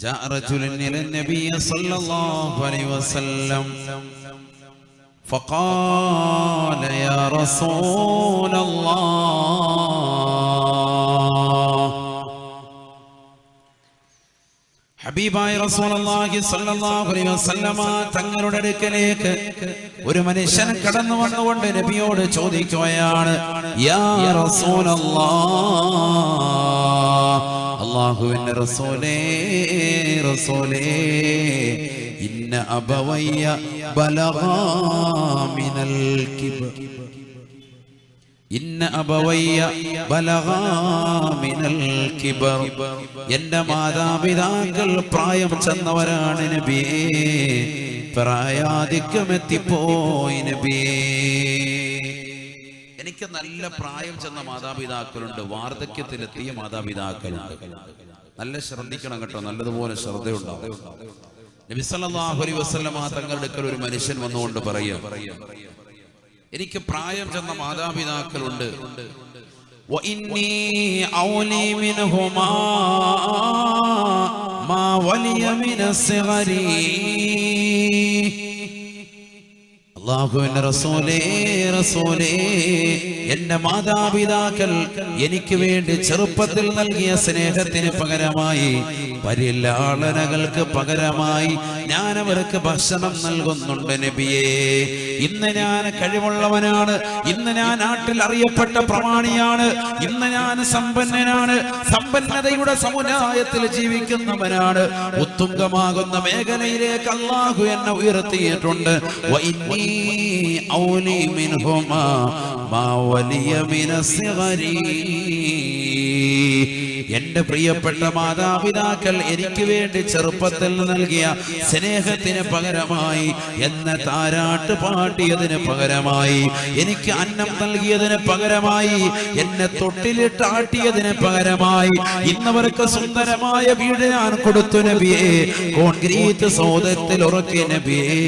جاء رجل إلى النبي صلى الله عليه وسلم فقال يا رسول الله ഹബീബായ റസൂലുള്ളാഹി സ്വല്ലല്ലാഹു അലൈഹി വസല്ലമ തങ്ങളുടെ അടുക്കലേക്ക് ഒരു മനുഷ്യൻ കടന്നു വന്നുകൊണ്ട് നബിയോട് ചോദിക്കുകയാണ്, യാ റസൂലല്ലാഹ്, അല്ലാഹുവിന്റെ റസൂലേ റസൂലേ, ഇന്ന അബവയ്യ ബലഗാ മിനൽ കിബർ, ഇന്ന അബവയ്യ ബലഗാ മിനൽ കിബർ, എന്റെ മാതാപിതാക്കൾ പ്രായം ചെന്നവരാണ് നബിയേ, പ്രായാധിക്യമെത്തിപ്പോയി നബിയേ. എനിക്ക് നല്ല പ്രായം ചെന്ന മാതാപിതാക്കളുണ്ട്, വാർദ്ധക്യത്തിലെത്തിയ മാതാപിതാക്കളുണ്ട്. നല്ല ശ്രദ്ധിക്കണം കേട്ടോ, നല്ലതുപോലെ ശ്രദ്ധയുണ്ടാവും. നബി സല്ലല്ലാഹു അലൈഹി വസല്ലമ തങ്ങളുടെ അടുക്കൽ ഒരു മനുഷ്യൻ വന്നുകൊണ്ട് പറയുക, എനിക്ക് പ്രായം ചെന്ന മാതാപിതാക്കളുണ്ട്. വഇന്നീ ഔലി മിൻഹുമാ മാ വലിയ മിനസ്സിഗരി, അല്ലാഹുവിന്റെ റസൂലേ റസൂലേ, എന്റെ മാതാപിതാക്കൾ എനിക്ക് വേണ്ടി ചെറുപ്പത്തിൽ നൽകിയ സ്നേഹത്തിന് പകരമായി, പരിലാളനകൾക്ക് പകരമായി ഞാൻ അവർക്ക് ഭക്ഷണം നൽകുന്നുണ്ട് നബിയേ. ഇന്ന് ഞാൻ കഴിവുള്ളവനാണ്, ഇന്ന് ഞാൻ നാട്ടിൽ അറിയപ്പെട്ട പ്രമാണിയാണ്, ഇന്ന് ഞാൻ സമ്പന്നനാണ്, സമ്പന്നതയുടെ സമുദായത്തിൽ ജീവിക്കുന്നവനാണ്, ഉത്തുംഗമാകുന്ന മേഖലയിലേക്ക് അല്ലാഹു എന്നെ ഉയർത്തിയിട്ടുണ്ട്. ഔലി മിൻഹുമാ മാ വലിയ മിനസ്സിഗരി, എന്റെ പ്രിയപ്പെട്ട മാതാപിതാക്കൾ എനിക്ക് വേണ്ടി ചെറുപ്പത്തിൽ നൽകിയ സ്നേഹത്തിന് പകരമായി, എന്നെ താരാട്ട് പാട്ടിയതിന് പകരമായി, എനിക്ക് അന്നം നൽകിയതിന് പകരമായി, എന്നെ തൊട്ടിലിട്ടാട്ടിയതിന് പകരമായി, ഇന്നവർക്ക് സുന്ദരമായ വീട് ഞാൻ കൊടുത്തു നബിയേ, കോൺക്രീറ്റ് സൗധത്തിൽ ഉറക്കിയ നബിയേ,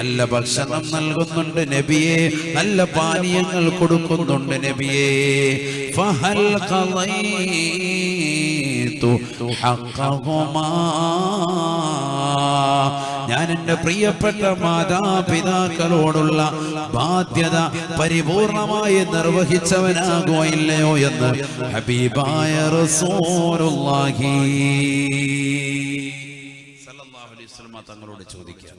നല്ല ഭക്ഷണം നൽകുന്നുണ്ട് നബിയേ, നല്ല പാനീയങ്ങൾ കൊടുക്കുന്നുണ്ട് നബിയേ. ഫഹൽ ഖളൈതു ഹഖഹുമാ, ഞാൻ എന്റെ പ്രിയപ്പെട്ട മാതാപിതാക്കളോടുള്ള ബാധ്യത പരിപൂർണമായി നിർവഹിച്ചവനാകോ ഇല്ലയോ എന്ന് ഹബീബായ റസൂലുള്ളാഹി സല്ലല്ലാഹു അലൈഹി വസല്ലം തങ്ങളോട് ചോദിക്കുക,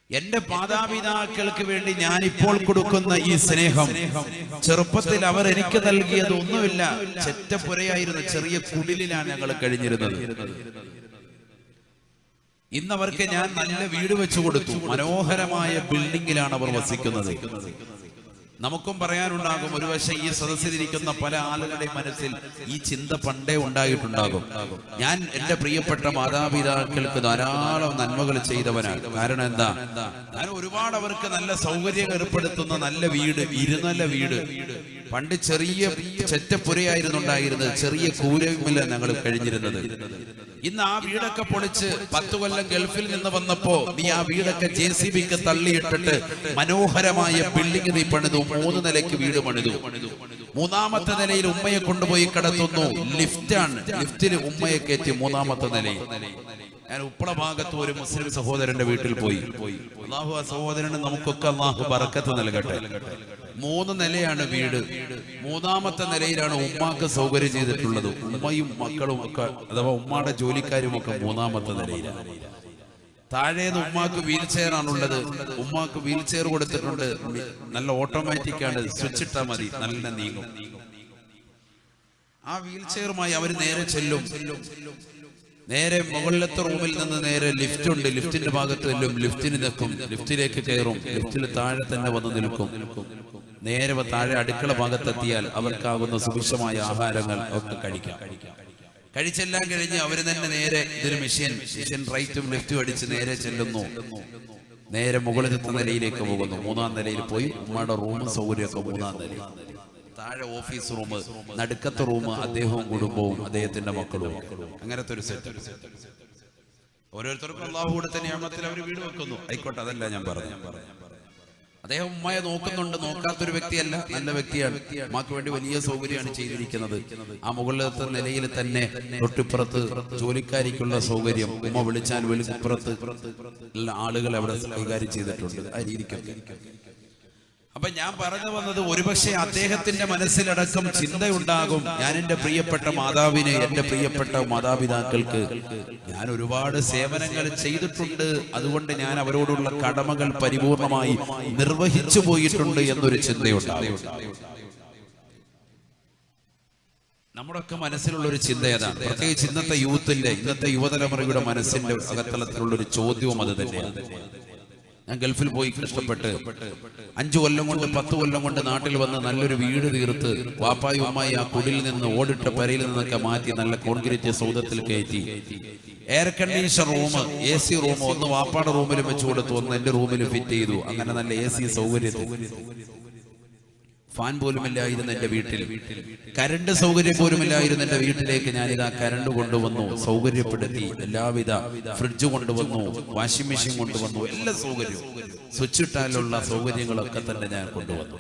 എന്റെ മാതാപിതാക്കൾക്ക് വേണ്ടി ഞാൻ ഇപ്പോൾ കൊടുക്കുന്ന ഈ സ്നേഹം, ചെറുപ്പത്തിൽ അവർ എനിക്ക് നൽകിയത് ഒന്നുമില്ല, ചെറ്റപ്പുരയായിരുന്നു, ചെറിയ കുടിലാണ് ഞങ്ങൾ കഴിഞ്ഞിരുന്നത്. ഇന്നവർക്ക് ഞാൻ നല്ല വീട് വെച്ചു കൊടുത്തു, മനോഹരമായ ബിൽഡിങ്ങിലാണ് അവർ വസിക്കുന്നത്. നമുക്കും പറയാനുണ്ടാകും, ഒരുപക്ഷെ ഈ സദസ്സിലിരിക്കുന്ന പല ആളുകളുടെയും മനസ്സിൽ ഈ ചിന്ത പണ്ടേ ഉണ്ടായിട്ടുണ്ടാകും, ഞാൻ എന്റെ പ്രിയപ്പെട്ട മാതാപിതാക്കൾക്ക് ധാരാളം നന്മകൾ ചെയ്തവനാണ്. കാരണം എന്താ, ഞാൻ ഒരുപാട് അവർക്ക് നല്ല സൗകര്യം ഏർപ്പെടുത്തുന്ന നല്ല വീട്, ഇരുന്നല്ല വീട്, പണ്ട് ചെറിയ ചെറ്റപ്പുരയായിരുന്നു ഉണ്ടായിരുന്നത്, ചെറിയ കൂരമില്ല ഞങ്ങൾ കഴിഞ്ഞിരുന്നത്. ഇന്ന് ആ വീടൊക്കെ പൊളിച്ച് 10 കൊല്ലം ഗൾഫിൽ നിന്ന് വന്നപ്പോ നീ ആ വീടൊക്കെ JCBക്ക് തള്ളിയിട്ടിട്ട് മനോഹരമായ ബിൽഡിംഗ് നീ പണിതു, 3 നിലയ്ക്ക് വീട് പണിതു. 3ാമത്തെ നിലയിൽ ഉമ്മയെ കൊണ്ടുപോയി കിടത്തുന്നു, ലിഫ്റ്റാണ്, ലിഫ്റ്റിൽ ഉമ്മയെ കയറ്റി 3ാമത്തെ നിലയിൽ. ഞാൻ ഉപ്പള ഭാഗത്ത് ഒരു മുസ്ലിം സഹോദരന്റെ വീട്ടിൽ പോയി. അല്ലാഹു ആ സഹോദരന് നമുക്കൊക്കെ അല്ലാഹു ബറക്കത്ത് നൽകട്ടെ. 3 നിലയാണ് വീട്, 3ാമത്തെ നിലയിലാണ് ഉമ്മാക്ക് സൗകര്യം ചെയ്തിട്ടുള്ളത്. ഉമ്മയും മക്കളും ഒക്കെ, അഥവാ ഉമ്മാടെ ജോലിക്കാരും ഒക്കെ 3ാമത്തെ നിലയിലാണ്. താഴേന്ന് ഉമ്മാക്ക് വീൽ ചെയർ ആണുള്ളത്, ഉമ്മാക്ക് വീൽ ചെയർ കൊടുത്തിട്ടുണ്ട്, നല്ല ഓട്ടോമാറ്റിക് ആണ്, സ്വിച്ച് ഇട്ടാൽ മതി, നല്ല നീങ്ങും. ആ വീൽ ചെയറുമായി അവർ നേരെ ചെല്ലും. നേരെ മുകളിലത്തെ റൂമിൽ നിന്ന് നേരെ ലിഫ്റ്റ് ഉണ്ട്, ലിഫ്റ്റിന്റെ ഭാഗത്ത് ചെല്ലും, ലിഫ്റ്റിന് നിൽക്കും, ലിഫ്റ്റിലേക്ക് കയറും, ലിഫ്റ്റിൽ താഴെ തന്നെ വന്ന് നിൽക്കും. നേരെ താഴെ അടുക്കള ഭാഗത്തെത്തിയാൽ അവർക്കാകുന്ന സുഭിക്ഷമായ ആഹാരങ്ങൾ ഒക്കെ കഴിക്കാം. കഴിച്ചെല്ലാം കഴിഞ്ഞ് അവർ തന്നെ നേരെ ഇതൊരു മെഷീൻ റൈറ്റും ലെഫ്റ്റും അടിച്ച് നേരെ ചെല്ലുന്നു, നേരെ മുകളിലത്തെ നിലയിലേക്ക് പോകുന്നു. 3ാം നിലയിൽ പോയി ഉമ്മയുടെ റൂം സൗകര്യമൊക്കെ 3ാം നിലയിൽ. താഴെ ഓഫീസ് റൂം, നടുക്കത്തെ റൂം അദ്ദേഹവും കുടുംബവും അദ്ദേഹത്തിന്റെ മക്കളും, അങ്ങനത്തെ ഒരു സെറ്റ്. ഓരോരുത്തർക്കും അല്ലാഹു കൊടുത്ത നിഅമത്തിൽ അവർ വീട് വെക്കുന്നു. ആയിക്കോട്ടെ, അതല്ല ഞാൻ പറഞ്ഞു. അദ്ദേഹം ഉമ്മയെ നോക്കുന്നുണ്ട്, നോക്കാത്തൊരു വ്യക്തിയല്ല, നല്ല വ്യക്തിയാണ്. ഉമ്മക്ക് വേണ്ടി വലിയ സൗകര്യമാണ് ചെയ്തിരിക്കുന്നത്. ആ മുകളിലത്തെ നിലയിൽ തന്നെ തൊട്ടിപ്പുറത്ത് ജോലിക്കാരിക്കുള്ള സൗകര്യം, ഉമ്മ വിളിച്ചാൽ വെളിപ്പുറത്ത് എല്ലാ ആളുകൾ അവിടെ കൈകാര്യം ചെയ്തിട്ടുണ്ട് ആ രീതിക്കൊക്കെ. അപ്പൊ ഞാൻ പറഞ്ഞു വന്നത്, ഒരുപക്ഷെ അദ്ദേഹത്തിന്റെ മനസ്സിലടക്കം ചിന്തയുണ്ടാകും, ഞാൻ എന്റെ പ്രിയപ്പെട്ട മാതാവിന്, എന്റെ പ്രിയപ്പെട്ട മാതാപിതാക്കൾക്ക് ഞാൻ ഒരുപാട് സേവനങ്ങൾ ചെയ്തിട്ടുണ്ട്, അതുകൊണ്ട് ഞാൻ അവരോടുള്ള കടമകൾ പരിപൂർണമായി നിർവഹിച്ചു പോയിട്ടുണ്ട് എന്നൊരു ചിന്തയുണ്ടാകും. നമ്മുടെയൊക്കെ മനസ്സിലുള്ള ഒരു ചിന്ത ഏതാണ്? പ്രത്യേകിച്ച് ഇന്നത്തെ യൂത്തിന്റെ, ഇന്നത്തെ യുവതലമുറയുടെ മനസ്സിന്റെ അകത്തലത്തിലുള്ള ഒരു ചോദ്യവും അത് തന്നെയാണ്. ഞാൻ ഗൾഫിൽ പോയി കഷ്ടപ്പെട്ട് 5 കൊല്ലം കൊണ്ട് 10 കൊല്ലം കൊണ്ട് നാട്ടിൽ വന്ന് നല്ലൊരു വീട് തീർത്ത് വാപ്പായും ഉമ്മായി ആ കുടിൽ നിന്ന് ഓടിട്ട പെരയിൽ നിന്നൊക്കെ മാറ്റി നല്ല കോൺക്രീറ്റ് സൗധത്തിൽ കയറ്റി air condition room, AC room ഒന്ന് വാപ്പാടെ റൂമിൽ വെച്ച് കൊടുത്തു, ഒന്ന് എന്റെ റൂമിൽ ഫിറ്റ് ചെയ്തു. അങ്ങനെ നല്ല AC സൗകര്യത്തിൽ, ഫാൻ പോലുമില്ലായിരുന്നു എന്റെ വീട്ടിൽ, കരണ്ട് സൗകര്യം പോലുമില്ലായിരുന്നു എന്റെ വീട്ടിലേക്ക് ഞാനിതാ കരണ്ട് കൊണ്ടുവന്നു, സൗകര്യപ്പെടുത്തി, എല്ലാവിധ ഫ്രിഡ്ജ് കൊണ്ടുവന്നു, വാഷിംഗ് മെഷീൻ കൊണ്ടുവന്നു, എല്ലാ സൗകര്യവും, സ്വിച്ച് ഇട്ടാലുള്ള സൗകര്യങ്ങളൊക്കെ തന്നെ ഞാൻ കൊണ്ടുവന്നു.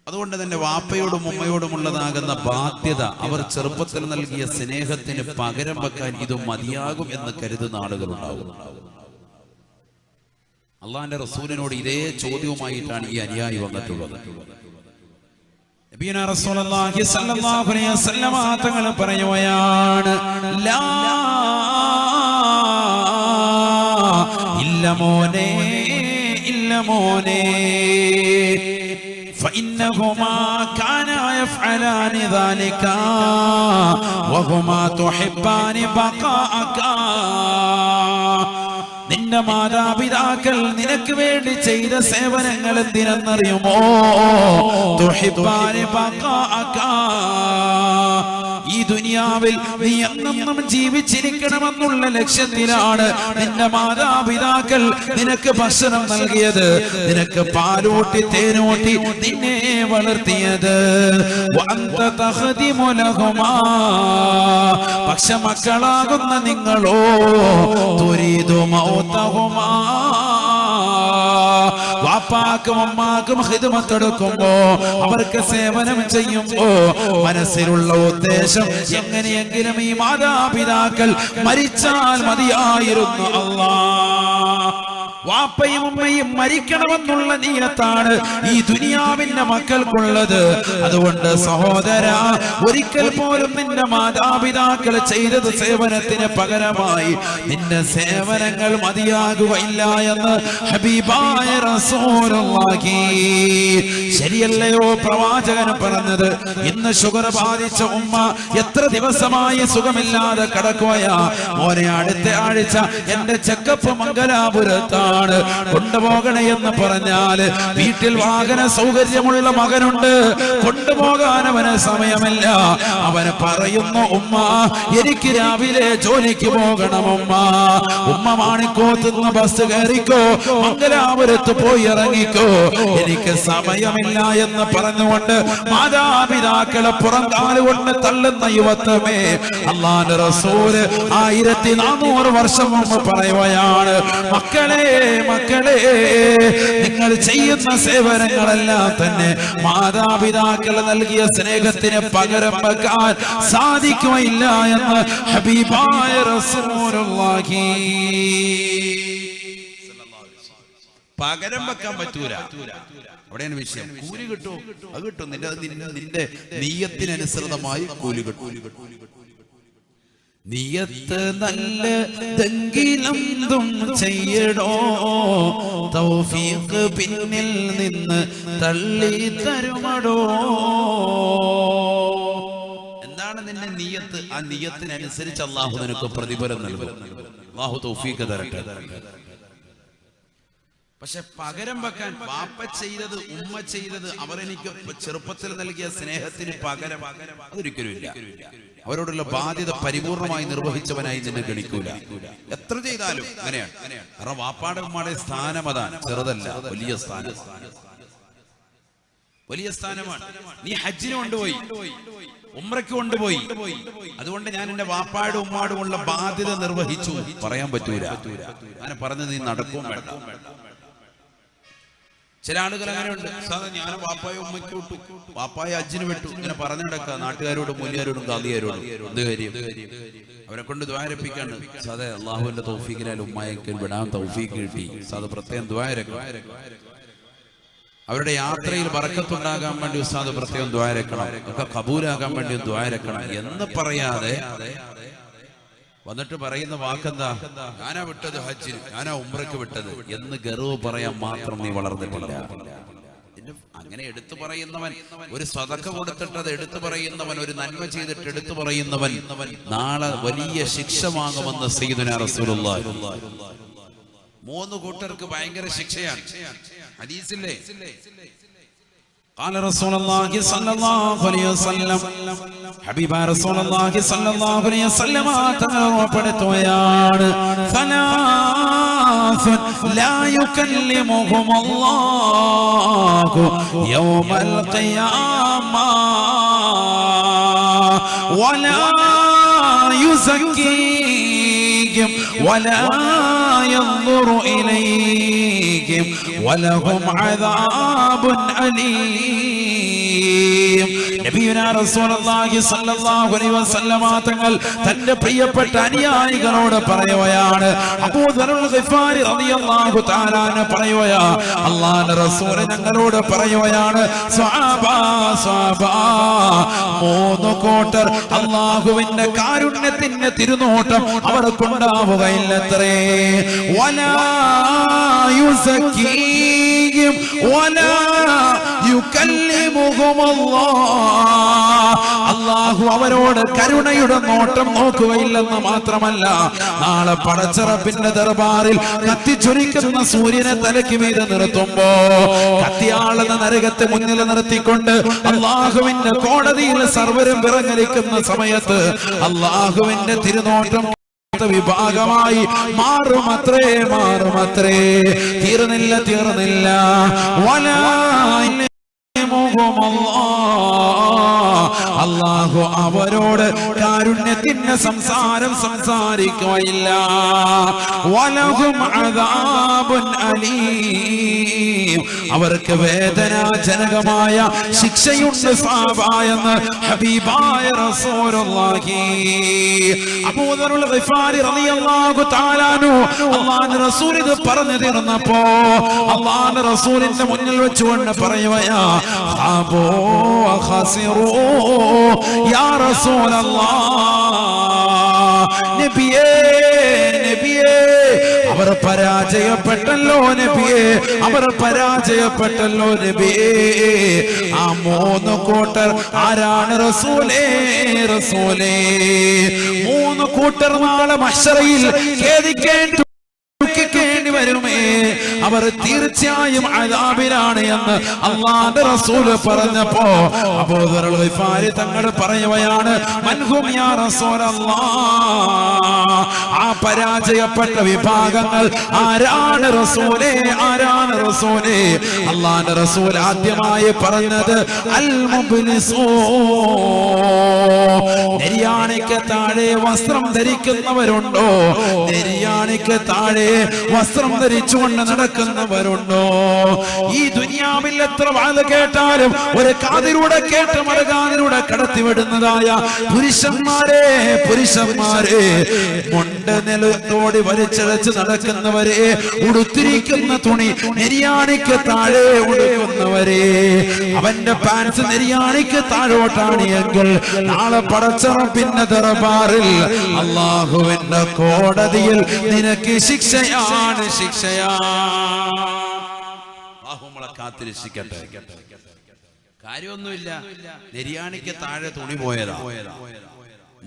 അതുകൊണ്ട് തന്നെ വാപ്പയോടും ഉമ്മയോടുമുള്ളതാകുന്ന ബാധ്യത, അവർ ചെറുപ്പത്തിൽ നൽകിയ സ്നേഹത്തിന് പകരം വെക്കാൻ ഇത് മതിയാകും എന്ന് കരുതുന്ന ആളുകളുണ്ടാകും. അള്ളാന്റെ റസൂലിനോട് ഇതേ ചോദ്യവുമായിട്ടാണ് ഈ അനുയായി വന്നിട്ടുള്ളത്. നബിയുനാ റസൂലുള്ളാഹി സ്വല്ലല്ലാഹു അലൈഹി വസല്ലം തങ്ങൾ പറയുകയാണ്, ലാ ഇല്ല മോനെ, ഇല്ല മോനെ, فإنهما كانا يفعلان ذلك وهما تحبان بقاءك. നിന്റെ മാതാപിതാക്കൾ നിനക്ക് വേണ്ടി ചെയ്ത സേവനങ്ങൾ എന്തിനെന്നറിയുമോ? ഈ ദുനിയാവിൽ നീ എന്നും ജീവിച്ചിരിക്കണമെന്നുള്ള ലക്ഷ്യത്തിലാണ് നിന്റെ മാതാപിതാക്കൾ നിനക്ക് ഭക്ഷണം നൽകിയത്, നിനക്ക് പാലൂട്ടി തേനൂട്ടി നിന്നെ വളർത്തിയത്. പക്ഷെ മക്കളാകുന്ന നിങ്ങളോ വാപ്പാക്കും അമ്മാക്കും ഖിദ്മത്തെടുക്കുമ്പോ, അവർക്ക് സേവനം ചെയ്യുമ്പോ മനസ്സിലുള്ള ഉദ്ദേശം എങ്ങനെയെങ്കിലും ഈ മാതാപിതാക്കൾ മരിച്ചാൽ മതിയായിരുന്നു. അല്ലാഹ് വാപ്പയും ഉമ്മയും മരിക്കണമെന്നുള്ള നീയത്താണ് ഈ ദുനിയാവിന്റെ മക്കൾക്കുള്ളത്. അതുകൊണ്ട് സഹോദര, ഒരിക്കൽ പോലും നിന്റെ മാതാപിതാക്കൾ ചെയ്തത് സേവനത്തിന് പകരമായി നിന്റെ സേവനങ്ങൾ മതിയാകുകയില്ല എന്ന് ഹബീബായ റസൂലുള്ളാഹി. ശരിയല്ലയോ പ്രവാചകൻ പറഞ്ഞത്? ഇന്ന് ഷുഗർ ബാധിച്ച ഉമ്മ എത്ര ദിവസമായി സുഖമില്ലാതെ കിടക്കുകയാ. മോനെ, അടുത്ത ആഴ്ച എന്റെ ചെക്കപ്പ് മംഗലാപുരത്താണ്, കൊണ്ടുപോകണേ എന്ന് പറഞ്ഞാല് വീട്ടിൽ വാഹന സൗകര്യമുള്ള മകനുണ്ട്, കൊണ്ടുപോകാൻ അവന് സമയമില്ല. അവന് പറയുന്നു, ഉമ്മ എനിക്ക് രാവിലെ ജോലിക്ക് പോകണം, ഉമ്മ മാണിക്കോത്തുനിന്ന് ബസ് കയറിക്കോ, മംഗലാപുരത്ത് പോയി ഇറങ്ങിക്കോ, എനിക്ക് സമയമില്ല എന്ന് പറഞ്ഞുകൊണ്ട് മാതാപിതാക്കളെ പുറംകാലുകൊണ്ട് തള്ളുന്ന യുവത്വമേ, അല്ലാഹുവിന്റെ റസൂല് 1400 വർഷം മുമ്പ് പറയുകയാണ്, മക്കളെ, മക്കളെ, നിങ്ങൾ ചെയ്യുന്ന സേവനങ്ങളെല്ലാം തന്നെ മാതാപിതാക്കൾ നൽകിയ സ്നേഹത്തിന് പകരം വെക്കാൻ സാധിക്കുകയില്ല എന്ന് ഹബീബായ റസൂലുള്ളാഹി. പകരം വെക്കാൻ പറ്റൂല, അവിടെയാണ് വിഷയം. കൂലി കിട്ടും, അത് കിട്ടും, നിന്റെ നീയത്തിനനുസൃതമായി കൂലി കിട്ടും. നിയത്ത് നല്ലതെങ്കിലെന്തും ചെയ്യടോ, തൗഫീഖ് പിന്നിൽ നിന്ന് തള്ളി തരുമടോ. എന്താണ് നിന്റെ നിയത്ത്? ആ നിയത്തിനനുസരിച്ച് അള്ളാഹു നിനക്ക് പ്രതിഫലം നൽകും. അള്ളാഹു തൗഫീഖ് തരട്ടെ. പക്ഷെ പകരം വെക്കാൻ വാപ്പ ചെയ്തത്, ഉമ്മ ചെയ്തത്, അവർ എനിക്ക് ചെറുപ്പത്തിൽ നൽകിയ സ്നേഹത്തിന് പകരം അതൊരിക്കലും ഇല്ല. അവരോടുള്ള ബാധ്യത പരിപൂർണമായി നിർവഹിച്ചവനായി നിന്നെ ഗണിക്കൂല. എത്ര ചെയ്താലും അങ്ങനെയാണ്. കാരണം വാപ്പാടെ ഉമ്മാടെ സ്ഥാനം അതാണ്, ചെറുതല്ല, വലിയ സ്ഥാനം, വലിയ സ്ഥാനമാണ്. നീ ഹജ്ജിന് കൊണ്ടുപോയി, ഉംറയ്ക്ക് കൊണ്ടുപോയി, അതുകൊണ്ട് ഞാൻ എന്റെ വാപ്പാടും ഉമ്മാടുമുള്ള ബാധ്യത നിർവഹിച്ചു പറയാൻ പറ്റൂല. അങ്ങനെ പറഞ്ഞത് നീ നടക്കും വേണ്ട. ചില ആളുകൾ അങ്ങനെയുണ്ട്. സാധാ ഞാൻ വാപ്പായ ഉമ്മയ്ക്ക് വിട്ടു, വാപ്പായ അജ്ജിന് വിട്ടു, ഇങ്ങനെ പറഞ്ഞു നടക്കുക നാട്ടുകാരോടും മൂല്യരോടും ഗാന്ധിയാരോടും. എന്ത് കാര്യം? അവരെ കൊണ്ട് ദ്വാരപ്പിക്കാണ്. സാധാ അള്ളാഹുവിന്റെ തൗഫീഖിനാൽ ഉമ്മായക്ക് വിടാൻ തൗഫീഖ് കിട്ടി. സാധാ പ്രത്യേകം ദ്വാരക്കണം. അവരുടെ യാത്രയിൽ ബറക്കത്തുണ്ടാകാൻ വേണ്ടി ഉസ്താദ് പ്രത്യേകം ദ്വാരക്കണം, ഒക്കെ കബൂലാകാൻ വേണ്ടി ദ്വാരക്കണം എന്ന് പറയാതെ വന്നിട്ട് പറയുന്ന വാക്കെന്താ? ഞാനാ വിട്ടത് ഹജ്ജിന്, ഞാനാ ഉംറയ്ക്ക് വിട്ടത് എന്ന് ഗർവ് പറയാൻ മാത്രം നീ വളർന്നിട്ടില്ല. അങ്ങനെ എടുത്തു പറയുന്നവൻ, ഒരു സദഖ കൊടുത്തിട്ട് അത് എടുത്തു പറയുന്നവൻ, ഒരു നന്മ ചെയ്തിട്ട് എടുത്തു പറയുന്നവൻ നാളെ വലിയ ശിക്ഷ വാങ്ങുമെന്ന് സയ്യിദുനാ റസൂലുള്ളാഹി. 3 കൂട്ടർക്ക് ഭയങ്കര ശിക്ഷയാണ്. ഹദീസില്ലേ? قال رسول الله صلى الله عليه وسلم حبيب رسول الله صلى الله عليه وسلم തങ്ങളോടപ്പെടുത്തുകയാണ് ثلاث لا يكلمهم الله يوم القيامة ولا يزكيهم ولا ينظر إليهم ولهم عذاب أليم. നബിയുനാ റസൂലുള്ളാഹി സ്വല്ലല്ലാഹു അലൈഹി വസല്ലമ തങ്ങൾ തന്റെ പ്രിയപ്പെട്ട അനുയായികളോട് പറയുകയാണ്. അബൂ ദറുൽ ഗിഫാരി റളിയല്ലാഹു തആല പറയുകയാ, അല്ലാഹുവിന്റെ റസൂൽ ഞങ്ങളോട് പറയുകയാണ്, സ്വഹാബാ സ്വഹാബാ 3 കൂട്ടർ അല്ലാഹുവിന്റെ കാരുണ്യത്തിന്റെ തിരുനോട്ടം അവർക്കുണ്ടാവുകയില്ലത്രേ. വലാ യുസക്കീഹിം വലാ യുകല്ലിമുഹും അല്ലാഹു അവരോട് കരുണയുടെ നോട്ടം നോക്കുകയില്ലെന്ന് മാത്രമല്ല, നാളെ പടച്ചറപ്പിന്റെ ദർബാറിൽ കത്തിച്ചൊരിക്കുന്ന സൂര്യനെ തലയ്ക്ക് മീതെ നിർത്തുമ്പോ കത്തിയാളുന്ന നരകത്തെ മുന്നിൽ നിർത്തിക്കൊണ്ട് അല്ലാഹുവിന്റെ കോടതിയിൽ സർവരും വിറങ്ങലിക്കുന്ന സമയത്ത് അല്ലാഹുവിന്റെ തിരുനോട്ടം വിഭാഗമായി മാറുമത്രേ. തീർന്നില്ല. അല്ലാഹു അവരോട് കാരുണ്യത്തിന്റെ സംസാരം സംസാരിക്കുകയില്ല. വലഹും അദാബുൻ അലീം, അവർക്ക് വേദനാജനകമായ ശിക്ഷയുണ്ട് എന്ന് ഹബീബായ റസൂലുള്ളാഹി. അബൂ ദറുൽ ഗിഫാരി റളിയല്ലാഹു തആല അൻഹു അല്ലാഹുവിന്റെ റസൂൽ ഇത് പറഞ്ഞു തീർന്നപ്പോ അല്ലാഹുവിന്റെ റസൂലിന്റെ മുന്നിൽ വെച്ചുകൊണ്ട് പറയുകയാ, ഖാബൂ ഖസിറൂ യാ റസൂലല്ലാഹ്. നബിയേ അവർ പരാജയപ്പെട്ടല്ലോ നബിയേ, നബിയേ. ആ 3 കൂട്ടർ ആരാണ്? റസൂലേ 3 കൂട്ടർ നാളെ മഹ്ശറയിൽ ഖേദിക്കേണ്ടി വരുമേ, അവർ തീർച്ചയായും അദാബിലാണ് എന്ന് അല്ലാഹുവിന്റെ റസൂൽ പറഞ്ഞപ്പോ അബൂ ദറുൽ ഗിഫാരി തങ്ങൾ പറയുകയാണ്, മൻഹും യാ റസൂലല്ലാഹ്. ആ പരാജയപ്പെട്ട വിഭാഗങ്ങൾ ആരാണ് റസൂലേ? അല്ലാഹുവിന്റെ റസൂൽ ആദ്യമായി പറഞ്ഞത് അൽ മുബ്ലിസൂ, നെരിയാണിക്ക് താഴെ വസ്ത്രം ധരിക്കുന്നവരുണ്ടോ? നെരിയാണിക്ക് താഴെ വസ്ത്രം ധരിച്ചുകൊണ്ട് നടക്കുന്നവരുണ്ടോ? ഈ ദുനിയാവിൽ എത്ര വാഴ കേട്ടാലും ഒരു കാതിലൂടെ കേട്ട് മറുകാതിലൂടെ കടത്തിവിടുന്നതായ പുരുഷന്മാരെ മുണ്ട് നിലത്തോടി വലിച്ചഴച്ച് നടക്കുന്നവരെ, ഉടുത്തിരിക്കുന്ന തുണി നെരിയാണിക്ക് താഴെ ഉടുക്കുന്നവരെ, അവന്റെ പാൻസ് നെരിയാണിക്ക് താഴോട്ടാണ് എങ്കിൽ നാളെ പടച്ചറപ്പിന്റെ ദർബാറിൽ അല്ലാഹുവിന്റെ കോടതിയിൽ നിനക്ക് ശിക്ഷയാണ്. അല്ലാഹു കാത്തിരക്ഷിക്കട്ടെ. കാര്യമൊന്നുമില്ല, നെരിയാണിക്ക് താഴെ തുണി പോയതാ.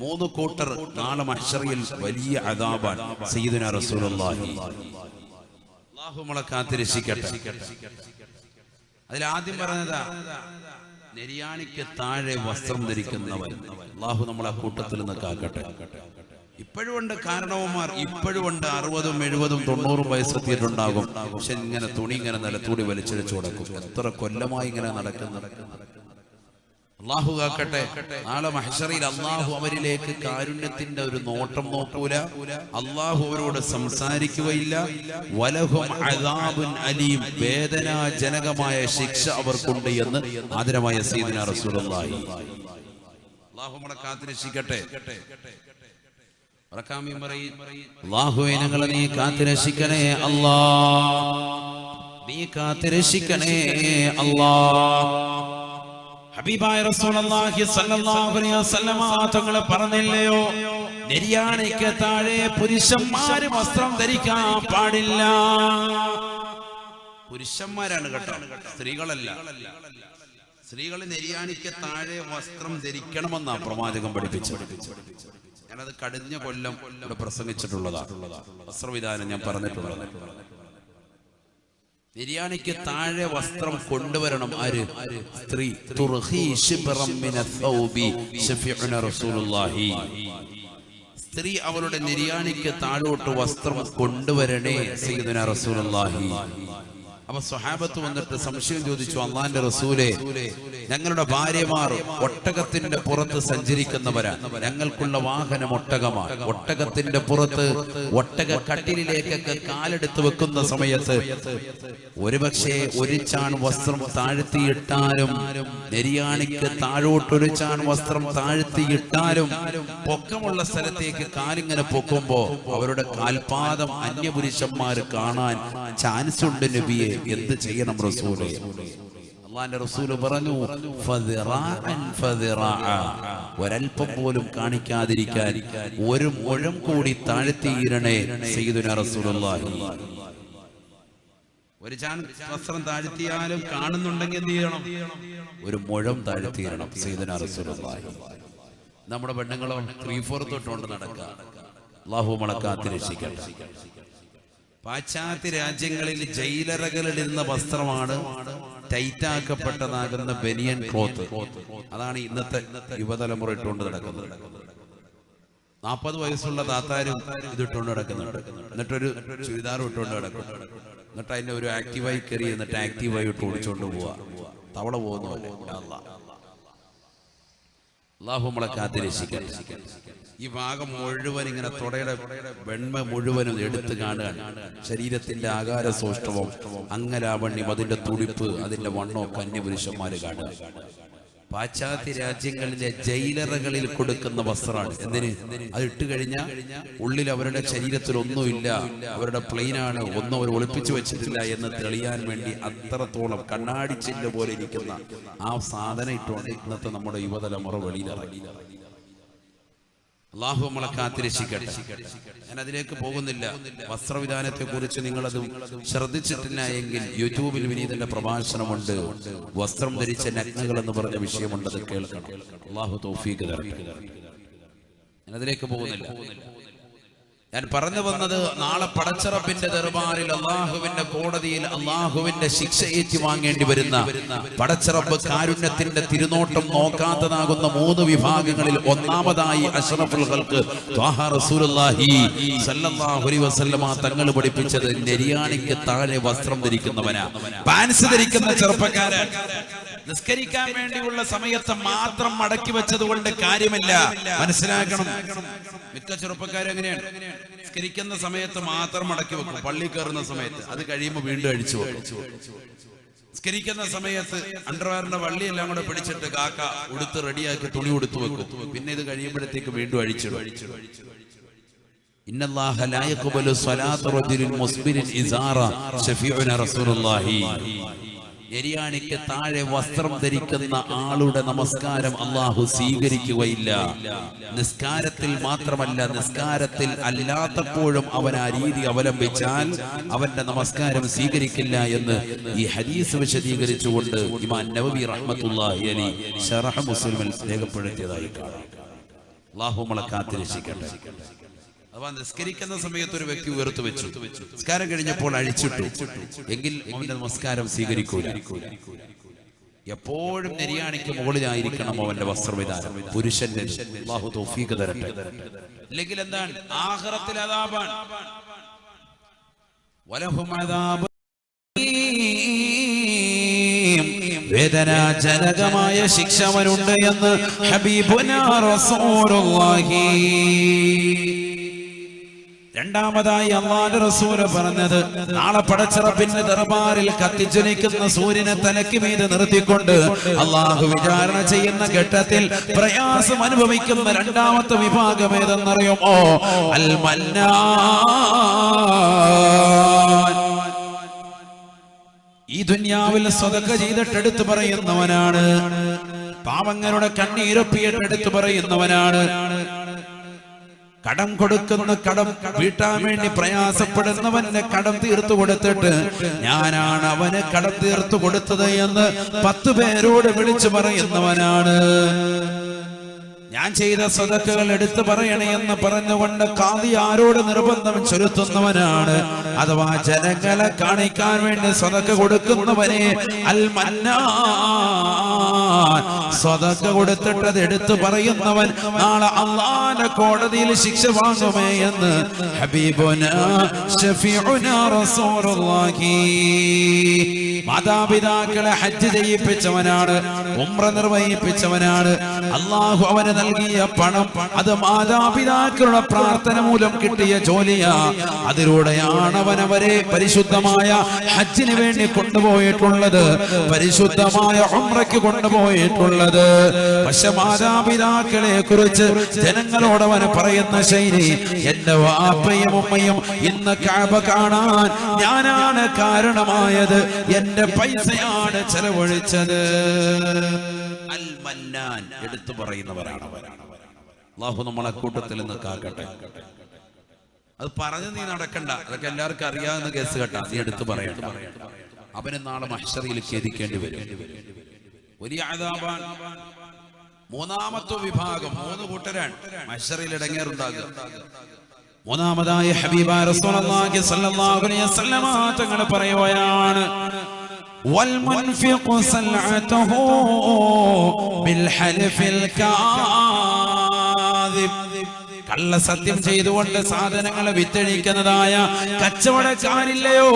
3 കൂട്ടർ നാളെ മഹ്ശറിൽ വലിയ അദാബാണ്. സയ്യിദുനാ റസൂലുള്ളാഹി. അല്ലാഹു നമ്മളെ കാത്തിരക്ഷിക്കട്ടെ. അതിൽ ആദ്യം പറഞ്ഞതാ നെരിയാണിക്ക് താഴെ വസ്ത്രം ധരിക്കുന്നവൻ. അല്ലാഹു നമ്മളെ കൂട്ടത്തിൽ നിന്ന് കാക്കട്ടെ. ഇപ്പോഴുമുണ്ട് കാരണവന്മാർ, ഇപ്പോഴുമുണ്ട് 60, 70, 90 വയസ്സെത്തിയിട്ടുണ്ടാകും. പക്ഷെ ഇങ്ങനെ തുണി ഇങ്ങനെ നിലത്തൂടി വലിച്ചടിച്ചു കൊടുക്കും. എത്ര കൊല്ലമായി ഇങ്ങനെ നടക്കുന്നു. അള്ളാഹു കാക്കട്ടെ. നാളെ മഹ്ശറിൽ അള്ളാഹു അവരിലേക്ക് കാരുണ്യത്തിന്റെ ഒരു നോട്ടം നോക്കൂല. അള്ളാഹു അവരോട് സംസാരിക്കുകയില്ല. വലഹും അദാബുൻ അലീം, വേദനാജനകമായ ശിക്ഷ അവർക്കുണ്ട് എന്ന് ആദരമായ സയ്യിദുനാ റസൂലുള്ളാഹി. അള്ളാഹു നമ്മളെ കാത്തുരക്ഷിക്കട്ടെ. അല്ലാഹുവേ ഞങ്ങളെ നീ കാത്തുരക്ഷിക്കണേ അല്ലാ, നീ കാത്തുരക്ഷിക്കണേ അല്ലാ. ഹബീബായ റസൂലുള്ളാഹി സ്വല്ലല്ലാഹു അലൈഹി വസല്ലമ തങ്ങൾ പറഞ്ഞില്ലയോ, നെര്യാണിക്ക് താഴെ പുരുഷന്മാര് വസ്ത്രം ധരിക്കാൻ പാടില്ല. പുരുഷന്മാരാണ് കേട്ടോ, സ്ത്രീകളല്ല. സ്ത്രീകൾ നെര്യാണിക്ക് താഴെ വസ്ത്രം ധരിക്കണമെന്നാണ് പ്രവാചകൻ പഠിപ്പിച്ചത്. ഞാനത് കഴിഞ്ഞ കൊല്ലം ഇവിടെ പ്രസംഗിച്ചിട്ടുള്ളതാണ്. വസ്ത്രവിധാനം ഞാൻ പറഞ്ഞിട്ടുള്ളത്. നെര്യാണിക്ക് താഴെ വസ്ത്രം കൊണ്ടുവരണം. ആര്? സ്ത്രീ. സ്ത്രീ അവളുടെ നെര്യാണിക്ക് താഴോട്ട് വസ്ത്രം കൊണ്ടുവരണേ സയ്യിദുനാ റസൂലുള്ളാഹി. അപ്പൊ സ്വഹാബത്ത് വന്നിട്ട് സംശയം ചോദിച്ചു, അല്ലാഹുവിന്റെ റസൂലേ, ഞങ്ങളുടെ ഭാര്യമാർ ഒട്ടകത്തിന്റെ പുറത്ത് സഞ്ചരിക്കുന്നവരാണ്, ഞങ്ങൾക്കുള്ള വാഹനം ഒട്ടകമാണ്. ഒട്ടകത്തിന്റെ പുറത്ത് ഒട്ടക കട്ടിലിലേക്കൊക്കെ കാലെടുത്ത് വെക്കുന്ന സമയത്ത് ഒരുപക്ഷെ ഒരു ചാൺ വസ്ത്രം താഴ്ത്തിയിട്ടാലും, നെര്യാണിക്ക് താഴോട്ടൊരു ചാൺ വസ്ത്രം താഴ്ത്തിയിട്ടാലും പൊക്കമുള്ള സ്ഥലത്തേക്ക് കാലിങ്ങനെ പൊക്കുമ്പോ അവരുടെ കാൽപാദം അന്യപുരുഷന്മാർ കാണാൻ ചാൻസ് ഉണ്ട് നബിയെ. എന്ത് ചെയ്യണം റസൂലേ? അല്ലാഹുവിന്റെ റസൂൽ പറഞ്ഞു, ഒരൽപ്പം പോലും കാണിക്കാതിരിക്കാൻ ഒരു മുഴം കൂടി താഴ്ത്തിയിരണേ സയ്യിദുനാ റസൂലുള്ളാഹി. ഒരു ചാൻ വസ്ത്രം താഴ്ത്തിയാലും കാണുന്നുണ്ടെങ്കിൽ എന്ത് ചെയ്യണം? ഒരു മുഴം താഴ്ത്തിയിരണം സയ്യിദുനാ റസൂലുള്ളാഹി. നമ്മുടെ പെണ്ണുങ്ങളോ 3/4 തൊട്ടുകൊണ്ട് നടക്കുക. അല്ലാഹു നമ്മളെ കാത്തുരക്ഷിക്കട്ടെ. പാശ്ചാത്യ രാജ്യങ്ങളിൽ ജയിലറകളിലിരുന്ന വസ്ത്രമാണ് ടൈറ്റാക്കപ്പെട്ടതാകുന്ന ബനിയൻ ക്ലോത്ത്. അതാണ് ഇന്നത്തെ യുവതലമുറ ഇട്ടുകൊണ്ട് നടക്കുന്നത്. 40 വയസ്സുള്ള താത്താരും ഇതിട്ടുകൊണ്ട് നടക്കുന്നുണ്ട്. എന്നിട്ടൊരു ചുരിദാർ ഇട്ടുകൊണ്ട് നടക്കും. എന്നിട്ട് അതിന്റെ ഒരു ആക്റ്റീവായി കയറി എന്നിട്ട് ആക്റ്റീവായി ഇട്ട് ഓടിച്ചുകൊണ്ട് പോവാ. തവള പോകുന്ന പോലെ. അല്ലാഹു നമ്മളെ കാത്തുരക്ഷിക്കട്ടെ. ഈ ഭാഗം മുഴുവൻ ഇങ്ങനെ തുടയുടെ വെണ്മ മുഴുവനും എടുത്തു കാണുകയാണ്. ശരീരത്തിന്റെ ആകാര സൗഷ്ഠവം, അംഗലാവണ്യം, അതിന്റെ തുടിപ്പ്, അതിന്റെ വണ്ണമൊക്കെ അന്യപുരുഷന്മാര് കാണുക. പാശ്ചാത്യ രാജ്യങ്ങളിലെ ജയിലറകളിൽ കൊടുക്കുന്ന വസ്ത്രമാണ്. എന്തിന്? അത് ഇട്ട് കഴിഞ്ഞാൽ ഉള്ളിൽ അവരുടെ ശരീരത്തിൽ ഒന്നുമില്ല, അവരുടെ പ്ലെയിനാണ്, ഒന്നും അവർ ഒളിപ്പിച്ചു വെച്ചിട്ടില്ല എന്ന് തെളിയാൻ വേണ്ടി അത്രത്തോളം കണ്ണാടിച്ചില്ല പോലെ ഇരിക്കുന്ന ആ സാധനം ഇട്ടുകൊണ്ട് ഇന്നത്തെ നമ്മുടെ യുവതലമുറ വെളിയിലിറങ്ങി. അല്ലാഹു നമ്മളെ കാത്തുരക്ഷിക്കട്ടെ. ഞാൻ അതിലേക്ക് പോകുന്നില്ല. വസ്ത്രവിധാനത്തെ കുറിച്ച് നിങ്ങളത് ശ്രദ്ധിച്ചിട്ടില്ല എങ്കിൽ യൂട്യൂബിൽ വിനീതന്റെ പ്രഭാഷണമുണ്ട്. വസ്ത്രം ധരിച്ച നഗ്നകൾ എന്ന് പറഞ്ഞ വിഷയമുണ്ട്, അത് കേൾക്കണം. അല്ലാഹു തൗഫീഖ് തരട്ടെ. ഞാൻ അതിലേക്ക് പോകുന്നില്ല. ഞാൻ പറഞ്ഞു വന്നത്, നാളെ പടച്ചറപ്പിന്റെ ദർബാറിൽ, അള്ളാഹുവിന്റെ കോടതിയിൽ അള്ളാഹുവിന്റെ ശിക്ഷ ഏറ്റുവാങ്ങേണ്ടി വരുന്ന, പടച്ചറപ്പ് കാരുണ്യത്തിന്റെ തിരുനോട്ടം നോക്കാത്തതാകുന്ന 3 വിഭാഗങ്ങളിൽ ഒന്നാമതായി അഷ്റഫുൽ ഖൽഖ് ത്വാഹ റസൂലുള്ളാഹി സ്വല്ലല്ലാഹു അലൈഹി വസല്ലമ തങ്ങൾ പഠിപ്പിച്ചത് നെര്യാണിക്ക് താഴെ വസ്ത്രം ധരിക്കുന്നവനാ. പാൻസ് ധരിക്കുന്ന ചെറുപ്പക്കാരൻ നിസ്കരിക്കാൻ വേണ്ടിയുള്ള സമയത്ത് മാത്രം മടക്കി വെച്ചത് കൊണ്ട് കാര്യമില്ല. മനസ്സിലാക്കണം. മിക്ക ചെറുപ്പക്കാരും എങ്ങനെയാണ്? നിസ്കരിക്കുന്ന സമയത്ത് മാത്രം മടക്കി വെക്കും, പള്ളി കയറുന്ന സമയത്ത്. അത് കഴിയുമ്പോൾ വീണ്ടും അഴിച്ചു വെക്കും. നിസ്കരിക്കുന്ന സമയത്ത് അണ്ടർവെയറിന്റെ വള്ളി എല്ലാം കൂടെ പിടിച്ചിട്ട് കാക്ക ഉടുത്ത് റെഡിയാക്കി തുണി ഉടുത്തു വെക്കും. പിന്നെ ഇത് കഴിയുമ്പോഴത്തേക്ക് വീണ്ടും അഴിച്ചിടും. ഇന്നല്ലാഹ ലാ യഖ്ബലു സ്വലാത്ത റജുലിൻ മുസ്ബിലിൻ ഇസാറ ശഫീഉന റസൂലുള്ളാഹി. നെര്യാണിക്ക് താഴെ വസ്ത്രം ധരിക്കുന്ന ആളുടെ നമസ്കാരം അല്ലാഹു സ്വീകരിക്കുകയില്ല. നിസ്കാരത്തിൽ മാത്രമല്ല, നിസ്കാരത്തിൽ അല്ലാത്തപ്പോഴും അവൻ ആ രീതി അവലംബിച്ചാൽ അവന്റെ നമസ്കാരം സ്വീകരിക്കില്ല എന്ന് ഈ ഹദീസ് വിശദീകരിച്ചുകൊണ്ട് ഇമാം നവവി റഹ്മത്തുള്ളാഹി അലൈഹി ശറഹ് മുസ്ലിമിൽ രേഖപ്പെടുത്തിയതായി കാണാം. അല്ലാഹു നമ്മളെ കാത്തുരക്ഷിക്കട്ടെ. അഥവാ നിസ്കരിക്കുന്ന സമയത്ത് ഒരു വ്യക്തി ഉയർത്തു വെച്ചു, നിസ്കാരം കഴിഞ്ഞപ്പോൾ അഴിച്ചിട്ടു എങ്കിൽ അവന്റെ നമസ്കാരം സ്വീകരിക്കൂല. എപ്പോഴും നെര്യാണിക്ക് മുകളിലായിരിക്കണം അവന്റെ വസ്ത്രവിധാനം, പുരുഷന്റെ. അല്ലാഹു തൗഫീഖ് തരട്ടെ. അല്ലെങ്കിൽ എന്താണ്? ആഖിറത്തിൽ അദാബാണ്. വലഹും അദാബ് വേദനാജനകമായ ശിക്ഷ അവനുണ്ട് എന്ന് ഹബീബുനാ റസൂലുള്ളാഹി. രണ്ടാമതായി അല്ലാഹുവിന്റെ റസൂൽ പറഞ്ഞത്, നാളെ പടച്ചറപ്പിന്റെ ദർബാറിൽ കത്തിജ്വലിക്കുന്ന സൂര്യനെ തലയ്ക്ക് മീതെ നിർത്തിക്കൊണ്ട് അല്ലാഹു വിചാരണ ചെയ്യുന്ന ഘട്ടത്തിൽ പ്രയാസം അനുഭവിക്കുന്ന രണ്ടാമത്തെ വിഭാഗം ഏതെന്നറിയുമോ? അൽ മന്നാൻ. ഈ ദുനിയാവിൽ സ്വതക്ക ചെയ്തിട്ട് എടുത്തു പറയുന്നവനാണ്, പാവങ്ങളുടെ കണ്ണീരൊപ്പിയിട്ട് എടുത്തു പറയുന്നവനാണ്, കടം കൊടുക്കുന്ന കടം വീട്ടാൻ വേണ്ടി പ്രയാസപ്പെടുന്നവന്റെ കടം തീർത്തു കൊടുത്തിട്ട് ഞാനാണ് അവന് കടം തീർത്തു കൊടുത്തത് എന്ന് 10 പേരോട് വിളിച്ചു പറയുന്നവനാണ്. ഞാൻ ചെയ്ത സദഖകൾ എടുത്തു പറയണേ എന്ന് പറഞ്ഞുകൊണ്ട് ഖാദി ആരോട് നിർബന്ധം ചൊലുത്തുന്നവനാണ്. അഥവാ ജനങ്ങളെ കാണിക്കാൻ വേണ്ടി സദഖ കൊടുക്കുന്നവനെ അൽ മന്നാൻ. സദഖ കൊടുത്തിട്ട് അത് എടുത്തു പറയുന്നവൻ നാളെ അല്ലാഹുവിന്റെ കോടതിയിൽ ശിക്ഷ വാങ്ങുമേ എന്ന് ഹബീബുനാ ശഫീഉനാ റസൂലുള്ളാഹി. മാതാപിതാക്കളെ ഹജ്ജ് ചെയ്യിപ്പിച്ചവനാണ്, ഉംറ നിർവഹിപ്പിച്ചവനാണ്. അല്ലാഹു അവന് നൽകിയ പണം അത് മാതാപിതാക്കളുടെ പ്രാർത്ഥന മൂലം കിട്ടിയ ജോലിയാ. അതിലൂടെയാണ് അവൻ അവരെ പരിശുദ്ധമായ ഹജ്ജിന് വേണ്ടി കൊണ്ടുപോയിട്ടുള്ളത്, പരിശുദ്ധമായ ഉംറയ്ക്ക് കൊണ്ടുപോയിട്ടുള്ളത്. പക്ഷെ മാതാപിതാക്കളെ കുറിച്ച് ജനങ്ങളോട് അവൻ പറയുന്ന ശൈലി, എന്റെ വാപ്പയും ഉമ്മയും ഇന്ന് കഅബ കാണാൻ ഞാനാണ് കാരണമായത്, എന്റെ പൈസയാണ് ചെലവഴിച്ചത്. അൽ മന്നാൻ എടുത്തു പറയുന്നവരാണ്. അല്ലാഹു നമ്മളെ കൂട്ടത്തിൽ നിന്ന് കാക്കട്ടെ. അത് പറഞ്ഞ് നീ നടക്കണ്ട, അതൊക്കെ എല്ലാവർക്കും അറിയാവുന്ന കേസ് കേട്ടാ, നീ എടുത്തു പറയണ്ട. അവന് നാളെ മഹ്ശറിൽ ഖേദിക്കേണ്ടി വരും. വലിയ അദാബാൻ. മൂന്നാമത്തെ വിഭാഗം 3 കൂട്ടരാണ് മഹ്ശറിൽ ഇടങ്ങേറുണ്ടാകുക. മൂന്നാമതായി ഹബീബായ റസൂലുള്ളാഹി സ്വല്ലല്ലാഹു അലൈഹി വസല്ലം തങ്ങൾ പറയുകയാണ്, والمنفق سلعته بالحلف الكاذب. കള്ള സത്യം ചെയ്തുകൊണ്ട് സാധനങ്ങളെ വിറ്റഴിക്കുന്നതായ കച്ചവടക്കാരില്ലയോ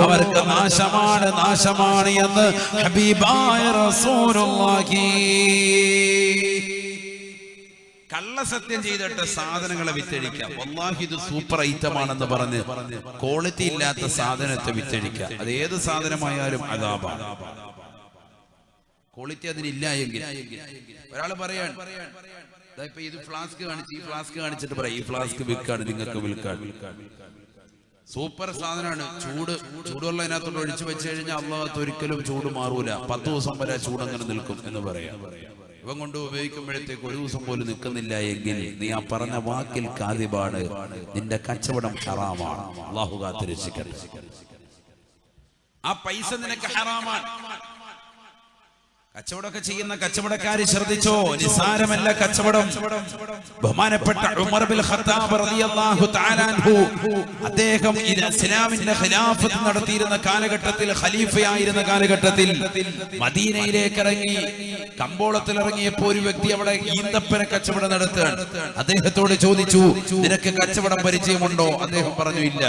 അവർക്ക് നാശമാണ് നാശമാണ് എന്ന് ഹബീബായ റസൂലുള്ളാഹി. കള്ളസത്യം ചെയ്തിട്ട് സാധനങ്ങളെ വിറ്റഴിക്കാം. വല്ലാഹി ഇത് സൂപ്പർ ഐറ്റം ആണെന്ന് പറഞ്ഞ് ക്വാളിറ്റി ഇല്ലാത്ത സാധനത്തെ വിറ്റഴിക്കാം. അത് ഏത് സാധനമായാലും അദാബാണ്. ക്വാളിറ്റി അതിനില്ല എങ്കിൽ ഒരാൾ പറയാൻ, ഇപ്പൊ ഇത് ഫ്ലാസ്ക് കാണിച്ച് ഈ ഫ്ലാസ്ക് കാണിച്ചിട്ട് പറയാം, ഈ ഫ്ലാസ്ക് വിൽക്കാണ്, നിങ്ങൾക്ക് വിൽക്കാണ്. സൂപ്പർ സാധനമാണ്. ചൂടുള്ള അതിനകത്തോട്ട് ഒഴിച്ചു വെച്ച് കഴിഞ്ഞാൽ അല്ലാഹു ഒരിക്കലും ചൂട് മാറൂല, 10 ദിവസം വരെ ചൂടങ്ങനെ നിൽക്കും എന്ന് പറയാം. ഇവൻ കൊണ്ട് ഉപയോഗിക്കുമ്പോഴത്തേക്ക് 1 ദിവസം പോലും നിൽക്കുന്നില്ല എങ്കിൽ നീ ആ പറഞ്ഞ വാക്കിൽ കാദിബാണ്, നിന്റെ കച്ചവടം ഹറാമാണ്. അല്ലാഹു കാത്ത് രക്ഷിക്കട്ടെ. ആ പൈസ നിനക്ക് ഹറാമാണ്. കച്ചവടമൊക്കെ ചെയ്യുന്ന കച്ചവടക്കാര് ശ്രദ്ധിച്ചോ, നിസാരമല്ല കച്ചവടം. ബഹുമാനപ്പെട്ട ഉമർ ബിൻ ഖത്താബ് റളിയല്ലാഹു തആല അൻഹു, അദ്ദേഹം ഇസ്ലാമിന്റെ ഖിലാഫത്ത് നടത്തിയിരുന്ന കാലഘട്ടത്തിൽ, ഖലീഫയായിരുന്ന കാലഘട്ടത്തിൽ മദീനയിലേക്ക് ഇറങ്ങി, കമ്പോളത്തിൽ ഇറങ്ങിയപ്പോൾ ഒരു വ്യക്തി അവിടെ ഈന്തപ്പന കച്ചവടം നടത്തുകയാണ്. അദ്ദേഹത്തോട് ചോദിച്ചു, നിനക്ക് കച്ചവടം പരിചയമുണ്ടോ? അദ്ദേഹം പറഞ്ഞു, ഇല്ല.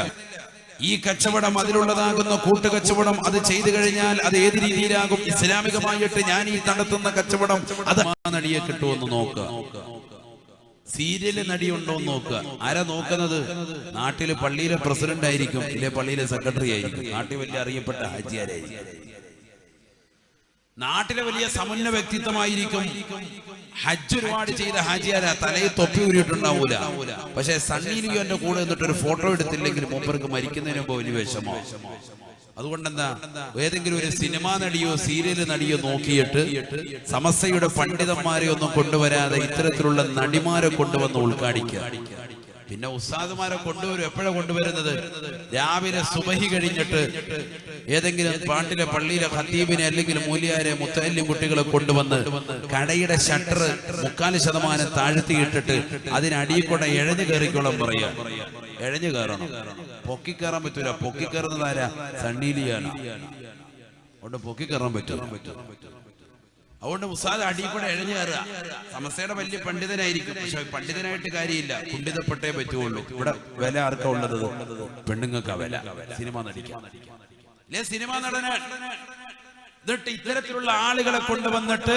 ഈ കച്ചവടം അതിലുള്ളതാകുന്ന കൂട്ടുകച്ചവടം അത് ചെയ്തു കഴിഞ്ഞാൽ അത് ഏത് രീതിയിലാകും? ഇസ്ലാമികമായിട്ട് ഞാൻ ഈ നടത്തുന്ന കച്ചവടം അത് നടിയെ കിട്ടുമെന്ന് നോക്കുക. സീരിയല് നടിയുണ്ടോ എന്ന് നോക്കുക. ആരാ നോക്കുന്നത്? നാട്ടില് പള്ളിയിലെ പ്രസിഡന്റ് ആയിരിക്കും, ഇല്ലേ പള്ളിയിലെ സെക്രട്ടറി ആയിരിക്കും, നാട്ടിൽ വലിയ അറിയപ്പെട്ട ഹാജിയാരായിരിക്കും, നാട്ടിലെ വലിയ സമുന്ന വ്യക്തിത്വമായിരിക്കും. ഹജ്ജ് ഒരുപാട് ചെയ്ത ഹാജിയാരാ, തലയിൽ തൊപ്പി ഊരിയിട്ടുണ്ടാവൂല. പക്ഷെ സണ്ണി ലിയോന്റെ കൂടെ എന്നിട്ട് ഒരു ഫോട്ടോ എടുത്തില്ലെങ്കിൽ മൂപ്പർക്ക് മരിക്കുന്നതിന് മുമ്പ് വലിയ വിഷമോ. അതുകൊണ്ടെന്താ, ഏതെങ്കിലും ഒരു സിനിമാ നടിയോ സീരിയൽ നടിയോ നോക്കിയിട്ട് സമസ്തയുടെ പണ്ഡിതന്മാരെ ഒന്നും കൊണ്ടുവരാതെ ഇത്തരത്തിലുള്ള നടിമാരെ കൊണ്ടുവന്ന് ഉദ്ഘാടിക്കുക. പിന്നെ ഉസ്താദുമാരെ കൊണ്ടുവരും. എപ്പോഴാണ് കൊണ്ടുവരുന്നത്? രാവിലെ സുബഹി കഴിഞ്ഞിട്ട് ഏതെങ്കിലും പാട്ടിലെ പള്ളിയിലെ ഖത്തീബിനെ അല്ലെങ്കിൽ മൂലിയാരെ മുത്തല്ലിം കുട്ടികളെ കൊണ്ടുവന്ന് കടയുടെ ഷട്ടർ 4% താഴ്ത്തിയിട്ടിട്ട് അതിനടിയിൽ കൂടെ എഴഞ്ഞു കയറിക്കോളം പറയാ. എഴഞ്ഞു കയറണം, പൊക്കിക്കയറാൻ പറ്റൂല. പൊക്കിക്കയറുന്നതാരാ? സണ്ണീലിയാണ്. അതുകൊണ്ട് പൊക്കിക്കയറാൻ പറ്റും. അതുകൊണ്ട് ഉസ്താദ് അടിയിൽ കൂടെ എഴഞ്ഞു കയറുക. സമസ്തയുടെ വലിയ പണ്ഡിതനായിരിക്കും, പക്ഷെ പണ്ഡിതനായിട്ട് കാര്യമില്ല, കുണ്ഠിതപ്പെട്ടേ പറ്റുള്ളൂ. ഇവിടെ വില ആർക്കാ ഉള്ളത്? പെണ്ണുങ്ങൾക്കാ വില. സിനിമ നടിക്കാൻ. സിനിമാ നടനാണ്. എന്നിട്ട് ഇത്തരത്തിലുള്ള ആളുകളെ കൊണ്ടുവന്നിട്ട്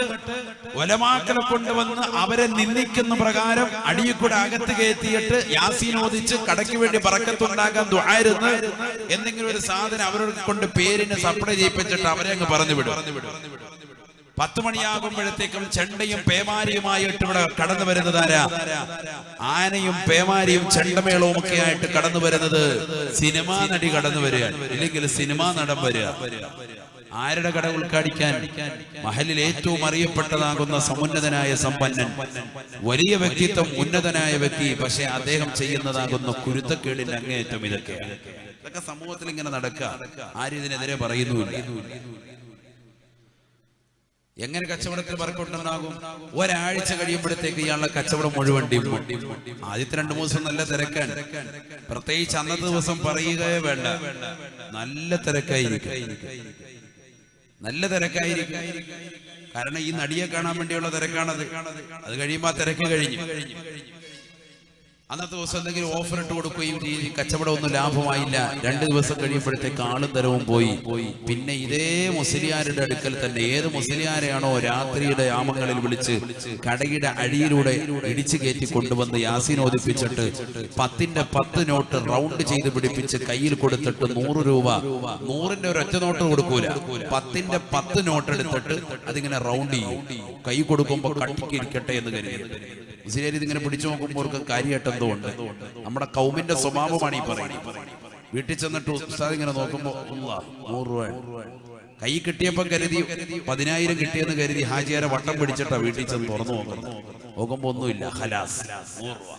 ഉലമാക്കളെ കൊണ്ടുവന്ന് അവരെ നിന്ദിക്കുന്ന പ്രകാരം അടിയിൽ കൂടെ അകത്ത് കയറ്റിയിട്ട് യാസീൻ ഓദിച്ച് കടയ്ക്ക് വേണ്ടി ബറക്കത്തുണ്ടാകാൻ ദുആയിരുന്ന് എന്തെങ്കിലും ഒരു സാധനം അവരോട് കൊണ്ട് പേരിന് സപ്ലൈ ചെയ്യിപ്പിച്ചിട്ട് അവരെ അങ്ങ് പറഞ്ഞു വിടും. 10 മണിയാകുമ്പോഴത്തേക്കും ചെണ്ടയും പേമാരിയുമായിട്ട് ഇവിടെ കടന്നു വരുന്നതാരാ? ആനയും പേമാരിയും ചെണ്ടമേളവും ഒക്കെ ആയിട്ട് കടന്നു വരുന്നത് സിനിമാ നടി കടന്നു വരികയാണ്, ഇല്ലെങ്കിൽ സിനിമാ നടൻ വരിക. ആരുടെ കട ഉദ്ഘാടിക്കാൻ? മഹലിൽ ഏറ്റവും അറിയപ്പെട്ടതാകുന്ന സമുന്നതനായ സമ്പന്നൻ, വലിയ വ്യക്തിത്വം, ഉന്നതനായ വ്യക്തി, പക്ഷെ അദ്ദേഹം ചെയ്യുന്നതാകുന്ന കുരുത്തക്കേടിന്റെ അങ്ങേയറ്റം. ഇതൊക്കെ സമൂഹത്തിൽ ഇങ്ങനെ നടക്കുക. ആരും ഇതിനെതിരെ പറയുന്നുമില്ല. എങ്ങനെ കച്ചവടത്തിൽ ബർക്കത്തുണ്ടാകും? ഒരാഴ്ച കഴിയുമ്പോഴത്തേക്ക് ഇയാളുടെ കച്ചവടം മുഴുവൻ ആദ്യത്തെ 2-3 ദിവസം നല്ല തിരക്കാണ്. പ്രത്യേകിച്ച് അന്നത്തെ ദിവസം പറയുകയേ വേണ്ട, നല്ല തിരക്കായിരിക്കും. കാരണം ഈ നടിയെ കാണാൻ വേണ്ടിയുള്ള തിരക്കാണത്. അത് കഴിയുമ്പോ ആ തിരക്ക് കഴിഞ്ഞു. അന്നത്തെ ദിവസം എന്തെങ്കിലും ഓഫർ ഇട്ട് കൊടുക്കുകയും കച്ചവടം ഒന്നും ലാഭമായില്ല. 2 ദിവസം കഴിയുമ്പോഴത്തേക്ക് ആളും തരവും പോയി. പിന്നെ ഇതേ മുസ്ലിയാരുടെ അടുക്കൽ തന്നെ, ഏത് മുസ്ലിയാരെയാണോ രാത്രിയുടെ യാമങ്ങളിൽ വിളിച്ച് കടയുടെ അഴിയിലൂടെ ഇടിച്ചു കയറ്റി കൊണ്ടുവന്ന് യാസീൻ ഓദിപ്പിച്ചിട്ട് 10ന്റെ 10 നോട്ട് റൗണ്ട് ചെയ്ത് പിടിപ്പിച്ച് കയ്യിൽ കൊടുത്തിട്ട് 100 രൂപ, 100ന്റെ ഒരൊറ്റ നോട്ട് കൊടുക്കൂല, 10ന്റെ 10 നോട്ട് എടുത്തിട്ട് അതിങ്ങനെ റൗണ്ട് ചെയ്യും. കൈ കൊടുക്കുമ്പോ കട്ടിക്ക് ഇരിക്കട്ടെ എന്ന് കരുതി മുസ്ലിയാർ ഇതിങ്ങനെ പിടിച്ചു നോക്കുമ്പോൾ അവർക്ക് കാര്യമായിട്ടെന്തോ ഉണ്ട്. നമ്മുടെ കൗമിന്റെ സ്വഭാവമാണ് ഈ പറയുന്നത്. വീട്ടിൽ ചെന്നിട്ട് ഉസ്താദ് ഇങ്ങനെ നോക്കുമ്പോ 100 രൂപ കൈ കിട്ടിയപ്പോ കരുതി 10,000 കിട്ടിയെന്ന് കരുതി ഹാജിയാരെ വട്ടം പിടിച്ചിട്ടാ വീട്ടിൽ ചെന്ന് തുറന്നു നോക്കുമ്പോ ഒന്നുമില്ല, ഹലാസ് 100 രൂപ.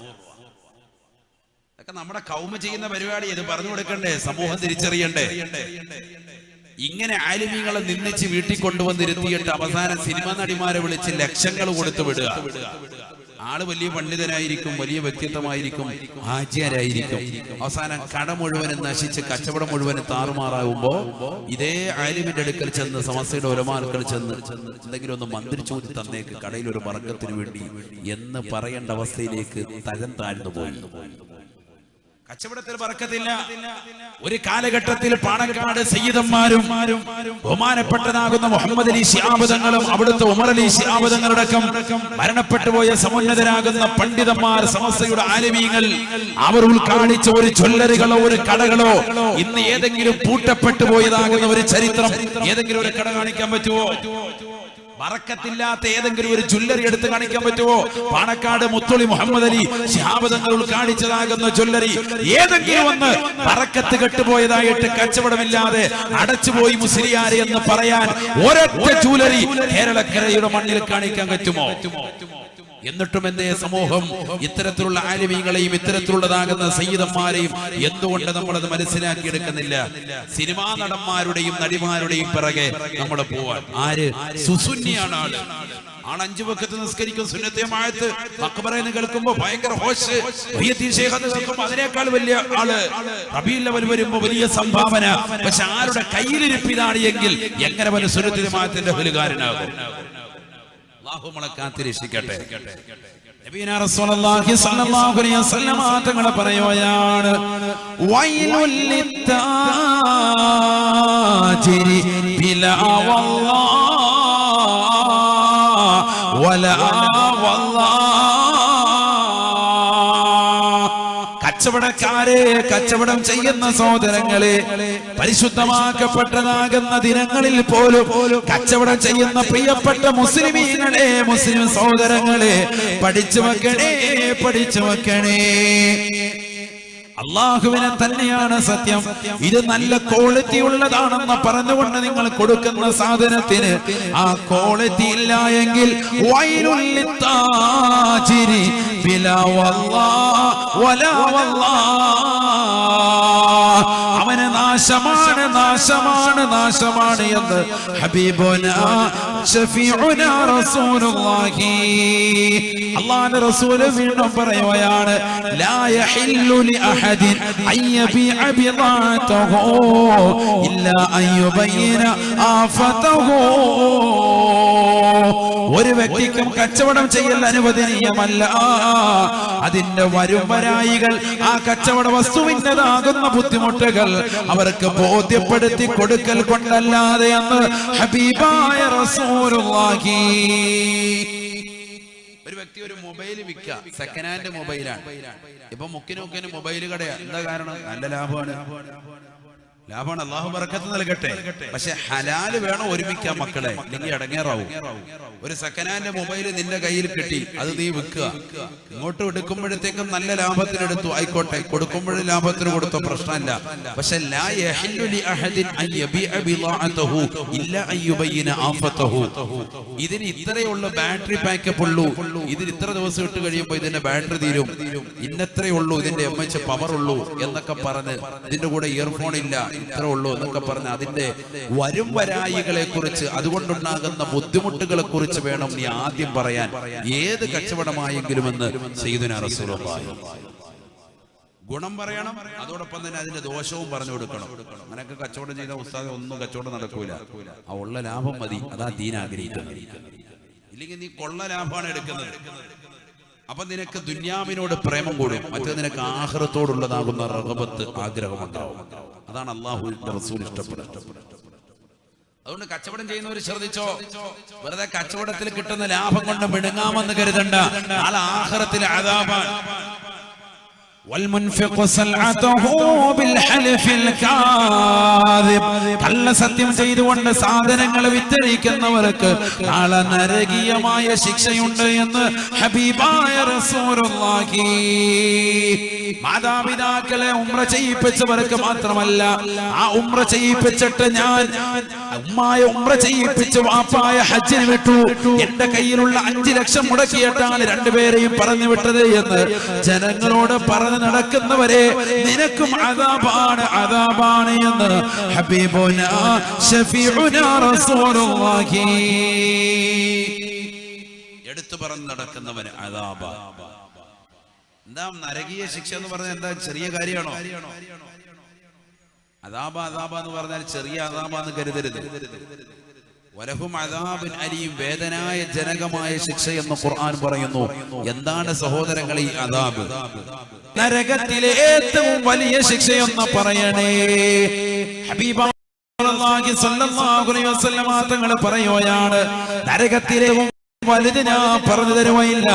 ഇതൊക്കെ നമ്മുടെ കൗമ ചെയ്യുന്ന പരിപാടി. ഇത് പറഞ്ഞു കൊടുക്കണ്ടേ? സമൂഹം തിരിച്ചറിയണ്ടേ? ഇങ്ങനെ ആലിമീങ്ങളെ നിന്നിച്ച് വീട്ടിൽ കൊണ്ടുവന്നിരുത്തിയിട്ട് അവസാനം സിനിമാ നടിമാരെ വിളിച്ച് ലക്ഷങ്ങൾ കൊടുത്തു വിടുക. ആള് വലിയ പണ്ഡിതനായിരിക്കും, വലിയ വ്യക്തിത്വമായിരിക്കും, ഹാജിയാരായിരിക്കും. അവസാനം കട മുഴുവനും നശിച്ച് കച്ചവടം മുഴുവനും താറുമാറാകുമ്പോ ഇതേ ആലിമിന്റെ അടുക്കൽ ചെന്ന്, സമസ്തയുടെ ഉലമാക്കൾ ചെന്ന് എന്തെങ്കിലും ഒന്ന് മന്ത്രിച്ചൂതി തന്നേക്ക്, കടയിൽ ഒരു ബർക്കത്തിന് വേണ്ടി എന്ന് പറയേണ്ട അവസ്ഥയിലേക്ക് തരം താഴ്ന്നു പോയി. കച്ചവടത്തിൽ ബർക്കത്തില്ല. ഒരു കാലഘട്ടത്തിൽ പാണക്കാട് സയ്യിദന്മാരും ബഹുമാനപ്പെട്ടതാകുന്ന മുഹമ്മദ് അലി ശിഹാബ് തങ്ങളും അവിടുത്തെ ഉമർ അലി ശിഹാബ് തങ്ങളടക്കം മരണപ്പെട്ടുപോയ സമുന്നതരാകുന്ന പണ്ഡിതന്മാർ, സമസ്തയുടെ ആലിമീങ്ങൾ, അവർ ഉദ്ഘാടിച്ച ഒരു ജ്വല്ലറികളോ ഒരു കടകളോ ഇന്ന് ഏതെങ്കിലും പൂട്ടപ്പെട്ടു പോയതാകുന്ന ഒരു ചരിത്രം ഏതെങ്കിലും ഒരു കട കാണിക്കാൻ പറ്റുമോ? ബറക്കത്തില്ലാത്ത ഏതെങ്കിലും ഒരു ജ്വല്ലറി എടുത്ത് കാണിക്കാൻ പറ്റുമോ? പാണക്കാട് മുത്തുളി മുഹമ്മദ് അലി ശിഹാബ് തങ്ങൾ ഉദ്ഘാടിച്ചതാകുന്ന ജ്വല്ലറി ഏതെങ്കിലും ഒന്ന് ബറക്കത്ത് കെട്ടുപോയതായിട്ട് കച്ചവടമില്ലാതെ അടച്ചുപോയി മുസ്ലിയാരെ എന്ന് പറയാൻ ഒരൊറ്റ ജ്വല്ലറി കേരളക്കരയുടെ മണ്ണിൽ കാണിക്കാൻ പറ്റുമോ? എന്നിട്ടും എന്തേ സമൂഹം ഇത്തരത്തിലുള്ള ആലിമീങ്ങളെയും ഇത്തരത്തിലുള്ളതാകുന്ന സയ്യിദന്മാരെയും എന്തുകൊണ്ട് നമ്മളത് മനസ്സിലാക്കിയെടുക്കുന്നില്ല? സിനിമാ നടന്മാരുടെയും നടിമാരുടെയും പിറകെ നമ്മൾ പോവാൻ. ആര്? സുസുന്നിയാണ് ആള്. 5 വഖത്ത് നിസ്കരിക്കും, സുന്നത്തമായത്ത് അക്ബറെന്ന് കേൾക്കുമ്പോ ഭയങ്കര ഹോഷ്, അതിനേക്കാൾ വലിയ ആള്. റബീഉൽ അവ്വൽ വരുമ്പോ വലിയ സംഭാവന. പക്ഷെ ആരുടെ കയ്യിലിരിപ്പിതാണ് എങ്കിൽ എങ്ങനെ വല്ല സുന്നത്തമായത്തിന്റെ ഹലുകാരനാകും? അല്ലാഹു നമ്മളെ കാത്തിരക്ഷിക്കട്ടെ. നബിയനാ റസൂലുള്ളാഹി സ്വല്ലല്ലാഹു അലൈഹി വസല്ലം തങ്ങൾ പറയുകയാണ്, വൈലുൽ ലിത്താജിരി ബിലാ വല്ലാഹ് വലാ വല്ലാഹ്. കച്ചവടക്കാരെ, കച്ചവടം ചെയ്യുന്ന സഹോദരങ്ങളെ, പരിശുദ്ധമാക്കപ്പെട്ടതാകുന്ന ദിനങ്ങളിൽ പോലും കച്ചവടം ചെയ്യുന്ന പ്രിയപ്പെട്ട മുസ്ലിമീങ്ങളെ, മുസ്ലിം സഹോദരങ്ങളെ, പഠിച്ചു വെക്കണേ. അള്ളാഹുവിനെ തന്നെയാണ് സത്യം. ഇത് നല്ല ക്വാളിറ്റി ഉള്ളതാണെന്ന് പറഞ്ഞുകൊണ്ട് നിങ്ങൾ കൊടുക്കുന്ന സാധനത്തിന് ആ ക്വാളിറ്റി ഇല്ല എങ്കിൽ വൈലുൽ ലിത്താജിരി ബിലാ വല്ലാഹ് വലാ വല്ലാഹ്, അവന് നാശമാണ് എന്ന് ഹബീബുനാ ശഫീഉനാ റസൂലുള്ളാഹി. അല്ലാഹുവിന്റെ റസൂൽ വീണ്ടും പറയുകയാണ്, ലാ യഹില്ലു ലി അഹദിൻ അൻ യബീഅ ബിദാഅതഹു ഇല്ലാ അൻ യുബയ്യിന ആഫതഹു ഒരു വ്യക്തിക്കും കച്ചവടം ചെയ്യൽ അനുവദനീയമല്ല. അതിന്റെ വരുംവരായികൾ ആ കച്ചവട വസ്തുവിൻ്റെതാകുന്ന ബുദ്ധിമുട്ടുകൾ അവർക്ക് ബോധ്യപ്പെടുത്തി കൊടുക്കൽ കൊണ്ടല്ലാതെ എന്ന് ഹബീബായ റസൂലുള്ളാഹി. ഒരു വ്യക്തി ഒരു മൊബൈൽ വിൽക്കുക, സെക്കൻഡ് ഹാൻഡ് മൊബൈലാണ്. ഇപ്പൊ മുക്കിനൊക്കിന് മൊബൈൽ കടയാ. എന്താ കാരണം? നല്ല ലാഭമാണ്. അല്ലാഹു ബറക്കത്ത് നൽകട്ടെ. പക്ഷെ ഹലാല് വേണം ഒരുമിക്കാൻ മക്കളെ, നിങ്ങൾ അടങ്ങേറാവും. ഒരു സെക്കൻഡ് ഹാൻഡ് മൊബൈൽ നിന്റെ കയ്യിൽ കിട്ടി, അത് നീ വിൽക്കുക. ഇങ്ങോട്ട് എടുക്കുമ്പോഴത്തേക്കും നല്ല ലാഭത്തിനെടുത്തു, ആയിക്കോട്ടെ, കൊടുക്കുമ്പോഴും ലാഭത്തിന് കൊടുത്തോ, പ്രശ്നമില്ല. പക്ഷെ ലാ യഹില്ലു ലി അഹദിൻ അൻ യബിഅ ബിളഅതഹു ഇല്ല അൻ യുബയ്യിന ആഫതഹു. ഇതിന് ഇത്രയുള്ള ബാറ്ററി പാക്കപ്പ് ഉള്ളൂ, ഇതിന് ഇത്ര ദിവസം ഇട്ട് കഴിയുമ്പോൾ ഇതിന്റെ ബാറ്ററി തീരും, ഇന്നത്രേ ഉള്ളൂ ഇതിന്റെ എംഎച്ച് പവർ ഉള്ളൂ എന്നൊക്കെ പറഞ്ഞ്, ഇതിന്റെ കൂടെ ഇയർഫോൺ ഇല്ല, ഇത്ര ഉള്ളൂ എന്നൊക്കെ പറഞ്ഞ് അതിന്റെ വരും വരായികളെ കുറിച്ച്, അതുകൊണ്ടുണ്ടാകുന്ന ബുദ്ധിമുട്ടുകളെ കുറിച്ച് വേണം നീ ആദ്യം പറയാൻ, ഏത് കച്ചവടമായെങ്കിലും എന്ന് സയ്യിദുനാ റസൂലുള്ളാഹി. ഗുണം പറയണം, അതോടൊപ്പം തന്നെ അതിന്റെ ദോഷവും പറഞ്ഞു കൊടുക്കണം. അങ്ങനെയൊക്കെ കച്ചവടം ചെയ്ത ഉസ്താദ് ഒന്നും കച്ചവടം നടക്കൂല. ആ ഉള്ള ലാഭം മതി, അതാ ദീൻ ആഗ്രഹിക്കുന്നത്. ഇല്ലെങ്കിൽ നീ കൊള്ള ലാഭമാണ് എടുക്കുന്നത്. അപ്പൊ നിനക്ക് ദുന്യാവിനോട് പ്രേമം കൂടും, മറ്റേ നിനക്ക് ആഖിറത്തോടുള്ളതാകുന്ന റഗബത്ത്, ആഗ്രഹമുണ്ടാവും. അതാണ് അല്ലാഹുവിന്റെ റസൂൽ ഇഷ്ടപ്പെടുന്നത്. അതുകൊണ്ട് കച്ചവടം ചെയ്യുന്നവർ ശ്രദ്ധിച്ചോ, വെറുതെ കച്ചവടത്തിൽ കിട്ടുന്ന ലാഭം കൊണ്ട് മിടുങ്ങാമെന്ന് കരുതണ്ട. നാളെ ആഖിറത്തിൽ അദാബാണ്. കള്ളസത്യം ചെയ്തുകൊണ്ട് സാധനങ്ങൾ വിറ്റഴിക്കുന്നവർക്ക് നാളെ നരകീയമായ ശിക്ഷയുണ്ട് എന്ന് ഹബീബായ റസൂലുള്ളാഹി. മാതാപിതാക്കളെ ഉംറ ചെയ്യിപ്പിച്ചവർക്ക് മാത്രമല്ല, ആ ഉംറ ചെയ്യിപ്പിച്ചിട്ട് ഞാൻ ഉമ്മായ ഉംറ ചെയ്യിപ്പിച്ച് വാപ്പായ ഹജ്ജിന് വിട്ടു, എന്റെ കയ്യിലുള്ള 5 ലക്ഷം മുടക്കിയിട്ടാണ് രണ്ടുപേരെയും പറഞ്ഞു വിട്ടത് എന്ന് ജനങ്ങളോട് പറഞ്ഞു നടക്കുന്നവരെ നിനക്കും അദാബാണ്, അദാബാണ് എന്ന് ഹബീബുനാ ശഫീഉനാ റസൂലുള്ളാഹി എടുത്തു പറഞ്ഞു നടക്കുന്നവന് അദാബ. എന്താ നരകീയ ശിക്ഷ എന്ന് പറഞ്ഞാൽ എന്താ ചെറിയ കാര്യമാണോ? അദാബ അദാബ എന്ന് പറഞ്ഞാൽ ചെറിയ അദാബാന്ന് കരുതരുത്. വലഹും അദാബുൻ അലീം, വേദനായ ജനകമായ ശിക്ഷ എന്ന് ഖുർആൻ പറയുന്നു. എന്താണ് സഹോദരങ്ങളെ ഈ അദാബ്? നരകത്തിലെ ഏറ്റവും വലിയ ശിക്ഷയെന്ന് പറയണേ. ഹബീബാഹി സ്വല്ലല്ലാഹു അലൈഹി വസല്ലം തങ്ങൾ പറയുകയാണ്, നരകത്തിലെ വലുത് ഞാൻ പറഞ്ഞു തരുകയില്ല,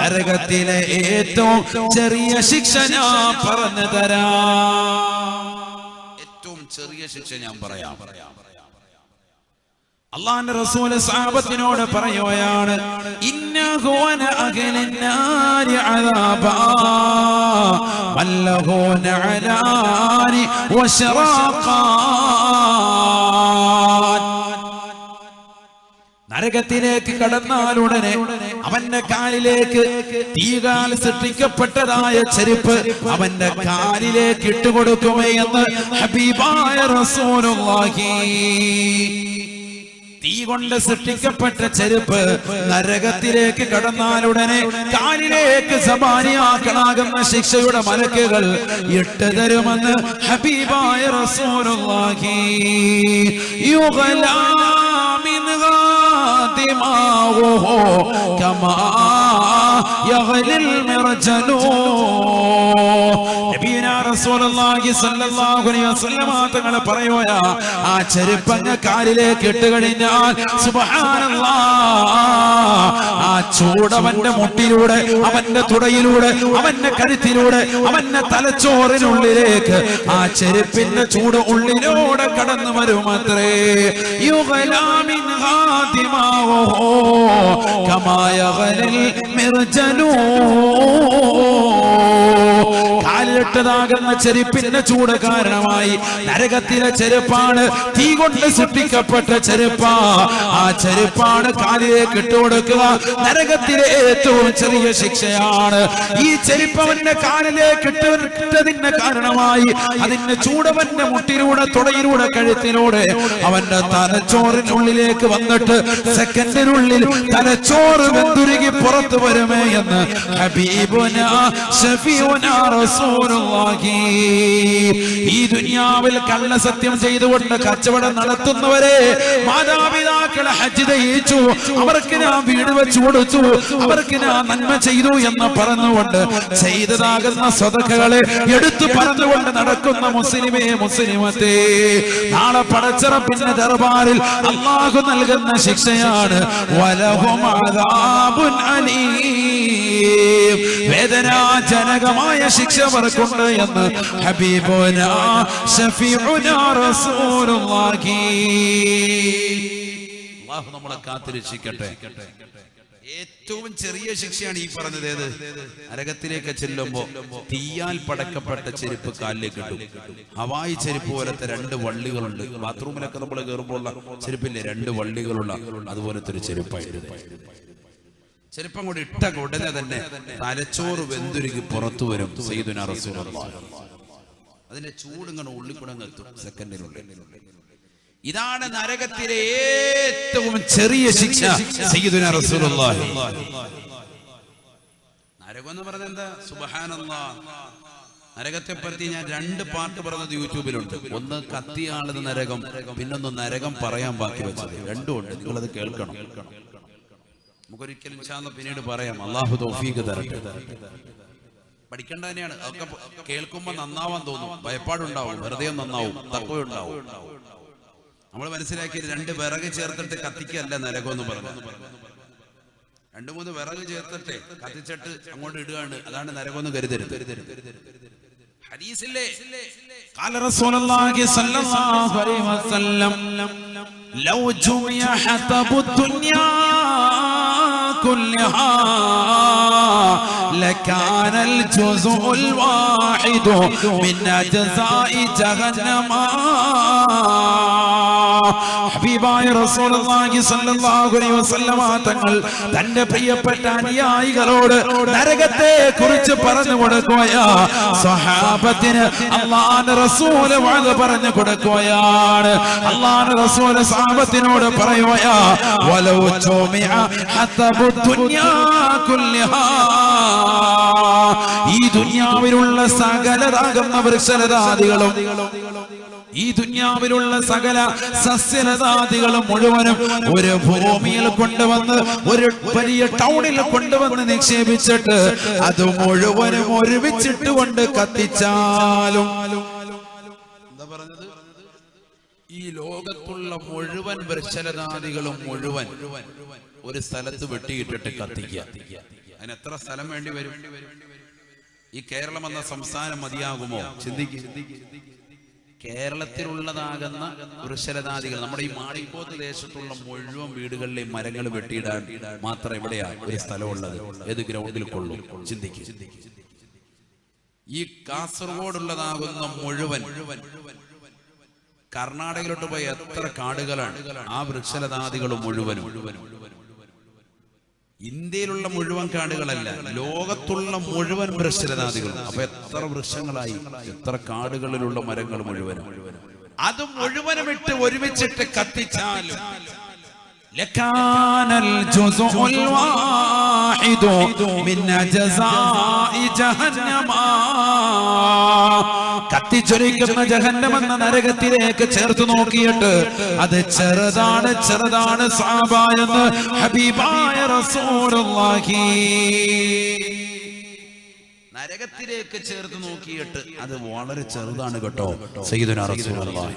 നരകത്തിലെ ഏറ്റവും ചെറിയ ശിക്ഷ ഞാൻ പറഞ്ഞു തരാം. ഏറ്റവും ചെറിയ ശിക്ഷ ഞാൻ പറയാം. അല്ലാഹുവിന്റെ റസൂൽ സഹാബത്തിനോട് പറയുകയാണ്, ഇന്നഹു അന അഗ്ലന്നാരി അദാബാ വല്ലഹു നഅലാനി വശറാഖാൻ. നരകത്തിലേക്ക് കടന്നാലുടനെ അവന്റെ കാലിലേക്ക് തീകാൽ സൃഷ്ടിക്കപ്പെട്ടതായ ചെരുപ്പ് അവന്റെ കാലിലേക്ക് ഇട്ടുകൊടുക്കുമേ എന്ന് ഹബീബായ റസൂലുള്ളാഹി. തീ കൊണ്ട് സൃഷ്ടിക്കപ്പെട്ട ചെരുപ്പ് നരകത്തിലേക്ക് കടന്നാലുടനെ കാലിലേക്ക് സമാനിയാക്കണാകുന്ന ശിക്ഷയുടെ മലക്കുകൾ ഇട്ട് തരുമെന്ന് ഹബീബായ റസൂലുള്ളാഹി. യുഗ്ലാ മിൻഹാ ദിമാഉഹു കമാ യഗ്ലിൽ മിർജലു. നബിയുനാ റസൂലുള്ളാഹി സ്വല്ലല്ലാഹു അലൈഹി വസല്ലം തങ്ങൾ പറയുകയാ, ആ ചെരുപ്പങ്ങ് കാലിലേക്ക് ഇട്ട് കഴിഞ്ഞാൽ സുബ്ഹാനല്ലാഹ്, ആ ചൂടവന്റെ മുട്ടിലൂടെ, അവന്റെ തുടയിലൂടെ, അവന്റെ കഴുത്തിലൂടെ, അവന്റെ തലച്ചോറിനുള്ളിലേക്ക് ആ ചെരുപ്പിന്റെ ചൂട് ഉള്ളിലൂടെ കടന്നു വരുമത്രേ. യുഗ്ലാ മിൻഹാ ദിമാഉഹു കമാ യഗ്ലിൽ മിർജലു. കാലിലിട്ടതാകുന്ന ചെരുപ്പിന്റെ ചൂട് കാരണമായി നരകത്തിലെ ചെരുപ്പാണ്, തീ കൊണ്ട് സൃഷ്ടിക്കപ്പെട്ട ചെരുപ്പാ, ആ ചെരുപ്പാണ് കാലിലേക്ക് ഇട്ടുകൊടുക്കുക. നരകത്തിലെ ഏറ്റവും ചെറിയ ശിക്ഷയാണ് ഈ ചെരുപ്പ് അവന്റെ കാലിലേക്ക് ഇട്ടതിന്റെ കാരണമായി അതിന്റെ ചൂടവന്റെ മുട്ടിലൂടെ, തുടയിലൂടെ, കഴുത്തിലൂടെ അവന്റെ തലച്ചോറിനുള്ളിലേക്ക് വന്നിട്ട് സെക്കൻഡിനുള്ളിൽ തലച്ചോറ് വെന്തുരുകി പുറത്തു വരുമേ എന്ന് ഹബീബുനാ ശഫീഉനാ റസൂലുള്ളാഹി. റസൂലുള്ളാഹി. ഈ ദുനിയാവിൽ കള്ളസത്യം ചെയ്തുകൊണ്ട് കച്ചവടം നടത്തുന്നവരെ മാതാപിതാക്കളെ ഹജ്ജ് ചെയ്യിച്ചു, അവർക്ക് ഞാൻ വീട് വെച്ചു കൊടുത്തു, അവർക്ക് ഞാൻ നന്മ ചെയ്തു എന്ന് പറഞ്ഞുകൊണ്ട് ചെയ്തതാകുന്ന സ്വതക്കകളെ എടുത്തു പറഞ്ഞുകൊണ്ട് നടക്കുന്ന മുസ്ലിമേ മുസ്ലിമത്തെ, നാളെ പടച്ചറപ്പിന്റെ ദർബാറിൽ അല്ലാഹു നൽകുന്ന ശിക്ഷയാണ് വലഹും അദാബുൻ അലീം. വേദനാജനകമായ ശിക്ഷ അവർക്കുണ്ട് എന്ന് ഹബീബുനാ ശഫീഉനാ റസൂലുള്ളാഹി. അല്ലാഹു നമ്മളെ കാത്തുരക്ഷിക്കട്ടെ. ഏറ്റവും ചെറിയ ശിക്ഷയാണ് ഈ പറഞ്ഞത്. ഏത്? നരകത്തിലേക്ക് ചെല്ലുമ്പോ തീയാൽ പടക്കപ്പെട്ട ചെരുപ്പ് കാലിലേക്ക് ഇട്ടു. ഹവായി ചെരുപ്പ് പോലത്തെ 2 വള്ളികളുണ്ട്. ബാത്റൂമിലൊക്കെ നമ്മൾ കയറുമ്പോൾ ചെരുപ്പില്ലേ, 2 വള്ളികളുള്ള അതുപോലത്തെ ഒരു ചെരുപ്പായിരുന്നു. ചെരുപ്പം കൂടി ഇട്ട ഉടനെ തന്നെ തലച്ചോറ് വെന്തുരുകി പുറത്തു വരും സയ്യിദുനാ റസൂലുള്ളാഹി. അതിന്റെ ചൂട് ഇങ്ങനെ ഉള്ളിക്കൂടെ എത്തും സെക്കൻഡിനുള്ളിൽ. ഇതാണ് നരകത്തിലെ ഏറ്റവും ചെറിയ ശിക്ഷ സയ്യിദുനാ റസൂലുള്ളാഹി. നരകം എന്ന് പറഞ്ഞാൽ എന്താ? സുബ്ഹാനല്ലാഹ്. നരകത്തെ പറ്റി ഞാൻ 2 പാട്ട് പറഞ്ഞത് യൂട്യൂബിലുണ്ട്. ഒന്ന് കത്തിയാളുന്ന നരകം, പിന്നൊന്ന് നരകം പറയാൻ ബാക്കി വെച്ചത്. രണ്ടും ഉണ്ട്, നിങ്ങളത് കേൾക്കണം. നമുക്കൊരിക്കലും ഇൻഷാ അല്ലാഹ് പിന്നീട് പറയാം. അല്ലാഹു തൗഫീഖ് തരട്ടെ. പഠിക്കേണ്ട തന്നെയാണ്. അതൊക്കെ കേൾക്കുമ്പോൾ നന്നാവാൻ തോന്നും, ഭയപ്പാടുണ്ടാവും, ഹൃദയം നന്നാവും, തഖ്വയുണ്ടാവും. നമ്മൾ മനസ്സിലാക്കിയത് 2 വിറക് ചേർത്തിട്ട് കത്തിക്കല്ല നരകം എന്ന് പറഞ്ഞു. 2-3 വിറക് ചേർത്തിട്ട് കത്തിച്ചിട്ട് അങ്ങോട്ട് ഇടുകയാണ്, അതാണ് നരകം എന്ന് കരുതരുത്. ഹദീസില്ലേ, ഖാല റസൂലുള്ളാഹി സ്വല്ലല്ലാഹു അലൈഹി വസല്ലം ലൗ ജുമിഅ ഹതബുദ് ദുനിയാ കുല്ലഹാ ലകാന അൽ ജുസ്ഉൽ വാഹിദു മിൻ അജ്സാഇ ജഹന്നമ. ഹബീബായ റസൂലുള്ളാഹി സ്വല്ലല്ലാഹു അലൈഹി വസല്ലമ തങ്ങൾ തന്റെ പ്രിയപ്പെട്ട അനുയായികളോട് നരകത്തെ കുറിച്ച് പറഞ്ഞു കൊടുക്കുകയാ. സ്വഹാബത്തിന് അല്ലാഹുവിന്റെ റസൂൽ വഅദ് പറഞ്ഞു കൊടുക്കുകയാണ്. അല്ലാഹുവിന്റെ റസൂൽ സ്വഹാബത്തിനോട് പറയുകയാ, വലൗ ജുമിഅ ഹതബുദ് ദുനിയാ കുല്ലഹാ, ഈ ദുനിയാവിലുള്ള സകലരാകുന്ന വൃക്ഷലതാദികളും, ഈ ദുനിയാവിലുള്ള സകല സസ്യലതാദികളും മുഴുവനും ഒരു ഭൂമിയിൽ കൊണ്ടുവന്ന് ഒരു വലിയ ടൗണിൽ കൊണ്ടുവന്ന് നിക്ഷേപിച്ചിട്ട് അത് മുഴുവനും ഒരുമിച്ചിട്ട് കൊണ്ട് കത്തിച്ചാലും, എന്താ പറഞ്ഞത്? ഈ ലോകത്തുള്ള മുഴുവൻ വൃക്ഷലതാദികളും മുഴുവൻ ഒരു സ്ഥലത്ത് വെട്ടിയിട്ടിട്ട് കത്തിക്കുക. അതിന് എത്ര സ്ഥലം വേണ്ടി വരും? ഈ കേരളം എന്ന സംസ്ഥാനം മതിയാകുമോ? ചിന്തിക്കുക. കേരളത്തിലുള്ളതാകുന്ന വൃക്ഷലതാദികൾ നമ്മുടെ ഈ മാളിപ്പോത്ത് ദേശത്തുള്ള മുഴുവൻ വീടുകളിലെ മരങ്ങൾ വെട്ടിയിടാൻ മാത്രം എവിടെയാണ് ഒരു സ്ഥലമുള്ളത്? ഏത് ഗ്രൗണ്ടിൽ കൊള്ളും? ചിന്തിക്കുക. ഈ കാസർഗോഡുള്ളതാകുന്ന മുഴുവൻ, കർണാടകയിലോട്ട് പോയ എത്ര കാടുകളാണ്? ആ വൃക്ഷലതാദികളും മുഴുവനും. ഇന്ത്യയിലുള്ള മുഴുവൻ കാടുകളല്ല, ലോകത്തുള്ള മുഴുവൻ വൃക്ഷലതാദികൾ. അപ്പൊ എത്ര വൃക്ഷങ്ങളായി, എത്ര കാടുകളിലുള്ള മരങ്ങൾ മുഴുവനും. അത് മുഴുവനും ഇട്ട് ഒരുമിച്ചിട്ട് കത്തിച്ചാലും ലകാനൽ ജുസ്ഉൽ വാഹിദു മിൻ അജ്സാഇ ജഹന്നമ, കത്തിച്ചൊരിക്കുന്ന ജഹന്നം എന്ന നരകത്തിലേക്ക് ചേർത്ത് നോക്കിയിട്ട് അത് ചെറുതാണ് ചെറുതാണ് സഹാബ എന്ന് ഹബീബായ റസൂലുള്ളാഹി. നരകത്തിലേക്ക് ചേർത്ത് നോക്കിയിട്ട് അത് വളരെ ചെറുതാണ് കേട്ടോ സയ്യിദുനാ റസൂലുള്ളാഹി.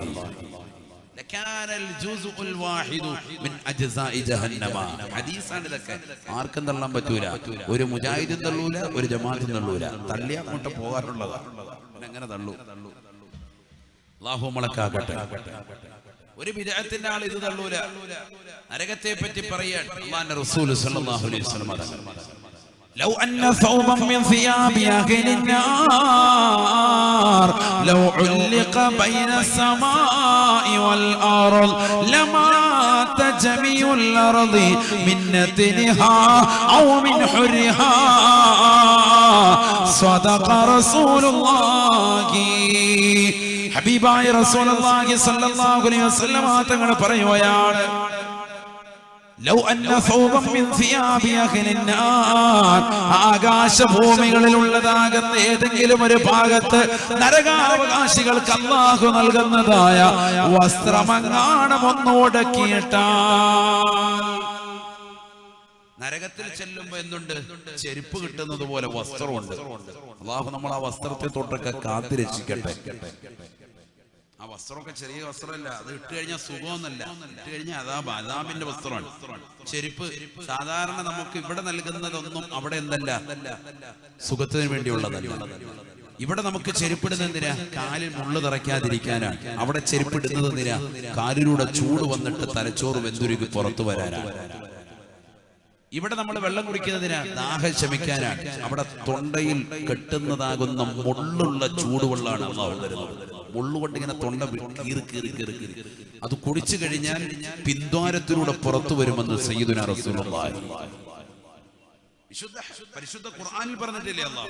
ലകാനൽ ജുസ്ഉൽ വാഹിദു മിൻ അജ്സാഇ ജഹന്നമ. ഹദീസാണ് ഇതൊക്കെ, ആർക്കും തള്ളാൻ പറ്റൂല. ഒരു മുജാഹിദും തള്ളൂല, ഒരു ജമാഅത്തും തള്ളൂല. തള്ളിയാ അങ്ങോട്ട് പോകാറുള്ളതാണ്. എങ്ങനെ തള്ളൂ? അല്ലാഹു നമ്മളക്കാകട്ടെ. ഒരു ബിദ്അത്തിന്റെ ആൾ ഇത് തള്ളൂല. നരകത്തെ പറ്റി പറയാൻ അല്ലാഹുവിന്റെ റസൂൽ സ്വല്ലല്ലാഹു അലൈഹി വസല്ലം لو أن ثوبا من ثياب أهل النار لو علق بين السماء والأرض لمات جميع الأرض من نتنها أو من حرها صدق رسول الله. ഹബീബായ റസൂലുള്ളാഹി സ്വല്ലല്ലാഹു അലൈഹി വസല്ലം തങ്ങൾ പറയുകയാണ്, ലൗ അന്ന സൗബം മിൻ സിയാബി അഹ്ലിന്നാർ, ആകാശഭൂമികളിലുള്ളതാകുന്ന ഏതെങ്കിലും ഒരു ഭാഗത്ത് നരകാവകാശികൾക്ക് അല്ലാഹു നൽകുന്നതായ വസ്ത്രമങ്ങാണം ഒന്നുടക്കിയിട്ടാൽ, നരകത്തിൽ ചെല്ലുമ്പോ എന്തുണ്ട്? ചെരുപ്പ് കിട്ടുന്നത് പോലെ വസ്ത്രമുണ്ട്. അല്ലാഹു നമ്മൾ ആ വസ്ത്രത്തെ തൊട്ടൊക്കെ കാത്തു രക്ഷിക്കട്ടെ. ആ വസ്ത്രമൊക്കെ ചെറിയ വസ്ത്രമല്ല, അത് ഇട്ട് കഴിഞ്ഞാൽ സുഖമൊന്നല്ല, ഇട്ട് കഴിഞ്ഞാൽ അദാബിന്റെ വസ്ത്രമാണ്. ചെരുപ്പ് സാധാരണ നമുക്ക് ഇവിടെ നൽകുന്നതൊന്നും അവിടെ എന്തല്ല, സുഖത്തിന് വേണ്ടിയുള്ളതല്ല. ഇവിടെ നമുക്ക് ചെരുപ്പിടുന്നത് എന്തിനാ? കാലിൽ മുള്ളു തറയ്ക്കാതിരിക്കാനാണ്. അവിടെ ചെരുപ്പിടുന്നത് എന്തിനാ? കാലിലൂടെ ചൂട് വന്നിട്ട് തലച്ചോറ് വെന്തുരുക്കി പുറത്തു വരാനാണ്. ഇവിടെ നമ്മൾ വെള്ളം കുടിക്കുന്നതിനാ? ദാഹം ശമിക്കാനാണ്. അവിടെ തൊണ്ടയിൽ കെട്ടുന്നതാകുന്ന മുള്ളുള്ള ചൂടുവെള്ളമാണ് അല്ലാഹു തരുന്നത്. മുള്ളുകൊണ്ട് ഇങ്ങനെ തൊണ്ട കീറി അത് കുടിച്ചു കഴിഞ്ഞാൽ പിന്ദ്വാരത്തിലൂടെ പുറത്തു വരുമെന്ന് സയ്യിദുനാ റസൂലുള്ളാഹി പരിശുദ്ധ ഖുർആനിൽ പറഞ്ഞിട്ടില്ലേ അല്ലാഹു?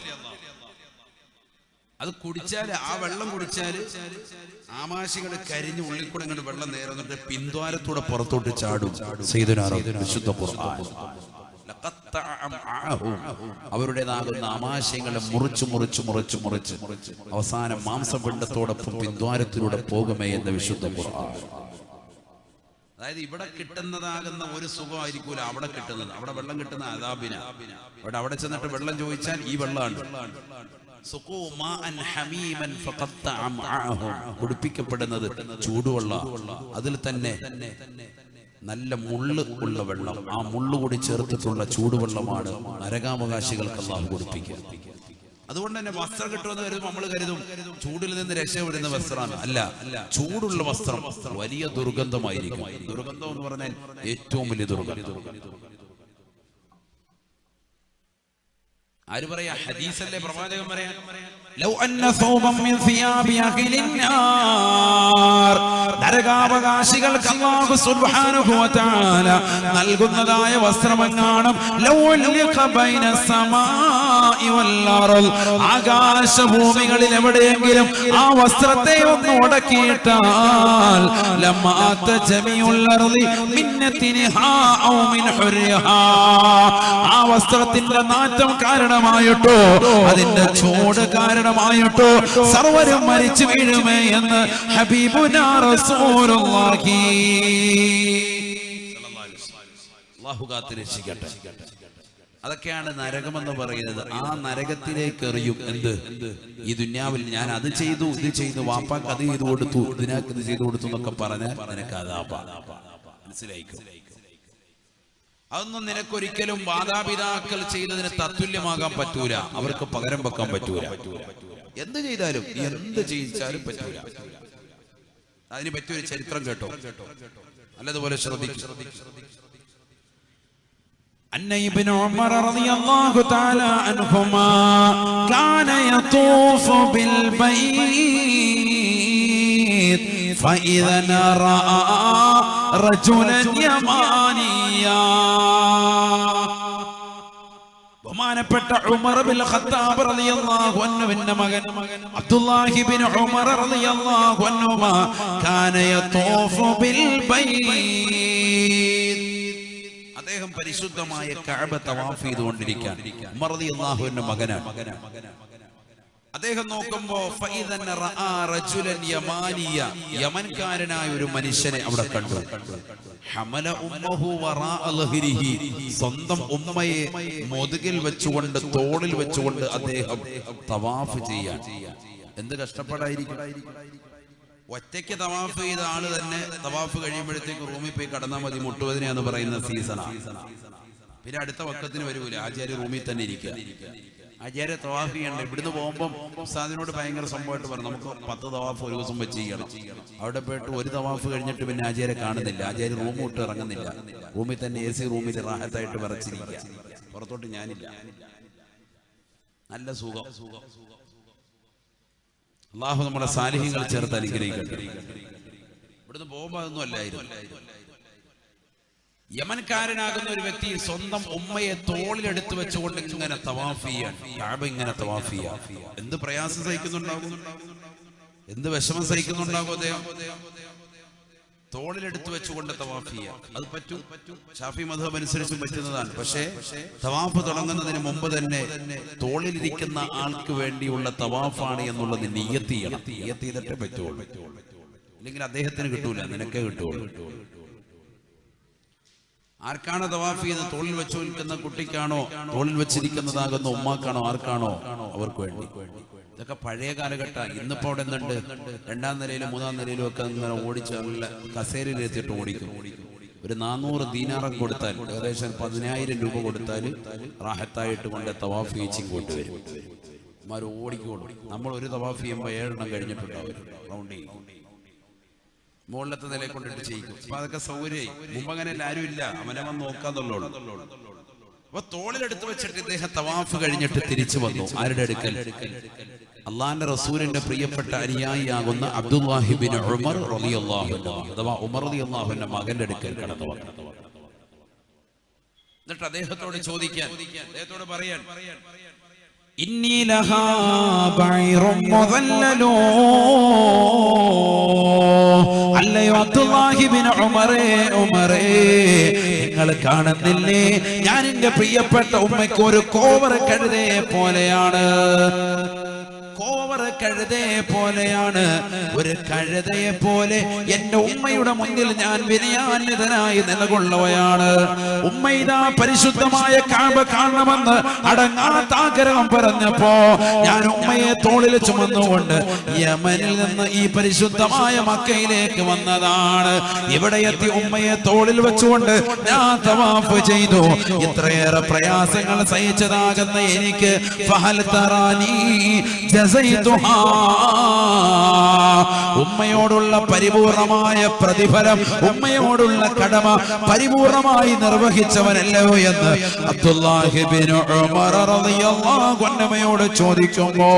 അത് കുടിച്ചാൽ, ആ വെള്ളം കുടിച്ചാൽ ആമാശികൾ കരിഞ്ഞ് ഉള്ളിൽ കൂടെ ഇങ്ങോട്ട് വെള്ളം നേരെ വന്നിട്ട് പിന്ദ്വാരത്തൂടെ പുറത്തോട്ട് ചാടും. സയ്യിദുനാ വിശുദ്ധ ഖുർആൻ അവരുടേതാകുന്ന ആമാശയങ്ങളെ മുറിച്ച് അവസാനം മാംസപിണ്ഡത്തോടൊപ്പം പിന്ദ്വാരത്തിലൂടെ പോകുമേ എന്ന് വിശുദ്ധ ഖുർആൻ. അതായത് ഇവിടെ കിട്ടുന്നതാകുന്ന ഒരു സുഖമായിരിക്കൂല അവിടെ കിട്ടുന്നത്. അവിടെ വെള്ളം കിട്ടുന്ന അദാബിന. അവിടെ ചെന്നിട്ട് വെള്ളം ചോദിച്ചാൽ ഈ വെള്ളമാണ്. കുടിപ്പിക്കപ്പെടുന്നത് ചൂടുവെള്ളം, അതിൽ തന്നെ നല്ല മുള്ള് ഉള്ള വെള്ളം. ആ മുള്ളു കൂടി ചേർത്തിട്ടുള്ള ചൂടുവെള്ളമാണ് നരകാവകാശികൾക്ക് അല്ലാഹു കുടിപ്പിക്കുക. അതുകൊണ്ട് തന്നെ വസ്ത്രം കിട്ടുമെന്ന് കരുതും നമ്മൾ കരുതും ചൂടിൽ നിന്ന് രക്ഷപ്പെടുന്ന വസ്ത്രമാണ്. അല്ല, ചൂടുള്ള വസ്ത്രം വലിയ ദുർഗന്ധമായിരിക്കും. ദുർഗന്ധം എന്ന് പറഞ്ഞാൽ ഏറ്റവും വലിയ ദുർഗന്ധം. ആര് പറയാ? ഹദീസല്ലേ, പ്രവാചകൻ പറയാ. ലൗ അന്ന സൗബം മിൻ സിയാബി അഹ്ലിന്നാർ, നരകാവകാശികൾക്ക് അല്ലാഹു സുബ്ഹാനഹു വ തആല നൽകുന്നതായ വസ്ത്രമെങ്ങാണം ലൗ ലിഖ ബൈന സമാഇ വൽ അർദ്, ആകാശഭൂമികളിൽ എവിടെയെങ്കിലും ആ വസ്ത്രത്തെ ഒന്ന് ഉടക്കിയിട്ടാൽ ലമാത ജമീഉൽ അർദി മിന്നതിൻഹാ ഔ മിൻ ഹുർരിഹാ, ആ വസ്ത്രത്തിന്റെ നാറ്റം കാരണമായിട്ടോ അതിന്റെ ചൂട് കാരണമായിട്ടോ സർവരും മരിച്ചു വീഴുമേ എന്ന് ഹബീബുനാ റസൂലുള്ളാഹി അല്ലാഹു കാത്തിരക്ഷിക്കട്ടെ. അതൊക്കെയാണ് നരകമെന്ന് പറയുന്നത്. ആ നരകത്തിലേക്ക് എറിയും. എന്ത്? ഈ ദുന്യാവിൽ ഞാൻ അത് ചെയ്തു, ഇത് ചെയ്തു, വാപ്പാക്ക് അത് ചെയ്തു കൊടുത്തു, ഇതിനാക്ക് ഇത് ചെയ്തു കൊടുത്തു എന്നൊക്കെ പറഞ്ഞാൽ നിനക്ക് അതാപാ. മനസ്സിലായിക്കോ? അതൊന്നും നിനക്കൊരിക്കലും മാതാപിതാക്കൾ ചെയ്തതിന് തത്തുല്യമാകാൻ പറ്റൂല. അവർക്ക് പകരം വെക്കാൻ പറ്റൂല. എന്ത് ചെയ്താലും, എന്ത് ചെയ്യിച്ചാലും പറ്റൂല. അതിന് പറ്റിയൊരു ചരിത്രം കേട്ടോ, നല്ലതുപോലെ ശ്രദ്ധിക്കും. أن ابن عمر رضي الله تعالى عنهما كان يطوف بالبيت فإذا رأى رجلا يمانيا. ബഹുമാനപ്പെട്ട ഉമർ ബിൻ ഖത്താബ് റളിയല്ലാഹു അൻഹുവിന്റെ മകൻ അബ്ദുല്ലാഹി ബിൻ ഉമർ റളിയല്ലാഹു അൻഹുമാ കാന യതൂഫു ബിൽ ബൈത്ത്, അദ്ദേഹം പരിശുദ്ധമായ കഅബ തവാഫ് ചെയ്തുകൊണ്ടിരിക്കുകയാണ്. ഉമർ റളിയല്ലാഹുവിന്റെ മകനാണ്. അദ്ദേഹം നോക്കുമ്പോ ഫഇദൻ റആ റജുലൻ യമാനിയ, യമൻകാരനായ ഒരു മനുഷ്യനെ അവിടെ കണ്ടു. ഹമല ഉമ്മഹു വറാഅ ലഹ്രിഹി, സ്വന്തം ഉമ്മയെ മുതുകിൽ വെച്ചുകൊണ്ട് തോളിൽ വെച്ചുകൊണ്ട് അദ്ദേഹം തവാഫ് ചെയ്യാൻ. എന്ത് കഷ്ടപ്പാടായിരിക്കും! ഒറ്റയ്ക്ക് തവാഫ് ചെയ്ത ആള് തന്നെ തവാഫ് കഴിയുമ്പോഴത്തേക്ക് റൂമിൽ പോയി കടന്നാൽ മതി. മുട്ടുവതിനെ എന്ന് പറയുന്ന സീസണാണ്. പിന്നെ അടുത്ത വക്കത്തിന് വരൂല, ആചാര്യ റൂമിൽ തന്നെ ഇരിക്കുക. ആചാര്യ തവാഫ് ചെയ്യണ്ട. ഇവിടുന്ന് പോകുമ്പോൾ ഉസ്താദിനോട് ഭയങ്കര സംഭവമായിട്ട് പറഞ്ഞു, നമുക്ക് 10 തവാഫ് ഒരു ദിവസം വെച്ച് ചെയ്യണം. അവിടെ പോയിട്ട് ഒരു തവാഫ് കഴിഞ്ഞിട്ട് പിന്നെ ആചാര്യ കാണുന്നില്ല. ആചാര്യ റൂം വിട്ട് ഇറങ്ങുന്നില്ല. റൂമിൽ തന്നെ AC റൂമിൽ റാഹത്തായിട്ട് വിറച്ചിരിക്കുക. പുറത്തോട്ട് ഞാനില്ല. നല്ല സുഖം. അല്ലാഹു നമ്മുടെ സാലിഹ്യങ്ങൾ ചേർത്ത് അനുഗ്രഹിക്കട്ടെ. ഇവിടുന്ന് പോകുമ്പോൾ അതൊന്നും അല്ലായിരുന്നു. യമൻകാരനാകുന്ന ഒരു വ്യക്തി സ്വന്തം ഉമ്മയെ തോളിലെടുത്ത് വെച്ചുകൊണ്ട് ഇങ്ങനെ തവാഫ് ചെയ്യാൻ, കഅബ ഇങ്ങനെ തവാഫ് ചെയ്യാൻ. എന്ത് പ്രയാസം സഹിക്കുന്നുണ്ടാകും, എന്ത് വിഷമം സഹിക്കുന്നുണ്ടാകും അദ്ദേഹം. തോളിലെടുത്ത് വെച്ചുകൊണ്ട് തവാഫ് ചെയ്യാം. അത് പറ്റും, ഷാഫി മദ്ഹബ് അനുസരിച്ച് പറ്റുന്നതാണ്. പക്ഷേ തവാഫ് തുടങ്ങുന്നതിന് മുമ്പ് തന്നെ തോളിലിരിക്കുന്ന ആൾക്ക് വേണ്ടിയുള്ള തവാഫാണ് എന്നുള്ളത് നിയ്യത്ത് ചെയ്യണം. നിയ്യത്ത് ചെയ്തിട്ടേ പറ്റുള്ളൂ. ഇല്ലെങ്കിൽ അദ്ദേഹത്തിന് കിട്ടൂല, നിനക്കേ കിട്ടുള്ളൂ. ആർക്കാണ് തവാഫ് ചെയ്യുന്നത്? തോളിൽ വെച്ച് നിൽക്കുന്ന കുട്ടിക്കാണോ, തോളിൽ വെച്ചിരിക്കുന്നതാകുന്ന ഉമ്മാക്കാണോ, ആർക്കാണോ? അവർക്ക് വേണ്ടി. ഇതൊക്കെ പഴയ കാലഘട്ടം. ഇന്നിപ്പോ അവിടെ എന്തുണ്ട്? 2ാം നിലയിലും 3ാം നിലയിലും ഒക്കെ ഇങ്ങനെ ഓടിച്ച് നല്ല കസേരയിൽ എത്തിയിട്ട് ഓടിക്കും. ഒരു 400 ദീനാറം കൊടുത്താൽ, ഏകദേശം 10,000 രൂപ കൊടുത്താൽ റാഹത്തായിട്ട് കൊണ്ട് തവാഫ് ചെയ്യിച്ചും കൊണ്ടുവരും. മാർ ഓടിക്കോളും. നമ്മൾ ഒരു തവാഫ് ചെയ്യുമ്പോൾ 7 എണ്ണം കഴിഞ്ഞിട്ടുണ്ടാവും. റൗണ്ട് ചെയ്യും, മുകളിലത്തെ നിലയെ കൊണ്ടിട്ട് ചെയ്യിക്കും. അപ്പൊ അതൊക്കെ സൗകര്യമായി. മുമ്പ് അങ്ങനെ ആരും ഇല്ല, അവനെ വന്ന് നോക്കാന്നുള്ളൂ. അപ്പൊ തോളിലെടുത്ത് വെച്ചിട്ട് ഇദ്ദേഹം തവാഫ് കഴിഞ്ഞിട്ട് തിരിച്ചു വന്നു. ആരുടെ അടുക്കൽ? അള്ളാന്റെ റസൂലിന്റെ പ്രിയപ്പെട്ട അനുയായിയാകുന്ന അബ്ദുല്ലാഹി ബിൻ ഉമർ റളിയല്ലാഹു അൻഹു, അഥവാ ഉമർ റളിയല്ലാഹു അൻഹു മകന്റെ അടുക്കൽ കടന്നു വന്നു. എന്നിട്ട് അദ്ദേഹത്തോട് ചോദിക്കാൻ, അദ്ദേഹത്തോട് പറയാൻ, ഇന്നി ലഹാ ബൈറും മുദല്ലലൂ, അല്ലയോ അബ്ദുല്ലാഹി ബിൻ ഉമറേ, ഉമറേ നിങ്ങൾ കാണുന്നില്ലേ, ഞാൻ എന്റെ പ്രിയപ്പെട്ട ഉമ്മയ്ക്ക് ഒരു കോവർ കഴുതയെ പോലെയാണ്. കോവർ കഴുതയെ പോലെയാണ്. ഒരു കഴുതയെ പോലെ എന്റെ ഉമ്മയുടെ മുന്നിൽ ഞാൻ വിനയാന്വിതനായി നിലകൊള്ളുകയാണ്. ഉമ്മ ഇതാ പരിശുദ്ധമായ കഅബ കാണണമെന്ന് അടങ്ങാത്ത ആഗ്രഹം പറഞ്ഞപ്പോ ഞാൻ ഉമ്മയെ തോളിൽ ചുമന്നുകൊണ്ട് യമനിൽ നിന്ന് ഈ പരിശുദ്ധമായ മക്കയിലേക്ക് വന്നതാണ്. ഇവിടെ എത്തി ഉമ്മയെ തോളിൽ വെച്ചുകൊണ്ട് ഞാൻ തവാഫ് ചെയ്തു. ഇത്രയേറെ പ്രയാസങ്ങൾ സഹിച്ചതാകുന്ന എനിക്ക് ഫഹൽ തറാനി ജസൈതുഹാ, ഉമ്മയോടുള്ള പരിപൂർണമായ പ്രതിഫലം, ഉമ്മയോടുള്ള കടമ പരിപൂർണമായി നിർവഹിച്ചവനല്ലോ എന്ന് അബ്ദുല്ലാഹി ബിൻ ഉമർ റളിയല്ലാഹു അൻഹുയോട് ചോദിക്കുമ്പോ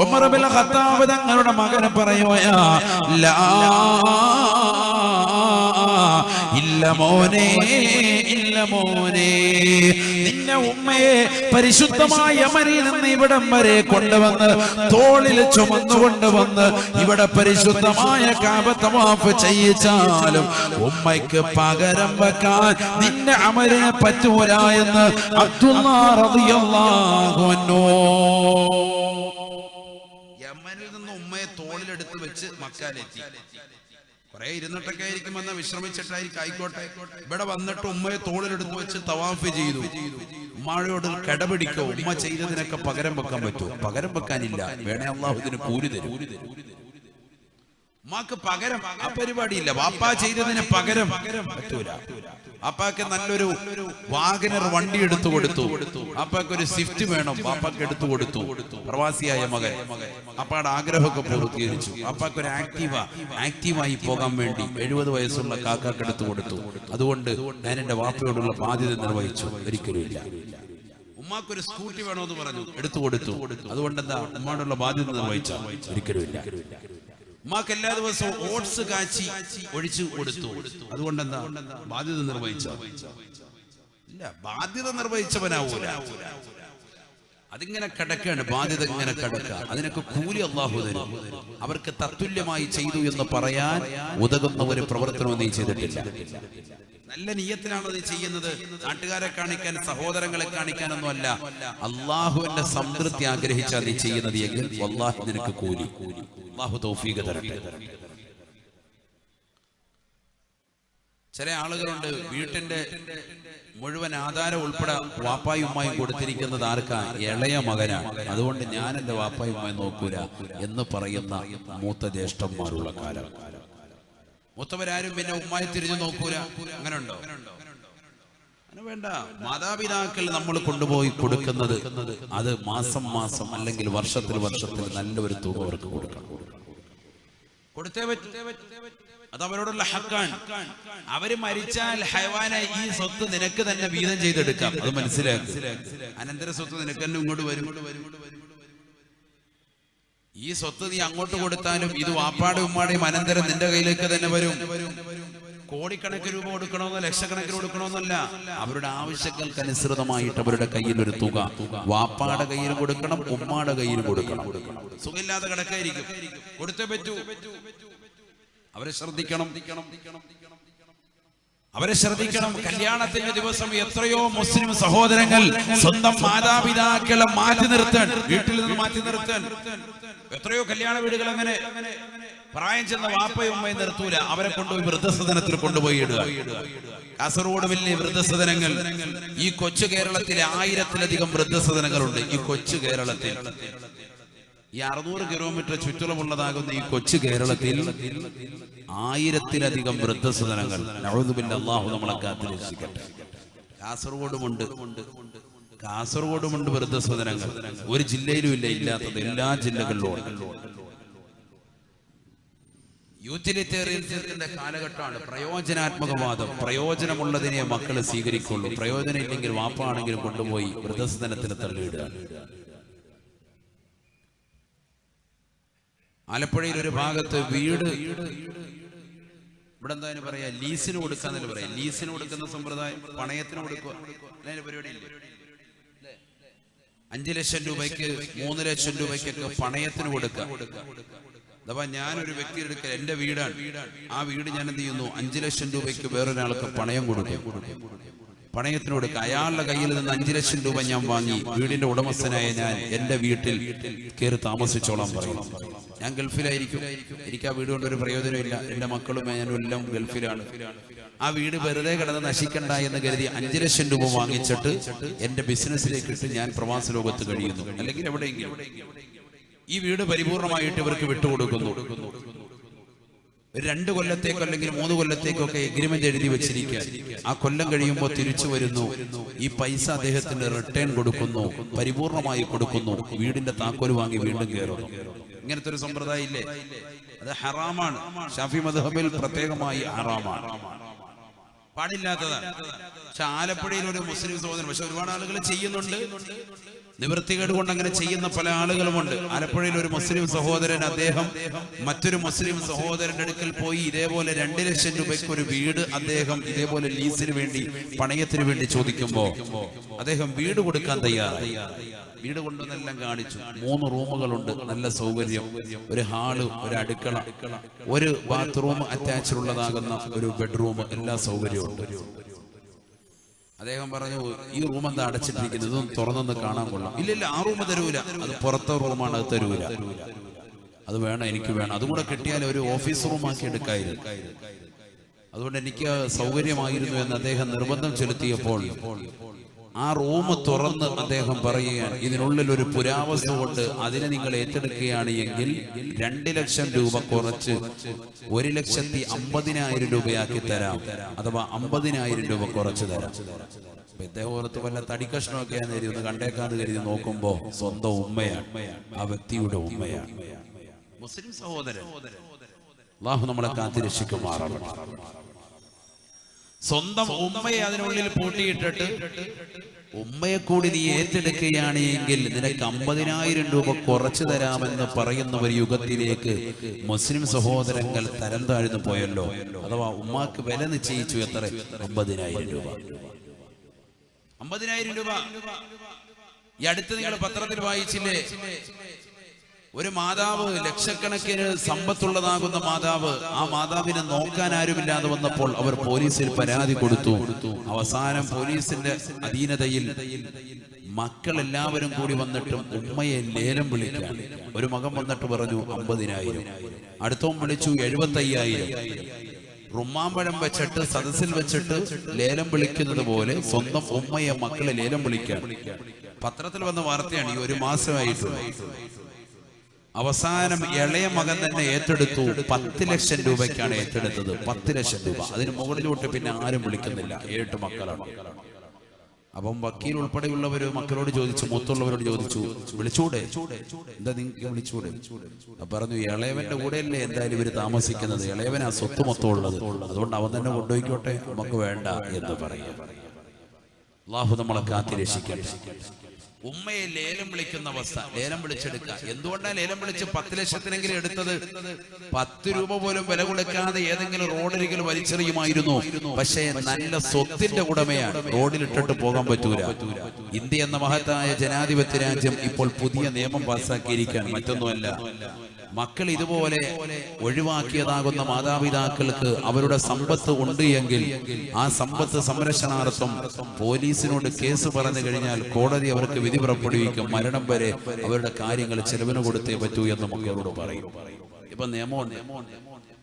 ഉമർ ബിൻ ഖത്താബ് തങ്ങളുടെ മകൻ പറയുകയാ, ലാ ഇല്ല മോനെ, ഇല്ല മോനെ, നിന്നെ ഉമ്മയെ പരിശുദ്ധമായ യമനിൽ നിന്ന് ഇവിടം വരെ കൊണ്ടുവന്ന് തോളിൽ ചുമന്നുകൊണ്ടുവന്ന് ഇവിടെ പരിശുദ്ധമായ കഅബ തവാഫ് ചെയ്യിച്ചാലും ഉമ്മയ്ക്ക് പകരം വെക്കാൻ നിന്റെ അമലിനെ പറ്റൂല എന്ന് അബ്ദുല്ലാഹ് റളിയല്ലാഹു അൻഹു. യമനിൽ നിന്ന് ഉമ്മയെ തോളിലെടുത്ത് വെച്ച് മക്കയിലെത്തി. കുറെ ഇരുന്നിട്ടൊക്കെ ആയിരിക്കും, വന്ന് വിശ്രമിച്ചിട്ടായിരിക്കും, ആയിക്കോട്ടെ. ഇവിടെ വന്നിട്ട് ഉമ്മയെ തോളിലെടുത്ത് വെച്ച് തവാഫ് ചെയ്തു. ഉമ്മയോട് കടപിടിക്കോ? ഉമ്മ ചെയ്തതിനൊക്കെ പകരം വെക്കാൻ പറ്റുമോ? പകരം വെക്കാനില്ല. വേണേ അള്ളാഹു ഇതിന് കൂലി തരും. ഉമ്മാക്ക് പകരം ആ പരിപാടിയില്ല. വാപ്പാ ചെയ്തതിന് പകരം പറ്റൂല. വാപ്പാക്ക് നല്ലൊരു വാഗനർ വണ്ടി എടുത്തു കൊടുത്തു. വാപ്പാക്ക് ഒരു സ്വിഫ്റ്റ് വേണം, വാപ്പാക്ക് എടുത്തു കൊടുത്തു. പ്രവാസിയായ മകൻ അപ്പാടെ ആഗ്രഹമൊക്കെ പൂർത്തീകരിച്ചു. അപ്പാക്ക് ഒരു ആക്റ്റീവായി പോകാൻ വേണ്ടി 70 വയസ്സുള്ള കാക്കാക്ക് എടുത്തു കൊടുത്തു. അതുകൊണ്ട് ഞാൻ എന്റെ വാപ്പയോടുള്ള ബാധ്യത നിർവഹിച്ചു. ഒരിക്കലും ഇല്ല. ഉമ്മാക്കൊരു സ്കൂട്ടി വേണമെന്ന് പറഞ്ഞു, എടുത്തു കൊടുത്തു. അതുകൊണ്ട് എന്താ ഉമ്മാടുള്ള ബാധ്യത നിർവഹിച്ച? ഒരിക്കലും ഇല്ല. ഉമ്മാക്ക് എല്ലാ ദിവസവും ഓട്സ് കാച്ചി ഒഴിച്ചു കൊടുത്തു. അതുകൊണ്ട് എന്താ ബാധ്യത നിർവഹിച്ച? ഇല്ല, ബാധ്യത നിർവഹിച്ചവനാവൂല. അതിങ്ങനെ കിടക്കാണ്, ബാധ്യത ഇങ്ങനെ കിടക്കുക. അതിനൊക്കെ കൂലി അല്ലാഹു തരും. അവർക്ക് തത്തുല്യമായി ചെയ്തു എന്ന് പറയാൻ ഉതകുന്ന ഒരു പ്രവർത്തനവും നീ ചെയ്തിട്ടില്ല. നല്ല നിയ്യത്തിനാണോ നീ ചെയ്യുന്നത്? നാട്ടുകാരെ കാണിക്കാൻ, സഹോദരങ്ങളെ കാണിക്കാനൊന്നും അല്ല. അള്ളാഹുവിന്റെ സംതൃപ്തി ആഗ്രഹിച്ചാൽ നീ ചെയ്യുന്നത് എങ്കിൽ വല്ലാഹി നിനക്ക് കൂലി. അല്ലാഹു തൗഫീഖ് തരട്ടെ. ചില ആളുകളുണ്ട്, വീട്ടിന്റെ മുഴുവൻ ആധാരം ഉൾപ്പെടെ വാപ്പായും ഉമ്മായും കൊടുത്തിരിക്കുന്നത് ആർക്കാ? ഇളയ മകനാണ്. അതുകൊണ്ട് ഞാൻ എന്റെ വാപ്പായും ഉമ്മയും നോക്കൂല എന്ന് പറയുന്ന മൂത്ത ജ്യേഷ്ഠന്മാരുള്ള കാലം. മൂത്തവരാരും പിന്നെ ഉമ്മായി തിരിഞ്ഞു നോക്കൂല. അങ്ങനെ ഉണ്ടോ? അങ്ങനെ വേണ്ട. മാതാപിതാക്കൾ നമ്മൾ കൊണ്ടുപോയി കൊടുക്കുന്നത് അത് മാസം മാസം അല്ലെങ്കിൽ വർഷത്തിൽ നല്ല ഒരു തുക അവർക്ക് കൊടുക്കണം. കൊടുത്തേ പറ്റൂ. അത് അവരോടുള്ള ഹക്കാണ്. അവര് മരിച്ചാൽ ഹൈവാനെ ഈ സ്വത്ത് നിനക്ക് തന്നെ വീതം ചെയ്തെടുക്കാം. അത് മനസ്സിലാക്കി. അനന്തര സ്വത്ത് നിനക്ക് തന്നെ ഇങ്ങോട്ട് വരും. ഈ സ്വത്ത് നീ അങ്ങോട്ട് കൊടുത്താലും ഇത് വാപ്പാടെ ഉമ്മാടെയും അനന്തരം നിന്റെ കയ്യിലേക്ക് തന്നെ വരും. കോടിക്കണക്കിന് രൂപ കൊടുക്കണമെന്നോ ലക്ഷക്കണക്കിന് കൊടുക്കണമെന്നല്ല. അവരുടെ ആവശ്യങ്ങൾക്ക് അനുസൃതമായിട്ട് അവരുടെ കയ്യിൽ ഒരു തുക വാപ്പാടെ കയ്യിൽ കൊടുക്കണം, ഉമ്മാടെ കയ്യിൽ കൊടുക്കണം. സുഖമില്ലാതെ കിടക്കായിരിക്കും, കൊടുത്തേ പറ്റൂ. അവരെ ശ്രദ്ധിക്കണം. കല്യാണത്തിന്റെ ദിവസം എത്രയോ മുസ്ലിം സഹോദരങ്ങൾ സ്വന്തം മാതാപിതാക്കളെ മാറ്റി നിർത്താൻ, വീട്ടിൽ നിന്ന് മാറ്റി നിർത്താൻ എത്രയോ കല്യാണ വീടുകൾ അങ്ങനെ പ്രായം ചെന്ന വാപ്പയും ഉമ്മയും നിർത്തൂല, അവരെ കൊണ്ടുപോയി വൃദ്ധസദനത്തിൽ കൊണ്ടുപോയി ഇടുക. കാസർഗോഡ് വലിയ വൃദ്ധസദനങ്ങൾ, ഈ കൊച്ചു കേരളത്തിലെ 1000-ലധികം വൃദ്ധസദനങ്ങളുണ്ട്. ഈ കൊച്ചു കേരളത്തിൽ, ഈ 600 കിലോമീറ്റർ ചുറ്റളവുള്ളതാകുന്ന ഈ കൊച്ചു കേരളത്തിൽ 1000-ലധികം വൃദ്ധസദനങ്ങൾ. അല്ലാഹു നമ്മളെ കാത്തുരക്ഷിക്കട്ടെ. കാസർഗോഡുമുണ്ട് വൃദ്ധസദനങ്ങൾ. ഒരു ജില്ലയിലും ഇല്ല, ഇല്ലാത്തത് എല്ലാ ജില്ലകളിലും ഉണ്ട്. യൂട്ടിലിറ്റേറിയൻസിന്റെ കാലഘട്ടമാണ്. പ്രയോജനാത്മകവാദം, പ്രയോജനമുള്ളതിനെ മക്കള് സ്വീകരിക്കുള്ളൂ. പ്രയോജനം ഇല്ലെങ്കിൽ വാപ്പാണെങ്കിലും കൊണ്ടുപോയി വൃദ്ധസദനത്തിൽ തള്ളിയിടുക. ആലപ്പുഴയിൽ ഒരു ഭാഗത്ത് വീട്, ഇവിടെ എന്തായാലും പറയാ, ലീസിന് കൊടുക്കാന്നല്ലേ പറയാം. ലീസിന് കൊടുക്കുന്ന സമ്പ്രദായം, പണയത്തിന് കൊടുക്കുക, അതിന്റെ പരിപാടി ഇല്ല. 5 ലക്ഷം രൂപയ്ക്ക് 3 ലക്ഷം രൂപയ്ക്കൊക്കെ പണയത്തിന് കൊടുക്കുക. അഥവാ ഞാനൊരു വ്യക്തി എടുക്കുക, എന്റെ വീടാണ്, ആ വീട് ഞാൻ എന്ത് ചെയ്യുന്നു, 5 ലക്ഷം രൂപയ്ക്ക് വേറൊരാൾക്ക് പണയം കൊടുക്കും. പണയത്തിന് കൊടുക്കുക. അയാളുടെ കയ്യിൽ നിന്ന് 5 ലക്ഷം രൂപ ഞാൻ വാങ്ങി വീടിന്റെ ഉടമസ്ഥനായ ഞാൻ എന്റെ വീട്ടിൽ കയറി താമസിച്ചോളാം പറയും. ഞാൻ ഗൾഫിലായിരിക്കും, എനിക്ക് ആ വീട് കൊണ്ടൊരു പ്രയോജനമില്ല, എന്റെ മക്കളും ഞാനും എല്ലാം ഗൾഫിലാണ്. ആ വീട് വെറുതെ കിടന്ന് നശിക്കണ്ട എന്ന് കരുതി 5 ലക്ഷം രൂപ വാങ്ങിച്ചിട്ട് എന്റെ ബിസിനസ്സിലേക്ക് ഇട്ട് ഞാൻ പ്രവാസ ലോകത്ത് കഴിയുന്നു. അല്ലെങ്കിൽ എവിടെയെങ്കിലും ഈ വീട് പരിപൂർണമായിട്ട് ഇവർക്ക് വിട്ടുകൊടുക്കുന്നു. 2 കൊല്ലത്തേക്കോ അല്ലെങ്കിൽ 3 കൊല്ലത്തേക്കൊക്കെ എഗ്രിമെന്റ് എഴുതി വെച്ചിരിക്കുക. ആ കൊല്ലം കഴിയുമ്പോൾ തിരിച്ചു വരുന്നു, ഈ പൈസ അദ്ദേഹത്തിന് റിട്ടേൺ കൊടുക്കുന്നു, പരിപൂർണമായി കൊടുക്കുന്നു, വീടിന്റെ താക്കോല് വാങ്ങി വീണ്ടും കയറുന്നു. ഇങ്ങനത്തെ ഒരു സമ്പ്രദായം ഇല്ലേ? അത് ഹറാമാണ്. ഷാഫി മദ്ഹബിൽ പ്രത്യേകമായി ഹറാമാണ്, പാടില്ലാത്തതാണ്. പക്ഷെ ആലപ്പുഴയിൽ ഒരു മുസ്ലിം സഹോദരൻ, പക്ഷെ ഒരുപാട് ആളുകൾ ചെയ്യുന്നുണ്ട്, നിവൃത്തികേട് കൊണ്ട് അങ്ങനെ ചെയ്യുന്ന പല ആളുകളുമുണ്ട്. ആലപ്പുഴയിൽ ഒരു മുസ്ലിം സഹോദരൻ, അദ്ദേഹം മറ്റൊരു മുസ്ലിം സഹോദരന്റെ അടുക്കൽ പോയി ഇതേപോലെ 2 ലക്ഷം രൂപയ്ക്ക് ഒരു വീട് അദ്ദേഹം ഇതേപോലെ ലീസിന് വേണ്ടി, പണയത്തിന് വേണ്ടി ചോദിക്കുമ്പോ അദ്ദേഹം വീട് കൊടുക്കാൻ തയ്യാറായി. വീട് കൊണ്ടുവന്നെല്ലാം കാണിച്ചു. 3 റൂമുകളുണ്ട്, നല്ല സൗകര്യം, ഒരു ഹാള്, ഒരു അടുക്കള, ഒരു ബാത്റൂം അറ്റാച്ച്ഡ് ഉള്ളതാകുന്ന ഒരു ബെഡ്റൂം, എല്ലാ സൗകര്യവും ഉണ്ട്. അദ്ദേഹം പറഞ്ഞു, ഈ റൂം എന്താ അടച്ചിട്ടിരിക്കുന്നത്, ഇതൊന്നും തുറന്നൊന്ന് കാണാൻ കൊള്ളാം. ഇല്ലില്ല, ആ റൂം തരൂല, അത് പുറത്തെ റൂമാണ്, അത് തരൂല, അത് വേണം, എനിക്ക് വേണം, അതും കൂടെ കിട്ടിയാൽ ഒരു ഓഫീസ് റൂമാക്കി എടുക്കായിരുന്നു, അതുകൊണ്ട് എനിക്ക് സൗകര്യമായിരുന്നു എന്ന് അദ്ദേഹം നിർബന്ധം ചെലുത്തിയപ്പോൾ ആ റൂം തുറന്ന് അദ്ദേഹം പറയുകയാണ്, ഇതിനുള്ളിൽ ഒരു പുരാവസ്തു കൊണ്ട് അതിനെ നിങ്ങൾ ഏറ്റെടുക്കുകയാണ് എങ്കിൽ 2 ലക്ഷം രൂപ കുറച്ച് 1,50,000 രൂപയാക്കി തരാം, അഥവാ 50,000 രൂപ കുറച്ച് തരാം. ഇദ്ദേഹം ഓർത്ത് വല്ല തടിക്കഷ്ണമൊക്കെയാന്ന് കരുതി ഒന്ന് കണ്ടേക്കാന്ന് കരുതി നോക്കുമ്പോ സ്വന്തം ഉമ്മയാണ്, ആ വ്യക്തിയുടെ ഉമ്മയാണ്. മുസ്ലിം സഹോദരൻ, അല്ലാഹു നമ്മളെ കാത്തിരക്ഷിക്കുമാറാവട്ടെ. സ്വന്തം ഉമ്മയെ അതിനുള്ളിൽ പൂട്ടിയിട്ടിട്ട് ഉമ്മയെ കൂടി നീ ഏറ്റെടുക്കുകയാണ് എങ്കിൽ നിനക്ക് 50,000 രൂപ കുറച്ചു തരാമെന്ന് പറയുന്ന ഒരു യുഗത്തിലേക്ക് മുസ്ലിം സഹോദരങ്ങൾ തരം താഴ്ന്നു പോയല്ലോ. അഥവാ ഉമ്മാക്ക് വില നിശ്ചയിച്ചു. എത്ര? 50,000 രൂപ. 50,000 രൂപ. ഈ അടുത്ത് നിങ്ങൾ പത്രത്തിൽ വായിച്ചില്ലേ, ഒരു മാതാവ്, ലക്ഷക്കണക്കിന് സമ്പത്തുള്ളതാകുന്ന മാതാവ്, ആ മാതാവിനെ നോക്കാൻ ആരുമില്ലാതെ വന്നപ്പോൾ അവർ പോലീസിൽ പരാതി കൊടുത്തു. അവസാനം പോലീസിന്റെ അധീനതയിൽ മക്കൾ എല്ലാവരും കൂടി വന്നിട്ടും ഉമ്മയെ ലേലം വിളിക്കാൻ. ഒരു മകൻ വന്നിട്ട് പറഞ്ഞു 50,000, അടുത്തവൻ വിളിച്ചു 75,000. റുമ്മാമ്പഴം വെച്ചിട്ട് സദസ്സിൽ വെച്ചിട്ട് ലേലം വിളിക്കുന്നത് പോലെ സ്വന്തം ഉമ്മയെ മക്കളെ ലേലം വിളിക്കാൻ. പത്രത്തിൽ വന്ന വാർത്തയാണ്, ഈ 1 മാസമായിട്ടുള്ള. അവസാനം ഇളയ മകൻ തന്നെ ഏറ്റെടുത്തു. 10 ലക്ഷം രൂപയ്ക്കാണ് ഏറ്റെടുത്തത്. 10 ലക്ഷം രൂപ. അതിന് മുകളിലോട്ട് പിന്നെ ആരും വിളിക്കുന്നില്ല. 7 മക്കളാണ്. അപ്പം വക്കീൽ ഉൾപ്പെടെയുള്ളവര് മക്കളോട് ചോദിച്ചു, മൂത്തുള്ളവരോട് ചോദിച്ചു, വിളിച്ചൂടെ, എന്താ നിങ്ങൾക്ക് വിളിച്ചൂടെ? പറഞ്ഞു, ഇളയവന്റെ കൂടെയല്ലേ എന്തായാലും ഇവര് താമസിക്കുന്നത്, ഇളയവനാ സ്വത്ത് മൊത്തം ഉള്ളത്, അതുകൊണ്ട് അവൻ തന്നെ കൊണ്ടുപോയിക്കോട്ടെ, നമുക്ക് വേണ്ട എന്ന് പറയാം. അല്ലാഹു നമ്മളെ കാത്തിരക്ഷിക്കട്ടെ. ഉമ്മയെ ലേലം വിളിക്കുന്ന അവസ്ഥ, ലേലം വിളിച്ചെടുക്കുക. എന്തുകൊണ്ടാണ് ലേലം വിളിച്ച് 10 ലക്ഷത്തിനെങ്കിലും എടുത്തത്? 10 രൂപ പോലും വില കൊടുക്കാതെ ഏതെങ്കിലും റോഡരികിൽ വലിച്ചെറിയുമായിരുന്നു. പക്ഷേ നല്ല സ്വത്തിന്റെ ഉടമയാണ്, റോഡിലിട്ടിട്ട് പോകാൻ പറ്റൂല. ഇന്ത്യ എന്ന മഹത്തായ ജനാധിപത്യ രാജ്യം ഇപ്പോൾ പുതിയ നിയമം പാസ്സാക്കിയിരിക്കാൻ. മറ്റൊന്നുമല്ല, മക്കൾ ഇതുപോലെ ഒഴിവാക്കിയതാകുന്ന മാതാപിതാക്കൾക്ക് അവരുടെ സമ്പത്ത് ഉണ്ട് എങ്കിൽ ആ സമ്പത്ത് സംരക്ഷണാർത്ഥം പോലീസിനോട് കേസ് പറഞ്ഞു കഴിഞ്ഞാൽ കോടതി അവർക്ക് വിധി പുറപ്പെടുവിക്കും. മരണം വരെ അവരുടെ കാര്യങ്ങൾ ചെലവിന് കൊടുത്തേ പറ്റൂ എന്ന് മക്കളോട് പറയും. ഇപ്പൊ നിയമമുണ്ട്.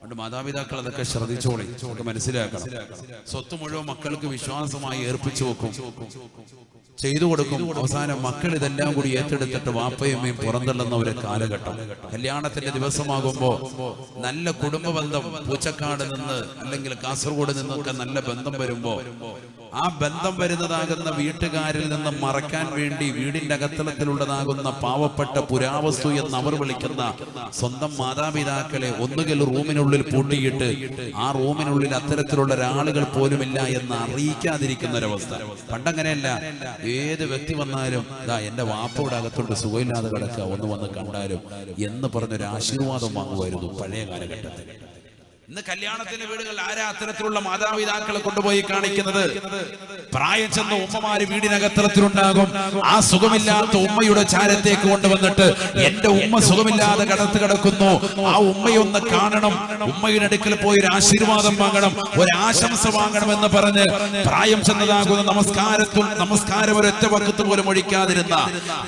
അതുകൊണ്ട് മാതാപിതാക്കൾ അതൊക്കെ ശ്രദ്ധിച്ചോളി, നമുക്ക് മനസ്സിലാക്കണം. സ്വത്ത് മുഴുവൻ മക്കൾക്ക് വിശ്വാസമായി ഏർപ്പിച്ചു വെക്കും, ചെയ്തു കൊടുക്കും. അവസാനം മക്കൾ ഇതെല്ലാം കൂടി ഏറ്റെടുത്തിട്ട് വാപ്പയമ്മയും പുറന്തള്ളുന്ന ഒരു കാലഘട്ടം. കല്യാണത്തിന്റെ ദിവസമാകുമ്പോ നല്ല കുടുംബ ബന്ധം പൂച്ചക്കാട് നിന്ന് അല്ലെങ്കിൽ കാസർഗോഡ് നിന്നൊക്കെ നല്ല ബന്ധം വരുമ്പോ ആ ബന്ധം വരുന്നതാകുന്ന വീട്ടുകാരിൽ നിന്ന് മറക്കാൻ വേണ്ടി വീടിന്റെ അകത്തളത്തിലുള്ളതാകുന്ന പാവപ്പെട്ട പുരാവസ്തു എന്ന് അവർ വിളിക്കുന്ന സ്വന്തം മാതാപിതാക്കളെ ഒന്നുകിൽ റൂമിനുള്ളിൽ പൂട്ടിയിട്ട് ആ റൂമിനുള്ളിൽ അത്തരത്തിലുള്ള ഒരാളുകൾ പോലുമില്ല എന്ന് അറിയിക്കാതിരിക്കുന്ന ഒരവസ്ഥ. പണ്ടങ്ങനെയല്ല, ഏത് വ്യക്തി വന്നാലും ഇതാ എന്റെ വാപ്പയുടെ അകത്തോട്ട് സുഖമില്ലാതെ കിടക്കുക, ഒന്ന് വന്ന് കണ്ടാലും എന്ന് പറഞ്ഞൊരു ആശീർവാദം വാങ്ങുമായിരുന്നു പഴയ കാലഘട്ടത്തിൽ. ഇന്ന് കല്യാണത്തിന്റെ വീടുകൾ ആരാ അത്തരത്തിലുള്ള മാതാപിതാക്കളെ കൊണ്ടുപോയി കാണിക്കുന്നത്? പ്രായം ചെന്ന ഉമ്മമാര് വീടിനകത്തരത്തിലുണ്ടാകും. ആ സുഖമില്ലാത്ത ഉമ്മയുടെ ചാരത്തേക്ക് കൊണ്ടുവന്നിട്ട് എന്റെ ഉമ്മ സുഖമില്ലാതെ കടത്ത് കിടക്കുന്നു, ആ ഉമ്മയൊന്ന് കാണണം, ഉമ്മയുടെ അടുക്കൽ പോയി ഒരു ആശീർവാദം വാങ്ങണം, ഒരു ആശംസ വാങ്ങണം എന്ന് പറഞ്ഞ് പ്രായം ചെന്നതാകുന്ന നമസ്കാരം ഒരൊറ്റ വക്കത്ത് പോലും ഒഴിക്കാതിരുന്ന,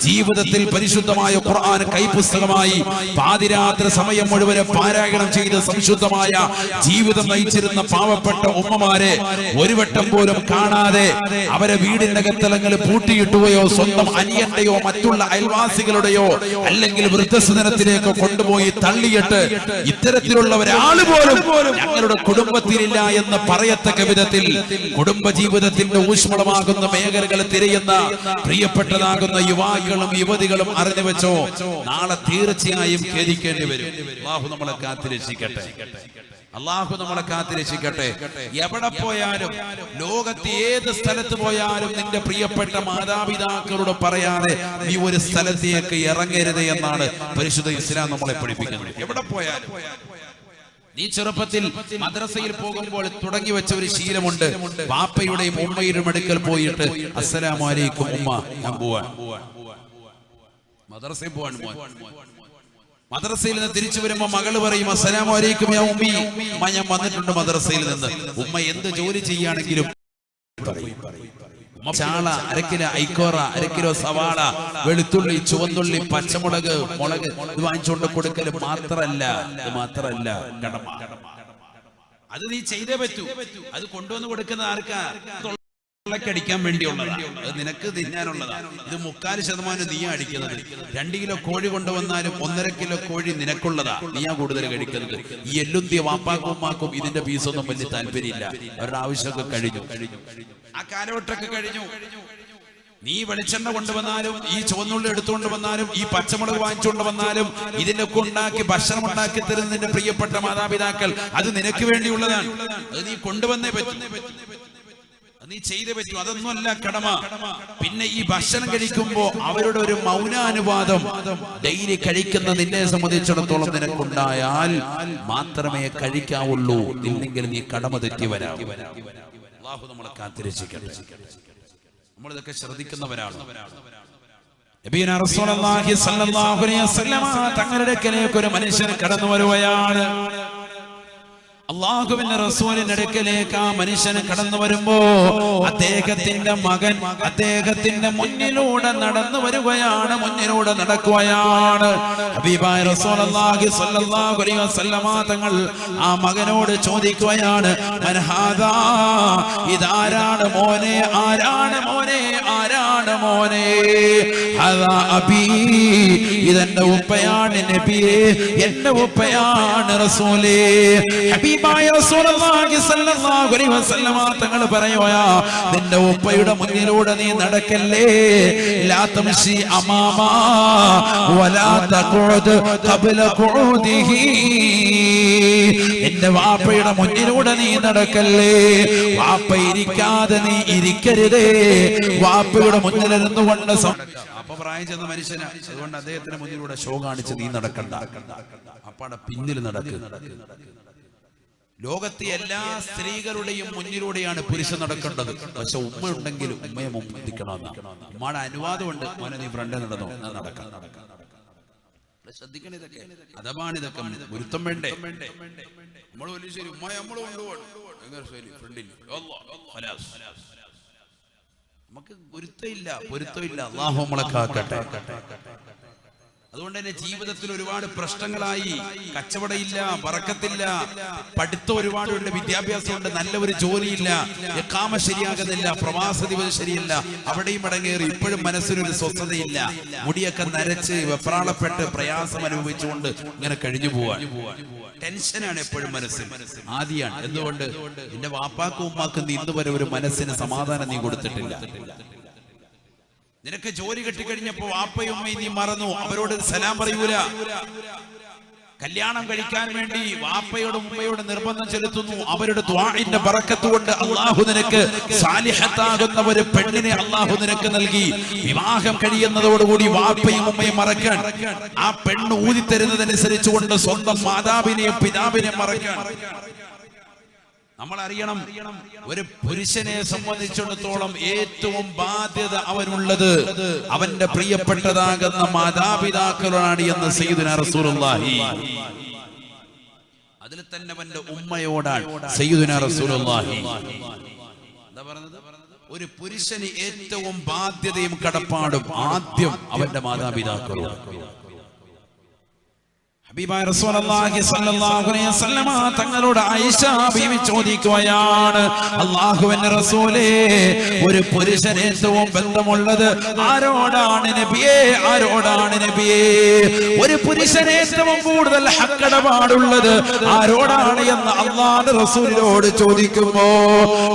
ജീവിതത്തിൽ പരിശുദ്ധമായ ഖുർആൻ കൈപുസ്തകമായി പാതിരാത്രി സമയം മുഴുവൻ പാരായണം ചെയ്ത് സംശുദ്ധമായ ജീവിതം നയിച്ചിരുന്ന പാവപ്പെട്ട ഉമ്മമാരെ ഒരു വട്ടം പോലും കാണാതെ അവരെ വീടിന്റെ അകത്തളങ്ങൾ പൂട്ടിയിട്ടുകയോ സ്വന്തം അനിയന്റെയോ മറ്റുള്ള അയൽവാസികളുടെയോ അല്ലെങ്കിൽ വൃദ്ധസദനത്തിലേക്കോ കൊണ്ടുപോയി തള്ളിയിട്ട് ഇത്തരത്തിലുള്ള ഒരാൾ പോലും ഞങ്ങളുടെ കുടുംബത്തിലില്ല എന്ന് പറയത്തക്ക വിധത്തിൽ കുടുംബ ജീവിതത്തിന്റെ ഊഷ്മളമാകുന്ന മേഖലകൾ തിരയുന്ന പ്രിയപ്പെട്ടതാകുന്ന യുവാക്കളും യുവതികളും അറിഞ്ഞു വെച്ചോ, നാളെ തീർച്ചയായും ഖേദിക്കേണ്ടി വരും. അല്ലാഹു നമ്മളെ കാത്തുരക്ഷിക്കട്ടെ. അള്ളാഹു നമ്മളെ കാത്തുരക്ഷിക്കട്ടെ. എവിടെ പോയാലും, ലോകത്ത് ഏത് സ്ഥലത്ത് പോയാലും നിന്റെ പ്രിയപ്പെട്ട മാതാപിതാക്കളോട് പറയാതെ നീ ഒരു സ്ഥലത്തേക്ക് ഇറങ്ങരുത് എന്നാണ് പരിശുദ്ധ ഇസ്ലാം നമ്മളെ പഠിപ്പിക്കുന്നത്. എവിടെ പോയാലും നീ ചെറുപ്പത്തിൽ മദ്രസയിൽ പോകുമ്പോൾ തുടങ്ങി വെച്ച ഒരു ശീലമുണ്ട്. വാപ്പയുടെയും ഉമ്മയുടെയും അടുക്കൽ പോയിട്ട് അസ്സലാമു അലൈക്കും ഉമ്മ, ഞാൻ പോവാൻ, മദ്രസയിൽ പോവാൻ. മദ്രസയിൽ നിന്ന് തിരിച്ചു വരുമ്പോ മകള് പറയും അസ്സലാമു അലൈക്കും യാ ഉമ്മി, ഞാൻ വന്നിട്ടുണ്ട് മദ്രസയിൽ നിന്ന്. ഉമ്മ എന്ത് ജോലി ചെയ്യുകയാണെങ്കിലും ചാള, അരക്കിലോ ഐക്കോറ, അരക്കിലോ സവാള, വെളുത്തുള്ളി, ചുവന്നുള്ളി, പച്ചമുളക്, മുളക് ഇത് വാങ്ങിച്ചുകൊണ്ട് കൊടുക്കല് മാത്രല്ല കടമ. അത് നീ ചെയ്തേ പറ്റൂ. അത് കൊണ്ടുവന്ന് കൊടുക്കുന്ന ആർക്കാ? ടിക്കാൻ വേണ്ടിയുള്ളതാണ്, അത് നിനക്ക് തിന്നാനുള്ളതാണ്. ഇത് 3/4% നീയാ അടിക്കുന്നത്. 2 കിലോ കോഴി കൊണ്ടുവന്നാലും 1.5 കിലോ കോഴി നിനക്കുള്ളതാ, നീയാ കൂടുതൽ കഴിക്കുന്നത്. ഈ എല്ലുന്തിയ വാപ്പാക്കും ഉമ്മാക്കും ഇതിന്റെ പീസൊന്നും വലിയ താല്പര്യമില്ല. അവരുടെ ആവശ്യമൊക്കെ കഴിഞ്ഞു, ആ കാലഘട്ടമൊക്കെ കഴിഞ്ഞു. നീ വെളിച്ചെണ്ണ കൊണ്ടുവന്നാലും ഈ ചുവന്നുള്ളി എടുത്തുകൊണ്ട് വന്നാലും ഈ പച്ചമുളക് വാങ്ങിച്ചുകൊണ്ട് വന്നാലും ഇതിനൊക്കെ ഉണ്ടാക്കി ഭക്ഷണം ഉണ്ടാക്കി തരുന്ന നിന്റെ പ്രിയപ്പെട്ട മാതാപിതാക്കൾ, അത് നിനക്ക് വേണ്ടിയുള്ളതാണ്. അത് നീ കൊണ്ടുവന്നേ പറ്റും, നീ ചെയ്തേ പറ്റൂ. അതൊന്നുമല്ല കടമ. പിന്നെ ഈ ഭക്ഷണം കഴിക്കുമ്പോ അവരുടെ ഒരു മൗനാനുവാദം ഡെയിലി കഴിക്കുന്ന നിന്നെ സംബന്ധിച്ചിടത്തോളം നിനക്കുണ്ടായാൽ മാത്രമേ കഴിക്കാവുള്ളൂ. ഇല്ലെങ്കിൽ നീ കടമ തെറ്റി വരാം. അല്ലാഹു നമ്മളെ കാത്തുരക്ഷിക്കട്ടെ. നമ്മൾ ഇതൊക്കെ ശ്രദ്ധിക്കുന്നവരാണ്. നബിയുനാ റസൂലുള്ളാഹി സ്വല്ലല്ലാഹു അലൈഹി വസല്ലം തങ്ങളുടെ അടുക്കലേക്ക് ഒരു മനുഷ്യൻ കടന്നു വരുകയാണ്. അള്ളാഹുവിന്റെ റസൂലിന്റെ അടുക്കലേക്ക് ആ മനുഷ്യന് കടന്നു വരുമ്പോ അദ്ദേഹത്തിന്റെ മകൻ അദ്ദേഹത്തിന്റെ മുന്നിലൂടെ നടന്നു വരികയാണ്, മുന്നിലൂടെ നടക്കുകയാണ്. ഹബീബായ റസൂലുള്ളാഹി സ്വല്ലല്ലാഹു അലൈഹി വസല്ലമ തങ്ങൾ ആ മകനോട് ചോദിക്കുകയാണ്, മൻ ഹാദാ, ഇതാരാണ് മോനെ, ആരാണ് മോനെ, ആരാണ് മോനെ? ഹദാ അബീ, ഇതെന്റെ ഉപ്പയാണ് നബിയേ, എന്റെ ഉപ്പയാണ് റസൂലേ. തങ്ങൾ പറയുകയാ, നിന്റെ ഉപ്പയുടെ മുന്നിലൂടെ നീ നടക്കല്ലേ. ലാ തംശി അമാമാ വലാ തഖുദ് ഖബ്ല ഖുഊദിഹി, നിന്റെ വാപ്പയുടെ മുന്നിലൂടെ നീ നടക്കല്ലേ. വാപ്പ ഇരിക്കാതെ നീ ഇരിക്കരുതേ. വാപ്പയുടെ മുന്നിലിരുന്നു കൊണ്ട് അപ്പൊ പ്രായം ചെന്ന മനുഷ്യനാ, അതുകൊണ്ട് അദ്ദേഹത്തിന്റെ മുന്നിലൂടെ ഷോ കാണിച്ച് നീ നടക്കണ്ട, അപ്പാടെ പിന്നിൽ നടക്കുക. ലോകത്തെ എല്ലാ സ്ത്രീകളുടെയും മുന്നിലൂടെയാണ് പുരുഷൻ നടക്കേണ്ടത്. പക്ഷെ ഉമ്മ ഉണ്ടെങ്കിലും ഉമ്മയെ മുമ്പിക്കണം. ഉമ്മയുടെ അനുവാദമുണ്ട്, മോനെ നീ ഫ്രണ്ട് നടന്നോ, നടക്കാം. ശ്രദ്ധിക്കണം, ഇതൊക്കെ അഥവാണ്, ഇതൊക്കെ ഗുരുത്വം വേണ്ടേ? നമ്മൾ വലിയ ശരി ഉമ്മ നമ്മൾ കൊണ്ടുപോകണം, നമുക്ക് ഗുരുത്വമില്ല, പൊരുത്തമില്ല. അല്ലാഹു നമ്മളെ കാക്കട്ടെ. അതുകൊണ്ട് തന്നെ ജീവിതത്തിൽ ഒരുപാട് പ്രശ്നങ്ങളായി. കച്ചവടമില്ല, ബറക്കത്തില്ല, പഠിത്തം ഒരുപാടുണ്ട്, വിദ്യാഭ്യാസമുണ്ട്, നല്ല ഒരു ജോലിയില്ല, ഇഖാമ ശരിയാകുന്നില്ല, പ്രവാസ ദിവസം ശരിയല്ല, അവിടെയും അടങ്ങേറി. ഇപ്പോഴും മനസ്സിനൊരു സ്വസ്ഥതയില്ല, മുടിയൊക്കെ നരച്ച് വെപ്രാളപ്പെട്ട് പ്രയാസം അനുഭവിച്ചുകൊണ്ട് ഇങ്ങനെ കഴിഞ്ഞു പോവാൻ. ടെൻഷനാണ് എപ്പോഴും മനസ്സിൽ, ആദിയാണ്. എന്തുകൊണ്ട്? നിന്റെ വാപ്പാക്കും ഉമ്മാക്കും നീ ഇന്ന് വരെ ഒരു മനസ്സിന് സമാധാനം നീ കൊടുത്തിട്ടില്ല. നിനക്ക് ജോലി കെട്ടിക്കഴിഞ്ഞപ്പോ വാപ്പയും ഉമ്മയും നീ മറന്നു, അവരോട് സലാം പറയൂല. കല്യാണം കഴിക്കാൻ വേണ്ടി വാപ്പയോടും ഉമ്മയോടും നിർബന്ധം ചെലുത്തുന്നു. അവരുടെ ദുആഇന്റെ ബറക്കത്ത് കൊണ്ട് അല്ലാഹു നിനക്ക് സാലിഹത്താകുന്ന ഒരു പെണ്ണിനെ അല്ലാഹു നിനക്ക് നൽകി. വിവാഹം കഴിയുന്നതോടുകൂടി വാപ്പയും ഉമ്മയും മറക്കാൻ, ആ പെണ്ണ് ഊതിത്തരുന്നതനുസരിച്ചുകൊണ്ട് സ്വന്തം മാതാവിനെയും പിതാവിനെയും മറക്കാൻ. നമ്മൾ അറിയണം, ഒരു പുരുഷനെ സംബന്ധിച്ചിടത്തോളം ഏറ്റവും ബാധ്യത അവനുള്ളത് അവന്റെ പ്രിയപ്പെട്ടതാകുന്ന മാതാപിതാക്കളാണ് എന്ന് സയ്യിദുനാ റസൂലുള്ളാഹി. അതിൽ തന്നെ അവന്റെ ഉമ്മയോടാണ് സയ്യിദുനാ റസൂലുള്ളാഹി. എന്താ പറഞ്ഞത്? ഒരു പുരുഷന് ഏറ്റവും ബാധ്യതയും കടപ്പാടും ആദ്യം അവന്റെ മാതാപിതാക്കളോട്. ഹബീബായ റസൂലുള്ളാഹി സ്വല്ലല്ലാഹു അലൈഹി വസല്ലമ തങ്ങളോട് ആയിഷ ബീവി ചോദിക്കുകയാണ്, അല്ലാഹുവിന്റെ റസൂലേ, ഒരു പുരുഷന് ഏറ്റവും ബന്ധമുള്ളത് ആരോടാണ് നബിയേ? ആരോടാണ് നബിയേ? ഒരു പുരുഷന് ഏറ്റവും കൂടുതൽ ഹക്കിടപാടുള്ളത് ആരോടാണ് എന്ന് അല്ലാഹുവിന്റെ റസൂലിനോട് ചോദിക്കുമ്പോ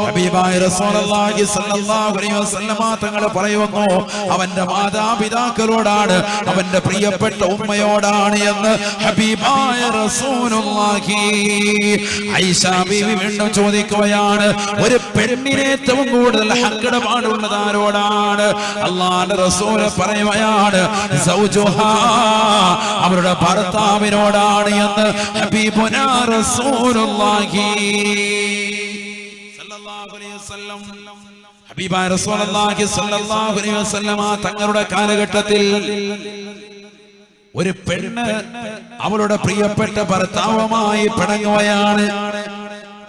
ഹബീബായ റസൂലുള്ളാഹി സ്വല്ലല്ലാഹു അലൈഹി വസല്ലമ തങ്ങൾ പറയുന്നു, അവന്റെ മാതാപിതാക്കളോടാണ്, അവന്റെ പ്രിയപ്പെട്ട ഉമ്മയോടാണ് എന്ന് ഹബീബായ റസൂലുള്ളാഹി. ആയിഷ ബീവി വീണ്ടും ചോദിക്കുകയാണ്, ഒരു പെണ്ണിന് ഏറ്റവും കൂടുതൽ ഹക്കിടപാടുള്ളത് ആരോടാണ്? അല്ലാഹുവിന്റെ റസൂൽ പറയുകയാണ്, സൗജുഹാ, അവരുടെ ഭർത്താവിനോടാണ് എന്ന് ഹബീബുനാ റസൂലുള്ളാഹി സല്ലല്ലാഹു അലൈഹി വസല്ലം. ഹബീബായ റസൂലുള്ളാഹി സല്ലല്ലാഹു അലൈഹി വസല്ലം തങ്ങളുടെ കാലഘട്ടത്തിൽ ഒരു പെണ്ണ് അവളുടെ പ്രിയപ്പെട്ട ഭർത്താവുമായി പിണങ്ങുകയാണ്.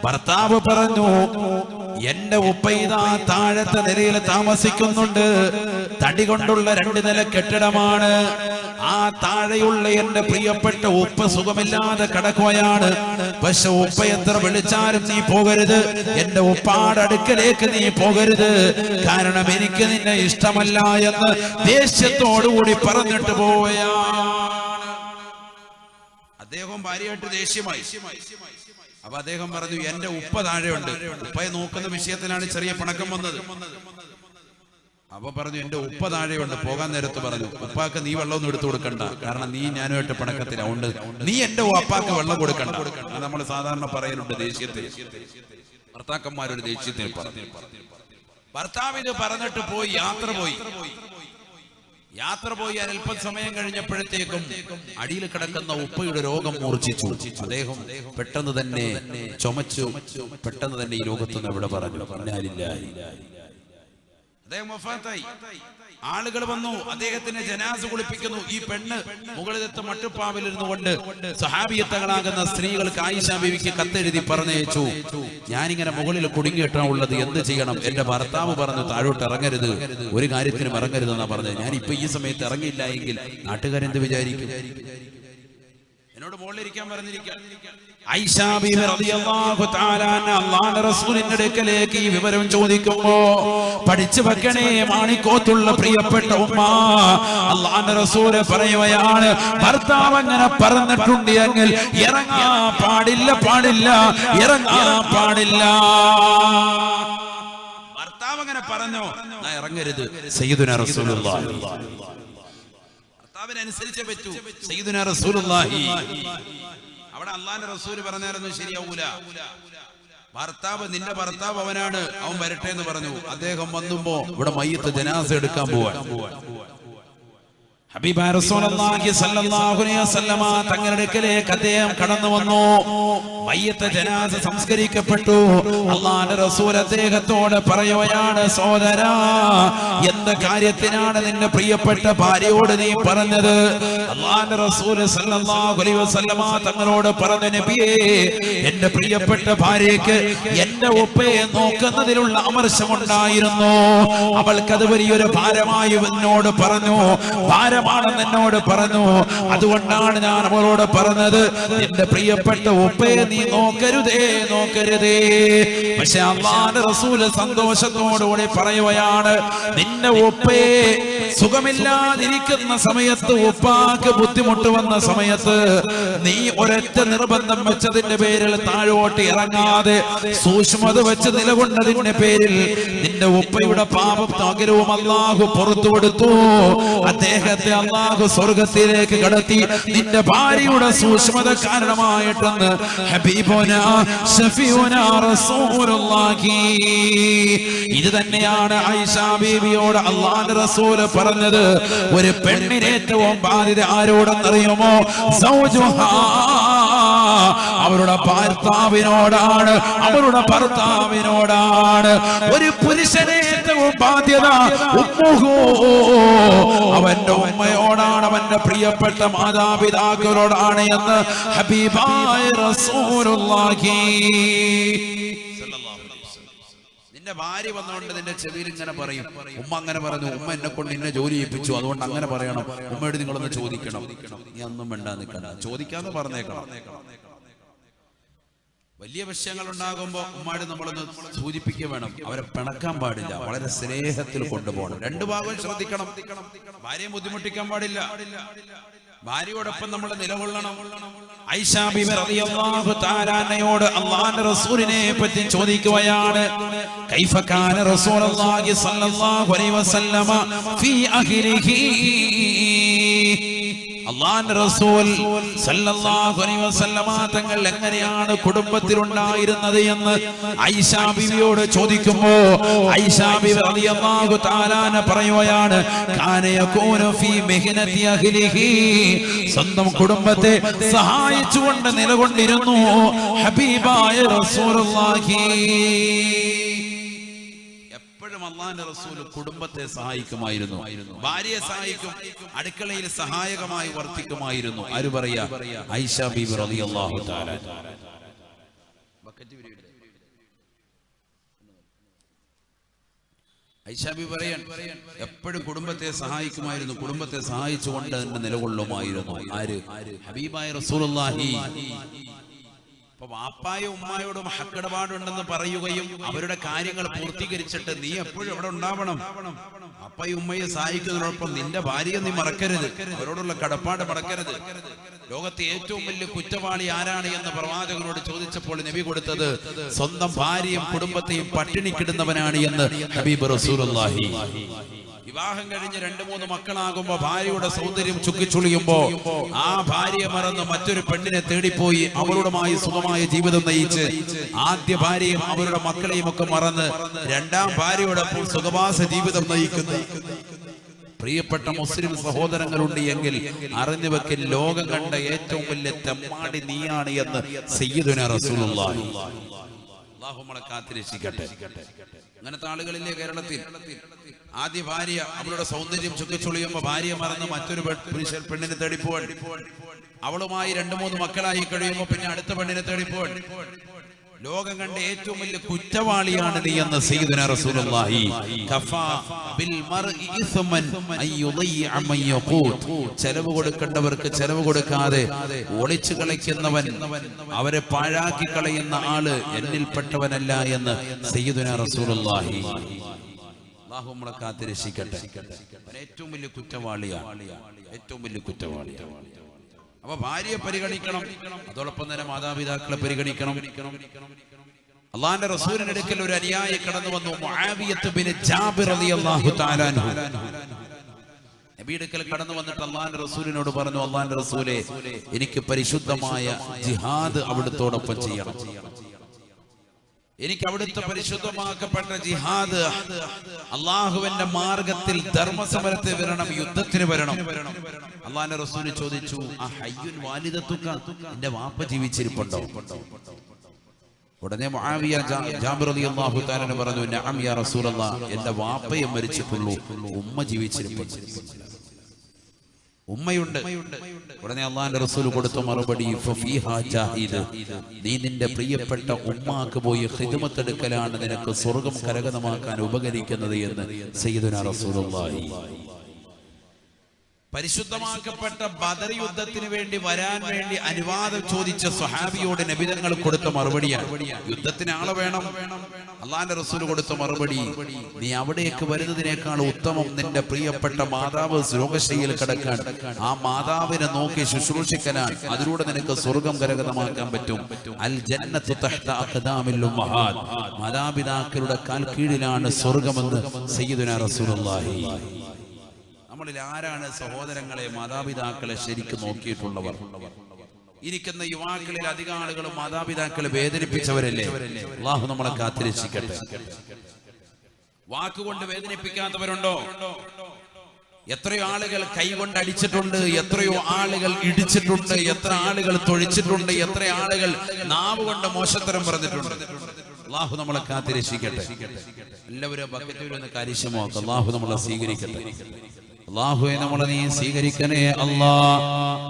ഭർത്താവ് പറഞ്ഞു, എന്റെ ഉപ്പ ഇതാ താഴത്തെ നിലയിൽ താമസിക്കുന്നുണ്ട്. തടി കൊണ്ടുള്ള 2 നില കെട്ടിടമാണ്. ആ താഴെയുള്ള എന്റെ പ്രിയപ്പെട്ട ഉപ്പ സുഖമില്ലാതെ കിടക്കുകയാണ്. പക്ഷെ ഉപ്പ എത്ര വിളിച്ചാലും നീ പോകരുത്, എന്റെ ഉപ്പാടെ അടുക്കലേക്ക് നീ പോകരുത്, കാരണം എനിക്ക് നിന്നെ ഇഷ്ടമല്ല എന്ന് ദേഷ്യത്തോടുകൂടി പറഞ്ഞിട്ട് പോവുകയാണ്. അദ്ദേഹം ഭാര്യയായിട്ട് ദേഷ്യമായി. അപ്പൊ അദ്ദേഹം പറഞ്ഞു, എന്റെ ഉപ്പ താഴെയുണ്ട്. ഉപ്പയെ നോക്കുന്ന വിഷയത്തിലാണ് ചെറിയ പിണക്കം വന്നത്. അപ്പൊ പറഞ്ഞു, എന്റെ ഉപ്പ താഴെയുണ്ട്. പോകാൻ നേരത്ത് പറഞ്ഞു, ഉപ്പാക്ക് നീ വെള്ളമൊന്നും എടുത്തു കൊടുക്കണ്ട, കാരണം നീ ഞാനുമായിട്ട് പിണക്കത്തിലുണ്ട്, നീ എന്റെ ഉപ്പാക്ക് വെള്ളം കൊടുക്കണ്ട. നമ്മൾ സാധാരണ പറയലുണ്ട് ദേഷ്യത്തിൽ, ഭർത്താക്കന്മാരൊരു ദേഷ്യത്തിൽ പറഞ്ഞു. ഭർത്താവ് ഇത് പറഞ്ഞിട്ട് പോയി, യാത്ര പോയി അല്പം സമയം കഴിഞ്ഞപ്പോഴത്തേക്കും അടിയിൽ കിടക്കുന്ന ഉപ്പയുടെ രോഗം മൂർച്ഛിച്ചു. അദ്ദേഹം പെട്ടെന്ന് തന്നെ ചുമച്ചു, പെട്ടെന്ന് തന്നെ ഈ ലോകത്ത് നിന്ന് ഇവിടെ പറഞ്ഞു. അദ്ദേഹം വഫാത്തായി. ആളുകൾ വന്നു, അദ്ദേഹത്തിന് ജനാസ കുളിപ്പിക്കുന്നു. ഈ പെണ്ണ് മുകളിലത്തെ മട്ടുപ്പാവിൽ ഇരുന്നു കൊണ്ട് സഹാബിയത്തകളാകുന്ന സ്ത്രീകൾക്ക് ആയിഷ ബീവിക്ക് കത്തെഴുതി പറഞ്ഞയച്ചു, ഞാനിങ്ങനെ മുകളിൽ കുടുങ്ങിയിട്ടാണ് ഉള്ളത്, എന്ത് ചെയ്യണം? എന്റെ ഭർത്താവ് പറഞ്ഞു താഴോട്ട് ഇറങ്ങരുത്, ഒരു കാര്യത്തിനും ഇറങ്ങരുതെന്നാ പറഞ്ഞത്. ഞാൻ ഇപ്പൊ ഈ സമയത്ത് ഇറങ്ങിയില്ല എങ്കിൽ നാട്ടുകാരെന്ത് വിചാരിക്കും? എന്നോട് മുകളിലിരിക്കാൻ പറഞ്ഞിരിക്കാൻ. ആയിഷ ബീവി റളിയല്ലാഹു തആല അൻഹ അല്ലാഹുവിന്റെ റസൂലിന്റെ അടുക്കലേക്ക് ഈ വിവരം ചോദിക്കുമ്പോ, പഠിച്ചു വെക്കണേ മാണിക്കോത്തുള്ള പ്രിയപ്പെട്ട ഉമ്മ, അല്ലാഹുവിന്റെ റസൂൽ പറയുകയാണ്, ഭർത്താവ് അങ്ങനെ പറഞ്ഞിട്ടുണ്ട് എങ്കിൽ ഇറങ്ങാൻ പാടില്ല, ഇറങ്ങാൻ പാടില്ല. ഭർത്താവ് അങ്ങനെ പറഞ്ഞോ, ഇറങ്ങരുത്. സയ്യിദുനാ റസൂലുള്ളാഹി ഭർത്താവിനനുസരിച്ചേ പറ്റൂ. സയ്യിദുനാ റസൂലുള്ളാഹി. അവിടെ അല്ലാഹുവിന്റെ റസൂൽ പറഞ്ഞായിരുന്നു ശരിയാവൂല. ഭർത്താവ്, നിന്റെ ഭർത്താവ് അവനാണ്, അവൻ വരട്ടെ എന്ന് പറഞ്ഞു. അദ്ദേഹം വന്നുമ്പോ ഇവിടെ മയ്യത്ത് ജനാസ എടുക്കാൻ പോവാൻ. ഹബീബായ റസൂലുള്ളാഹി സ്വല്ലല്ലാഹു അലൈഹി വസല്ലമ തങ്ങളുടെ അടുക്കലേക്ക് അദ്ദേഹം കടന്നു വന്നു. മയ്യത്ത് ജനാസ സംസ്കരിക്കപ്പെട്ടു. അല്ലാഹുവിന്റെ റസൂൽ അദ്ദേഹത്തോട് പറയുകയാണ്, സഹോദരാ, എന്ത് കാര്യത്തിനാണ് നിന്റെ പ്രിയപ്പെട്ട ഭാര്യയോട് നീ പറഞ്ഞത്? അല്ലാഹുവിന്റെ റസൂൽ സ്വല്ലല്ലാഹു അലൈഹി വസല്ലമ തങ്ങളോട് പറഞ്ഞു, നബിയേ, എന്റെ പ്രിയപ്പെട്ട ഭാര്യയ്ക്ക് എന്റെ ഉപ്പയെ നോക്കുന്നതിലുള്ള അമർശമുണ്ടായിരുന്നു. അവൾക്കത് വലിയൊരു ഭാരമായി എന്നോട് പറഞ്ഞു, ഭാരമാണെന്ന് എന്നോട് പറഞ്ഞു. അതുകൊണ്ടാണ് ഞാൻ അവളോട് പറഞ്ഞത്, എന്റെ പ്രിയപ്പെട്ട ഉപ്പയെ നീ നോക്കരുതേ, നോക്കരുതേ. പക്ഷെ അല്ലാഹുവിന്റെ റസൂല് സന്തോഷത്തോടുകൂടി പറയുകയാണ്, നിന്റെ ഉപ്പയെ സുഖമില്ലാതിരിക്കുന്ന സമയത്ത്, ഉപ്പാക്ക് ബുദ്ധിമുട്ട് വന്ന സമയത്ത് നീ ഒരൊറ്റ നിർബന്ധം വെച്ചതിന്റെ പേരിൽ താഴോട്ട് ഇറങ്ങാതെ സൂക്ഷ്മത വെച്ച് നിലകൊണ്ടതിന്റെ പേരിൽ നിന്റെ ഉപ്പയുടെ പാപം അകലവും അല്ലാഹു പുറത്തു കൊടുത്തു. അദ്ദേഹത്തെ അല്ലാഹു സ്വർഗത്തിലേക്ക് കടത്തി. നിന്റെ ഭാര്യയുടെ സൂക്ഷ്മത കാരണമായിട്ടെന്ന് ഹബീബുനാ ശഫീഉനാ റസൂലുള്ളാഹി. ഇത് തന്നെയാണ് ആയിഷ ബീവിയോട് അല്ലാഹുവിന്റെ റസൂൽ പറഞ്ഞത്. ഒരു പെണ്ണിന് ഏറ്റവും ബാധ്യത ആരോടെന്നറിയുമോ? സൗജുഹാ, അവരുടെ ഭർത്താവിനോടാണ്, അവരുടെ ഭർത്താവിനോടാണ്. ഒരു പുരുഷനെ ഏറ്റവും ബാധ്യത ഉമ്മുഹു, അവന്റെ ഉമ്മയോടാണ്, അവന്റെ പ്രിയപ്പെട്ട മാതാപിതാക്കളോടാണ് എന്ന് ഹബീബായ റസൂലുള്ളാഹി. നിന്റെ ഭാര്യ വന്നുകൊണ്ട് നിന്റെ ചെവിയിൽ ഇങ്ങനെ പറയും, ഉമ്മ അങ്ങനെ പറഞ്ഞു, ഉമ്മ എന്നെ കൊണ്ട് ഇന്നെ ജോലി ചെയ്യിപ്പിച്ചു, അതുകൊണ്ട് അങ്ങനെ പറയണം, ഉമ്മയോട് നിങ്ങളൊന്ന് ചോദിക്കണം. നീ ഒന്നും വേണ്ട, നിൽക്കണ്ട, ചോദിക്കാതെ പറഞ്ഞേക്കണം. വലിയ വിഷയങ്ങൾ ഉണ്ടാകുമ്പോ ഉമ്മയോട് നമ്മളൊന്ന് സൂചിപ്പിക്കുക വേണം. അവരെ പിണക്കാൻ പാടില്ല, വളരെ സ്നേഹത്തിൽ കൊണ്ടുപോകണം. രണ്ടു ഭാഗവും ശ്രദ്ധിക്കണം. ഭാര്യയെ ബുദ്ധിമുട്ടിക്കാൻ പാടില്ല, ഭാര്യയോടൊപ്പം നമ്മൾ നിലകൊള്ളണം. ആയിഷ ബിബി റളിയല്ലാഹു തആല അൻഹയോട് അല്ലാഹുവിന്റെ റസൂലിനെ പറ്റി ചോദിക്കുകയാണ്, കൈഫ കാന റസൂലുള്ളാഹി സ്വല്ലല്ലാഹു അലൈഹി വസല്ലമ ഫീ അഹ്ലിഹി. അല്ലാഹുവിന്റെ റസൂൽ സല്ലല്ലാഹു അലൈഹി വസല്ലമ തങ്ങൾ എങ്ങനെയാണ് കുടുംബത്തിൽ ഉണ്ടായിരുന്നത് എന്ന് ആയിഷ ബിവിയോട് ചോദിക്കുമ്പോൾ ആയിഷ ബിബി റളിയല്ലാഹു തആല പറയുകയാണ്, കാന യകൂനു ഫീ മിഹ്നതി അഹ്ലിഹി. സ്വന്തം കുടുംബത്തെ സഹായിച്ചുകൊണ്ട് നിലകൊണ്ടിരുന്നു ഹബീബായ റസൂലുള്ളാഹി. അല്ലാഹുവിന്റെ റസൂൽ കുടുംബത്തെ സഹായിക്കുമായിരുന്നു, ഭാര്യയെ സഹായിക്കും, അടുക്കളയിൽ സഹായകമായി വർത്തിക്കുമായിരുന്നു. ആര് പറയാ? ആയിഷ ബീബി റളിയല്ലാഹു തആല. ആയിഷ ബീബി പറയാൻ എപ്പോഴും കുടുംബത്തെ സഹായിക്കുമായിരുന്നു, കുടുംബത്തെ സഹായിച്ചുകൊണ്ട് തന്നെ നിലകൊള്ളുമായിരുന്നു. ആര്? ഹബീബായ റസൂലുള്ളാഹി. വാപ്പായും ഉമ്മായോടും ഹക്കിടപാടുണ്ടെന്ന് പറയുകയും അവരുടെ കാര്യങ്ങൾ പൂർത്തീകരിച്ചിട്ട് നീ എപ്പോഴും അവിടെ ഉണ്ടാവണം. അപ്പയും ഉമ്മയെ സഹായിക്കുന്നതിനോടൊപ്പം നിന്റെ ഭാര്യയെ നീ മറക്കരുത്, അവരോടുള്ള കടപ്പാട് മറക്കരുത്. ലോകത്തെ ഏറ്റവും വലിയ കുറ്റവാളി ആരാണ് എന്ന് പ്രവാചകനോട് ചോദിച്ചപ്പോൾ നബി കൊടുത്തത് സ്വന്തം ഭാര്യയും കുടുംബത്തെയും പട്ടിണിക്കിടുന്നവനാണ് എന്ന് ഹബീബ് റസൂലുള്ളാഹി. വിവാഹം കഴിഞ്ഞ് 2-3 മക്കളാകുമ്പോ ഭാര്യയുടെ സൗന്ദര്യം ചുക്കിച്ചുളിയുമ്പോ ആ ഭാര്യയെ മറന്ന് മറ്റൊരു പെണ്ണിനെ തേടിപ്പോയി അവളുമായി സുഖമായ ജീവിതം നയിച്ച് ആദ്യ ഭാര്യയും അവരുടെ മക്കളെയും ഒക്കെ മറന്ന് രണ്ടാം ഭാര്യയോടൊപ്പം സുഖവാസ ജീവിതം നയിക്കുന്നു പ്രിയപ്പെട്ട മുസ്ലിം സഹോദരങ്ങളുണ്ട് എങ്കിൽ അറിഞ്ഞു വെക്കൽ ലോകം കണ്ട ഏറ്റവും വലിയ തെമ്മാടി നീയാണ് എന്ന് സയ്യിദുനാ റസൂലുള്ളാഹി. അല്ലാഹു നമ്മളെ കാത്തിരക്ഷിക്കട്ടെ. അങ്ങനത്തെ ആളുകളിലെ കേരളത്തിൽ ആദ്യ ഭാര്യ അവളുടെ സൗന്ദര്യം ചുക്കിച്ചുളിയുമ്പോ ഭാര്യ മറന്ന് മറ്റൊരു പെണ്ണിനെ തേടിപ്പോൻ, അവളുമായി 2-3 മക്കളായി കഴിയുമ്പോ പിന്നെ അടുത്ത പെണ്ണിനെ തേടിപ്പോൻ. ലോകം കണ്ട ഏറ്റവും വലിയ കുറ്റവാളിയാണ് നീ എന്ന് സയ്യിദുനാ റസൂലുള്ളാഹി. കഫാ ബിൽ മർഇ ഇസ്മൻ അൻ യുദയ്യ മൻ യഖൂത്. ചെലവ് കൊടുക്കേണ്ടവർക്ക് ചെലവ് കൊടുക്കാതെ ഒളിച്ചു കളിക്കുന്നവൻ, അവരെ പാഴാക്കി കളയുന്ന ആള് എന്നിൽപ്പെട്ടവനല്ല എന്ന് സയ്യിദുനാ റസൂലുള്ളാഹി. അല്ലാഹു നമ്മളെ കാത്തിരക്ഷിക്കട്ടെ. ഏറ്റവും വലിയ കുറ്റവാളിയാണ്, ഏറ്റവും വലിയ കുറ്റവാളിയാണ്. അപ്പൊ ഭാര്യയെ പരിഗണിക്കണം, അതോടൊപ്പം തന്നെ മാതാപിതാക്കളെ പരിഗണിക്കണം. അല്ലാഹുവിന്റെ റസൂലിന്റെ അടുക്കൽ ഒരു അനുയായി കടന്നു വന്നു, മുആവിയത്ത് ബിൻ ജാബിർ റളിയല്ലാഹു തആല അൻഹു. നബിയുടെ അടുക്കൽ കടന്നു വന്നിട്ട് അല്ലാഹുവിന്റെ റസൂലിനോട് പറഞ്ഞു, അല്ലാഹുവിന്റെ റസൂലേ, എനിക്ക് പരിശുദ്ധമായ ജിഹാദ് അവിടുത്തോടൊപ്പം ചെയ്യണം. എനിക്ക് അവിടുത്തെ പരിശുദ്ധമാക്കപ്പെട്ട ജിഹാദ്, അള്ളാഹുവിന്റെ മാർഗത്തിൽ ധർമ്മസമരത്തിൽ വരണം, യുദ്ധത്തിന് വരണം. അള്ളാഹുവിന്റെ റസൂൽ ചോദിച്ചു, ആ ഹയ്യുൻ വാലിദത്തുക, എന്റെ വാപ്പ ജീവിച്ചിരിപ്പുണ്ടോ? ഉടനെ മുആവിയ ജാബിർ റളിയല്ലാഹു തആല പറഞ്ഞു, നഅം യാ റസൂലല്ലാഹ്, എന്റെ വാപ്പയെ മരിച്ചിട്ടുള്ളൂ, ഉമ്മ ജീവിച്ചിരിപ്പുണ്ട്. ഉമ്മയുണ്ട്. ഉടനെ അള്ളാഹുവിന്റെ റസൂൽ കൊടുത്ത മറുപടി, ഫഫീഹാ ജാഹിദ്, നീ നിന്റെ പ്രിയപ്പെട്ട ഉമ്മാക്ക് പോയി ഖിദ്മത്ത് എടുക്കലാണ് നിനക്ക് സ്വർഗം കരഗതമാക്കാൻ ഉപകരിക്കുന്നത് എന്ന് സയ്യിദുനാ റസൂലുള്ളാഹി. പരിശുദ്ധമാക്കപ്പെട്ട ബദർ യുദ്ധത്തിന് വേണ്ടി വരാൻ വേണ്ടി അനുവാദം ചോദിച്ച സ്വഹാബിയോട് നബി തങ്ങൾ കൊടുത്ത മറുപടിയാണ്. യുദ്ധത്തിന് ആളെ വേണം. അള്ളാഹുവിന്റെ റസൂൽ കൊടുത്ത മറുപടി, നീ അവിടേക്ക് വരുന്നതിനേക്കാൾ ഉത്തമം നിന്റെ പ്രിയപ്പെട്ട മാതാവ് രോഗശയ്യയിൽ കിടക്കാൻ, ആ മാതാവിനെ നോക്കി ശുശ്രൂഷിക്കാൻ, അതിലൂടെ നിനക്ക് സ്വർഗം കരഗതമാക്കാൻ പറ്റും. അൽ ജന്നത്തു തഹ്ത അഖ്ദാമിൽ ഉമ്മഹാത്, മാതാപിതാക്കളുടെ കാൽ കീഴിലാണ് സ്വർഗമെന്ന് സയ്യിദുനാ റസൂലുള്ളാഹി. നമ്മളിൽ ആരാണ് സഹോദരങ്ങളെ, മാതാപിതാക്കളെ ശരിക്കും നോക്കിയിട്ടുള്ളവർ? ഇരിക്കുന്ന യുവാക്കളിൽ അധിക ആളുകളും മാതാപിതാക്കളെ വേദനിപ്പിച്ചവരല്ലേ? അല്ലാഹു നമ്മളെ കാത്തിരക്ഷിക്കട്ടെ. വാക്കുകൊണ്ട് വേദനിപ്പിക്കാത്തവരുണ്ടോ? എത്രയോ ആളുകൾ കൈകൊണ്ട് അടിച്ചിട്ടുണ്ട്, എത്രയോ ആളുകൾ ഇടിച്ചിട്ടുണ്ട്, എത്ര ആളുകൾ തൊഴിച്ചിട്ടുണ്ട്, എത്ര ആളുകൾ നാവ് കൊണ്ട് മോശത്തരം പറഞ്ഞിട്ടുണ്ട്. അല്ലാഹു നമ്മളെ കാത്തിരക്ഷിക്കട്ടെ. എല്ലാവരും ബക്കറ്റിൽ കാര്യക്ഷമമാക്കുക. അല്ലാഹു നമ്മളെ സ്വീകരിക്കട്ടെ. അല്ലാഹുവേ, നമ്മളെ നീ സ്വീകരിക്കണേ അല്ലാ,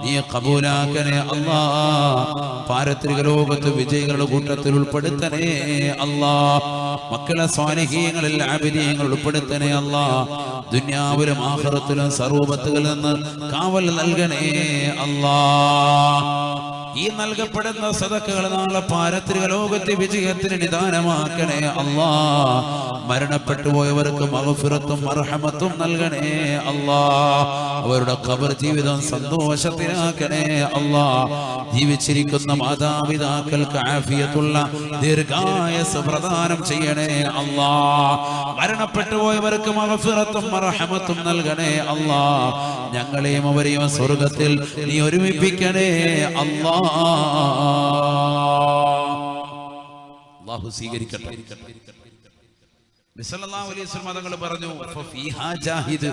നീ ഖബൂലാക്കണേ അല്ലാ, പാരത്രിക ലോകത്ത് വിജയികളുടെ കൂട്ടത്തിൽ ഉൾപ്പെടുത്തണേ അല്ലാ, മക്കളെ സ്വാലിഹീങ്ങളിൽ ആബിദീങ്ങളിൽ ഉൾപ്പെടുത്തണേ അല്ലാ, ദുനിയാവിലും ആഖിറത്തിലും സർവ്വത്തുകളിൽ നിന്ന് കാവൽ നൽകണേ അല്ലാ. ഈ നൽകപ്പെടുന്ന സദഖകൾ നാളെ പാരത്രിക ലോകത്തെ വിജയത്തിന് നിദാനമാക്കണേ അല്ലാ. മരണപ്പെട്ടു പോയവർക്ക് മഗ്ഫിറത്തും മർഹമത്തും നൽകണേ അല്ലാ. അവരുടെ ഖബർ ജീവിതം സന്തോഷത്തിലാക്കണേ അല്ലാ. ജീവിച്ചിരിക്കുന്ന മാതാപിതാക്കൾക്ക് ആഫിയത്തുള്ള ദീർഘായുസ്സ് പ്രദാനം ചെയ്യണേ അല്ലാ. മരണപ്പെട്ടു പോയവർക്ക് മഗ്ഫിറത്തും മർഹമത്തും നൽകണേ അല്ലാ. ഞങ്ങളെയും അവരെയും സ്വർഗ്ഗത്തിൽ നീ ഒരുമിപ്പിക്കണേ അല്ലാ. അല്ലാഹു സ്വീകരിക്കട്ടെ. സല്ലല്ലാഹു അലൈഹി വസല്ലം തങ്ങൾ പറഞ്ഞു, ഫഫീഹാ ജാഹിദ്,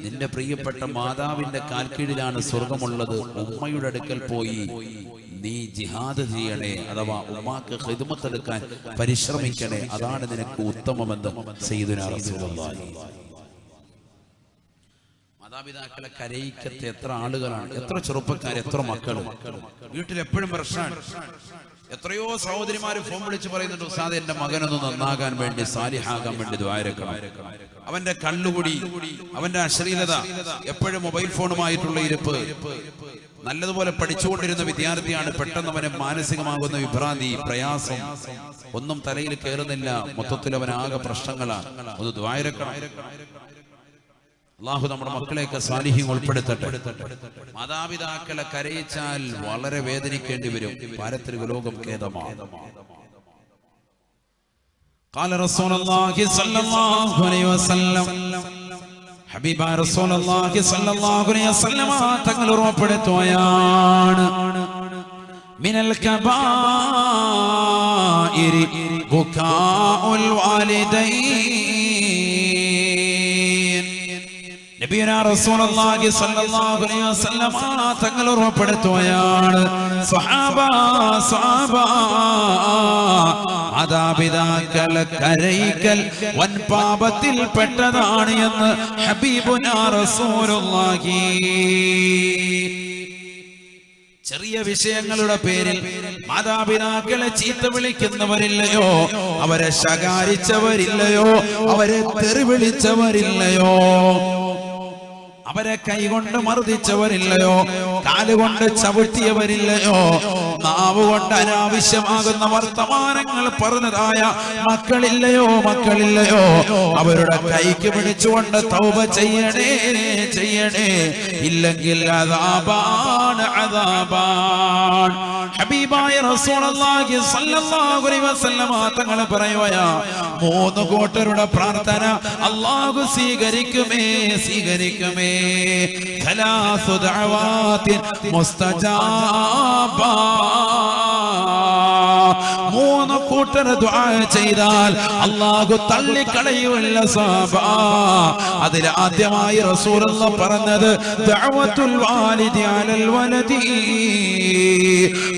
നിന്റെ പ്രിയപ്പെട്ട മാതാവിന്റെ കാൽക്കീഴിലാണ് സ്വർഗമുള്ളത്. ഉമ്മയുടെ അടുക്കൽ പോയി നീ ജിഹാദ് ചെയ്യണേ, അഥവാ ഉമ്മാക്ക് ഖിദ്മത്ത് എടുക്കാൻ പരിശ്രമിക്കണേ, അതാണ് നിനക്ക് ഉത്തമമെന്ന് സയ്യിദുനാ റസൂലുള്ളാഹി. മാതാപിതാക്കളെ കരയിക്കത്തെ എത്ര ആളുകളാണ്, എത്ര ചെറുപ്പക്കാർ, എത്ര മക്കളും. വീട്ടിൽ എപ്പോഴും പ്രശ്നമാണ്. എത്രയോ സഹോദരിമാര് ഫോൺ വിളിച്ച് പറയുന്നുണ്ട്, ഉസ്താദേ എന്റെ മകനൊന്ന് നന്നാകാൻ വേണ്ടി, സാലിഹാകാൻ വേണ്ടി ദുആയിരക്കണം. അവന്റെ കള്ളുകുടി, അവന്റെ അശ്ലീലത, എപ്പോഴും മൊബൈൽ ഫോണുമായിട്ടുള്ള ഇരിപ്പ്. നല്ലതുപോലെ പഠിച്ചുകൊണ്ടിരുന്ന വിദ്യാർത്ഥിയാണ്, പെട്ടെന്ന് അവന് മാനസികമാകുന്ന വിഭ്രാന്തി, പ്രയാസം, ഒന്നും തലയിൽ കയറുന്നില്ല, മൊത്തത്തിൽ അവനാകെ പ്രശ്നങ്ങളാണ്. ഒന്ന് ദുആയിരക്കണം. അല്ലാഹു നമ്മുടെ മക്കളെയൊക്കെ സാലിഹ്യം ഉൾപ്പെടുത്തട്ടെ. മാതാപിതാക്കളെ കരയിച്ചാൽ വളരെ വേദനിക്കേണ്ടി വരും. പാരത്രിക ലോകം ഖേദമാണ്. ഖാല റസൂലുള്ളാഹി സ്വല്ലല്ലാഹു അലൈഹി വസല്ലം, ഹബീബ റസൂലുള്ളാഹി സ്വല്ലല്ലാഹു അലൈഹി വസല്ലം തങ്ങൾ ഉറപ്പെടുത്തുകയാണ്, മിനൽ കബായിരി ബുകാഉൽ വാലിദൈൻ. നബിയുനാ റസൂലുള്ളാഹി സ്വല്ലല്ലാഹു അലൈഹി വസല്ലം തങ്ങൾ ഉറപ്പെടുത്തുകയാണ്, സ്വഹാബ മാതാപിതാക്കളെ കരയിക്കൽ വൻ പാപത്തിൽ പെട്ടതാണ് എന്ന് ഹബീബുനാ റസൂലുള്ളാഹി. ചെറിയ വിഷയങ്ങളുടെ പേരിൽ മാതാപിതാക്കളെ ചീത്ത വിളിക്കുന്നവരില്ലയോ, അവരെ ശകാരിച്ചവരില്ലയോ, അവരെ തെറി വിളിച്ചവരില്ലയോ, അവരെ കൈകൊണ്ട് മർദ്ദിച്ചവരില്ലയോ, കാലുകൊണ്ട് ചവിട്ടിയവരില്ലയോ, നാവുകൊണ്ട് അനാവശ്യമാകുന്ന വർത്തമാനങ്ങൾ പറഞ്ഞതായ മക്കളില്ലയോ, അവരുടെ കൈക്ക് പിടിച്ചുകൊണ്ട് തൗബ ചെയ്യണേ, ഇല്ലെങ്കിൽ അദാബാണ്. ഹബീബായ റസൂലുള്ളാഹി സ്വല്ലല്ലാഹു അലൈഹി വസല്ലം തങ്ങൾ പറയുകയാ, 3 കൂട്ടരുടെ പ്രാർത്ഥന അല്ലാഹു സ്വീകരിക്കുമേ. ثلاث دعوات مستجابات. മൂന്ന് കൂട്ടർ ദുആ ചെയ്താൽ അല്ലാഹു തള്ളിക്കളയുമില്ല സഹബ. അതിൽ ആദ്യമായി റസൂലുള്ളാഹി പറഞ്ഞത് ദഅവത്തുൽ വാലിദി അലൽ വലദി.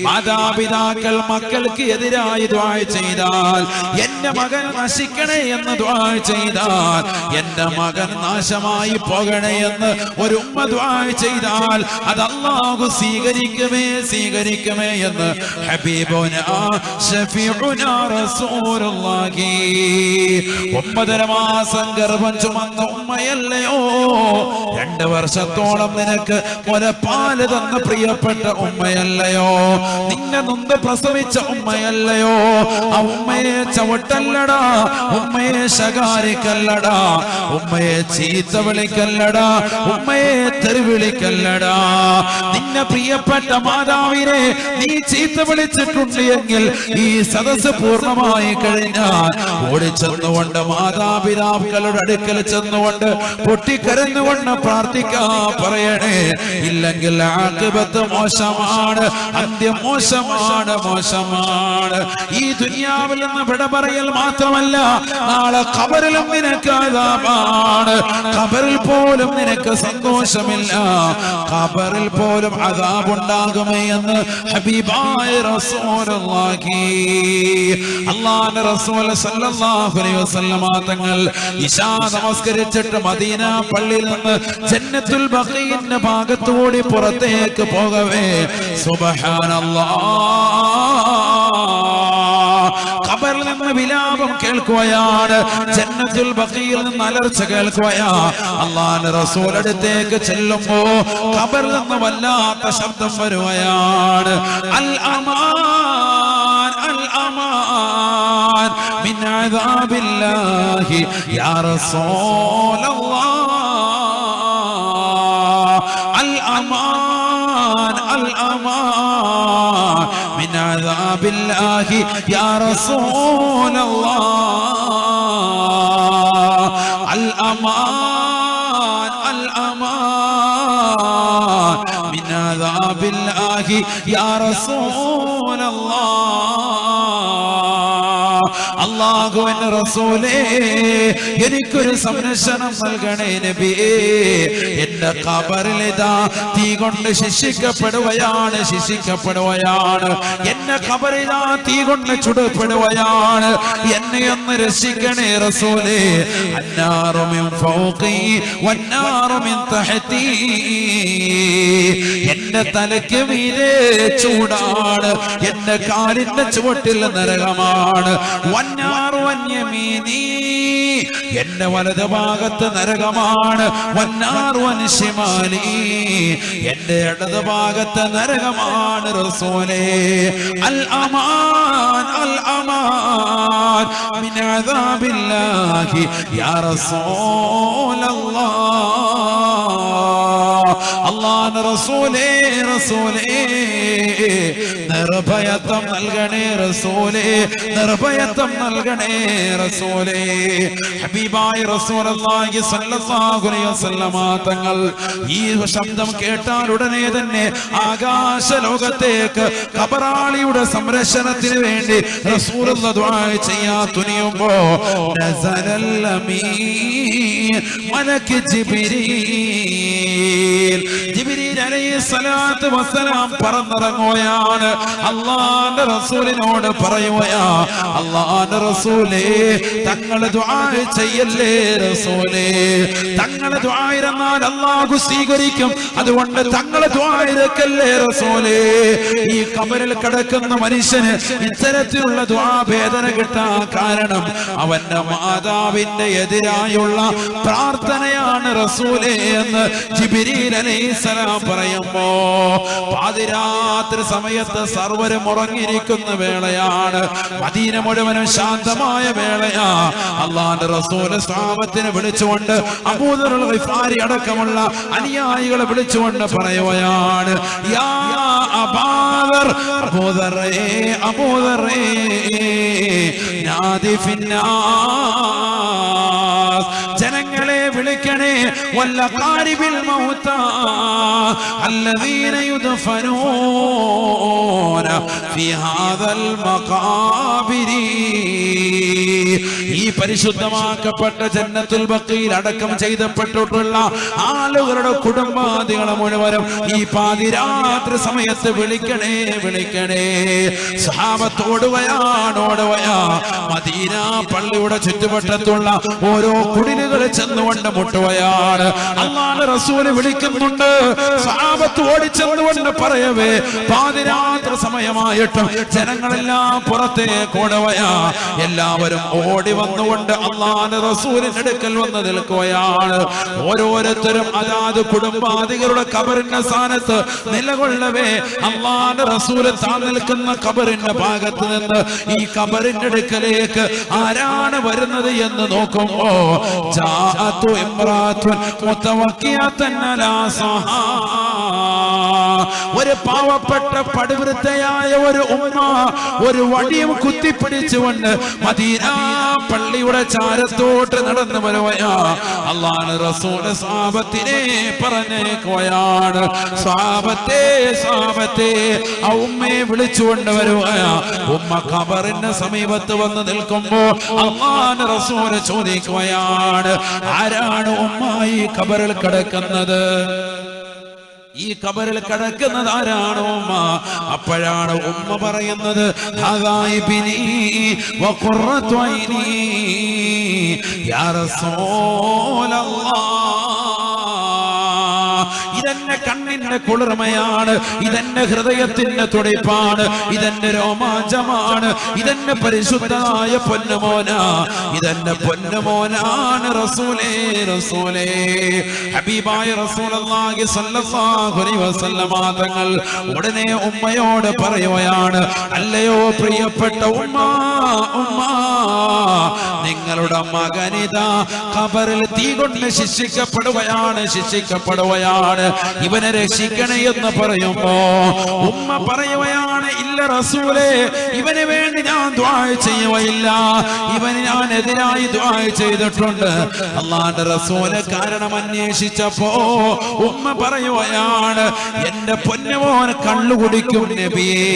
മാതാപിതാക്കൾ മക്കൾക്ക് എതിരായി ദുആ ചെയ്താൽ, എന്റെ മകൻ നശിക്കണേ എന്ന് ദുആ ചെയ്താൽ, എന്റെ മകൻ നാശമായി പോകണേ എന്ന് ഒരു ഉമ്മ ദുആ ചെയ്താൽ അത് അല്ലാഹു സ്വീകരിക്കുമേ എന്ന് ഹബീബുനാ ശഫീഉനാ റസൂലുള്ളാഹി. 9 മാസം ഗർഭം ചുമന്ന ഉമ്മയല്ലയോ, 2 വർഷത്തോളം നിനക്ക് മുലപ്പാല് തന്ന പ്രിയപ്പെട്ട ഉമ്മയല്ലയോ, നിന്നെ നൊന്ത് പ്രസവിച്ച ഉമ്മയല്ലയോ, ആ ഉമ്മയെ ചവിട്ടല്ലടാ, ഉമ്മയെ ശകാരിക്കല്ലടാ, ഉമ്മയെ ചീത്ത വിളിക്കല്ലടാ, ഉമ്മയെ തെറിവിളിക്കല്ലടാ. നിന്നെ പ്രിയപ്പെട്ട മാതാവിനെ നീ ചീത്ത വിളിച്ചിട്ടുണ്ട് എങ്കിൽ ഈ സദസ്സ് പൂർണ്ണമായി കഴിഞ്ഞാൽ ഓടിച്ചെന്നുകൊണ്ട് മാതാപിതാക്കളുടെ അടുക്കൽ ചെന്നുകൊണ്ട് പൊട്ടിക്കരഞ്ഞുകൊണ്ട് പ്രാർത്ഥിക്കാ പറയണേ. ഇല്ലെങ്കിൽ ആഖിബത്ത് മോശമാണ്, അന്ത്യം മോശമാണ്. ഈ ദുനിയാവിൽ നിന്ന് വിട പറയൽ മാത്രമല്ല, നാളെ ഖബറിലും നിനക്ക് അദാബാണ്. ഖബറിൽ പോലും നിനക്ക് സന്തോഷമില്ല, ഖബറിൽ പോലും അദാബുണ്ടാകുമേ എന്ന് ഹബീബായ റസൂലുള്ളാഹി. അല്ലാഹുവിന്റെ റസൂൽ സല്ലല്ലാഹു അലൈഹി വസല്ലമ തങ്ങൾ ഇശാ നമസ്കരിച്ചിട്ട് മദീന പള്ളിയിൽ നിന്ന് ജന്നത്തുൽ ബഖീന്റെ ഭാഗത്തുകൂടി പുറത്തേക്ക് പോകവേ സുബ്ഹാനല്ലാഹ്, ഖബറിൽ നിന്ന് വിലാപം കേൾക്കുകയാണ്, ജന്നത്തുൽ ബഖീയിൽ നിന്ന് അലർച്ച കേൾക്കുകയാ. അല്ലാഹുവിന്റെ റസൂൽ അടുത്തേക്ക് ചെല്ലുമ്പോ ഖബറിൽ നിന്ന് വല്ലാത്ത ശബ്ദം വരുകയാണ്. അൽ അമാൻ അൽ അമാൻ മിൻ അദാബില്ലാഹി യാ റസൂലല്ലാഹ്. അൽ അമാൻ അൽ അമാൻ മിൻ അദാബില്ലാഹി യാ റസൂലല്ലാഹ്. അൽ അമാൻ അൽ അമാൻ മിൻ അദാബില്ലാഹി യാ റസൂലല്ലാഹ്. അല്ലാഹുവിന്റെ റസൂലേ, എനിക്കൊരു സംരക്ഷണം നൽകണേ നബിയേ. എന്റെ ഖബറിലിതാ തീ കൊണ്ട് ശിക്ഷിക്കപ്പെടുകയാണ്. എന്റെ ഖബറിലാ തീ കൊണ്ട് ചുടപ്പെടുകയാണ്. എന്നെ ഒന്ന് രക്ഷിക്കണേ റസൂലേ. അന്നാറു മിൻ ഫൗഖി വന്നാറു മിൻ തഹ്തി. എന്റെ തലയ്ക്ക് മീതെ ചൂടാണ്, എന്റെ കാലിന്റെ ചുവട്ടിൽ നരകമാണ്. വന്നാറു അൻ യമീനി, എന്റെ വലത് ഭാഗത്ത് നരകമാണ്. വന്നാറു അൻ ശിമാലി, എന്റെ ഇടത് ഭാഗത്ത് നരകമാണ് റസൂലേ. അൽ അമാൻ അൽ അമാൻ മിൻ അദാബില്ലാഹി യാ റസൂലല്ലാഹ്. അല്ലാഹുവിന്റെ റസൂലേ, നിർഭയത്വം നൽകണേ റസൂലേ, നിർഭയത്വം നൽകണേ റസൂലേ. ഹബീബായ റസൂലുള്ളാഹി സ്വല്ലല്ലാഹു അലൈഹി വസല്ലമ തങ്ങൾ ഈ ശബ്ദം കേട്ടാൽ ഉടനെ തന്നെ ആകാശ ലോകത്തേക്ക് ഖബറാളിയുടെ സംരക്ഷണത്തിന് വേണ്ടി റസൂലുള്ളാഹി ദുആ ചെയ്യാൻ തുനിയുമ്പോ നസലൽ അമീൻ മലക്ക് ജിബ്രീൽ അലൈഹിസ്സലാത്തു വസ്സലാം പറന്നിറങ്ങുകയാണ്. അല്ലാഹുവിന്റെ റസൂലിനോട് പറയുകയാ, അല്ലാഹുവിന്റെ റസൂലേ, തങ്ങൾ ദുആ ചെയ്യല്ലേ റസൂലേ. തങ്ങൾ ദുആ ഇരുന്നാൽ അല്ലാഹു സ്വീകരിക്കും, അതുകൊണ്ട് തങ്ങൾ ദുആ ഇരക്കല്ലേ റസൂലേ. ഈ ഖബറിൽ കിടക്കുന്ന മനുഷ്യന് ഇത്തരത്തിലുള്ള ദുആ വേദന കിട്ടാൻ കാരണം അവന്റെ മാതാവിന്റെ എതിരായുള്ള പ്രാർത്ഥനയാണ് റസൂലേ എന്ന് ജിബ്രീൽ അലൈഹിസ്സലാം പറയുമ്പോ പാതിരാത്രി സമയത്ത് സർവരും ഉറങ്ങിയിരിക്കുന്ന വേളയാണ്. മദീന മുഴുവനും ശാന്തമായ വേളയാ. അല്ലാഹുവിന്റെ റസൂൽ സ്വഹാബത്തിനെ വിളിച്ചുകൊണ്ട് അബൂദറുൽ ഗിഫാരി അടക്കമുള്ള അനുയായികളെ വിളിച്ചുകൊണ്ട് പറയുകയാണ്, യാ അബൂദർ, അബൂദറേ നാദി ഫിന്നാസ്, ജനങ്ങളെ വിളിക്കണേ, വല്ല ഖാരിബിൽ മൗത അല്ലദീന യുദ്ഫനൂന في هذا المقابر. ഈ പരിശുദ്ധമാക്കപ്പെട്ട ജന്നത്തുൽ ബഖീൽ അടക്കം ചെയ്യപ്പെട്ടിട്ടുള്ള ആളുകളുടെ കുടുംബാദികളെ മുഴുവനും ഈ പാതിരാത്രി സമയത്ത് വിളിക്കണേ വിളിക്കണേ. സഹാബത്ത് ഓടുകയാ മദീന പള്ളിയുടെ ചുറ്റുവട്ടത്തുള്ള ഓരോ കുടിലുകൾ ചെന്നുകൊണ്ട് മുട്ടുകയാണ്. അല്ലാഹുവിന്റെ റസൂൽ വിളിക്കുന്നുണ്ട്. സഹാബത്ത് ഓടിച്ചെന്നുകൊണ്ട് പറയവേ പാതിരാത്രി സമയമായിട്ടും ജനങ്ങളെല്ലാം പുറത്തേക്ക് ഓടുകയാ. എല്ലാവരും ഓടി വന്നുകൊണ്ട് അല്ലാഹുവിന്റെ റസൂലിന്റെ അടുക്കൽ വന്ന് നിൽക്കുകയാണ്. ഓരോരുത്തരും അതാത് കുടുംബാദികളുടെ ഖബറിന്റെ സ്ഥാനത്ത് നിലകൊള്ളവേ അല്ലാഹുവിന്റെ റസൂൽ താൻ നിൽക്കുന്ന ഖബറിന്റെ ഭാഗത്ത് നിന്ന് ഈ ഖബറിന്റെ അടുക്കലേക്ക് ആരാണ് വരുന്നത് എന്ന് നോക്കുമ്പോ ജാഅതു ഇംറാത്തുൻ മുതവക്കിയതൻ അലാ സഹാ, ഒരു പാവപ്പെട്ട പടുവൃത്തയായ ഒരു ഉമ്മ ഒരു വടിയും കുത്തിപ്പിടിച്ചുകൊണ്ട് മദീന പള്ളിയുടെ ചാരത്തോട്ട് നടന്നു വരുകയാ. അല്ലാഹുവിന്റെ റസൂൽ സ്വഹാബത്തിനെ പറഞ്ഞേക്കുകയാണ്, സ്വഹാബത്തെ സ്വഹാബത്തെ ആ ഉമ്മയെ വിളിച്ചുകൊണ്ട് വരുകയാ. ഉമ്മ ഖബറിന്റെ സമീപത്ത് വന്ന് നിൽക്കുമ്പോ അല്ലാഹുവിന്റെ റസൂൽ ചോദിക്കുകയാണ്, ആരാണ് ഉമ്മ ഈ ഖബറിൽ കിടക്കുന്നത്? ഈ ഖബറിൽ കിടക്കുന്നത് ആരാണ് ഉമ്മ? അപ്പോഴാണ് ഉമ്മ പറയുന്നത്, ഹദായിബിനി വഖുറത്തു ഐനി യാ റസൂലല്ലാഹ്. ഇതെന്നെ കണ്ണിന്റെ കുളിർമയാണ്, ഇതെന്നെ ഹൃദയത്തിന്റെ തുടിപ്പാണ്, ഇതെന്നെ രോമാഞ്ചമാണ്, ഇതെന്നെ പരിശുദ്ധമായ പൊന്നുമോന, ഇതെന്നെ പൊന്നുമോനാണ് റസൂലേ റസൂലേ. ഹബീബായ റസൂലുള്ളാഹി സ്വല്ലല്ലാഹു അലൈഹി വസല്ലമ തങ്ങൾ ഉടനെ ഉമ്മയോട് പറയുകയാണ്, അല്ലയോ പ്രിയപ്പെട്ട ഉമ്മ, ഉമ്മ നിങ്ങളുടെ മകനിതാ ഖബറിൽ തീ കൊണ്ട് ശിക്ഷിക്കപ്പെടുകയാണ്, ശിക്ഷിക്കപ്പെടുകയാണ്, ഇവനെ രക്ഷിക്കണേ എന്ന് പറയുമ്പോ ഉമ്മ പറയുകയാണ്, ഇല്ല റസൂലേ, ഇവന് വേണ്ടി ഞാൻ ദുആ ചെയ്യുകയില്ല, ഇവന് ഞാൻ എതിരായി ദുആ ചെയ്തിട്ടുണ്ട്. അല്ലാഹുവിന്റെ റസൂല് കാരണം അന്വേഷിച്ചപ്പോ ഉമ്മ പറയുകയാണ്, എന്റെ പൊന്നുമോൻ കള്ളു കുടിക്കും നബിയേ.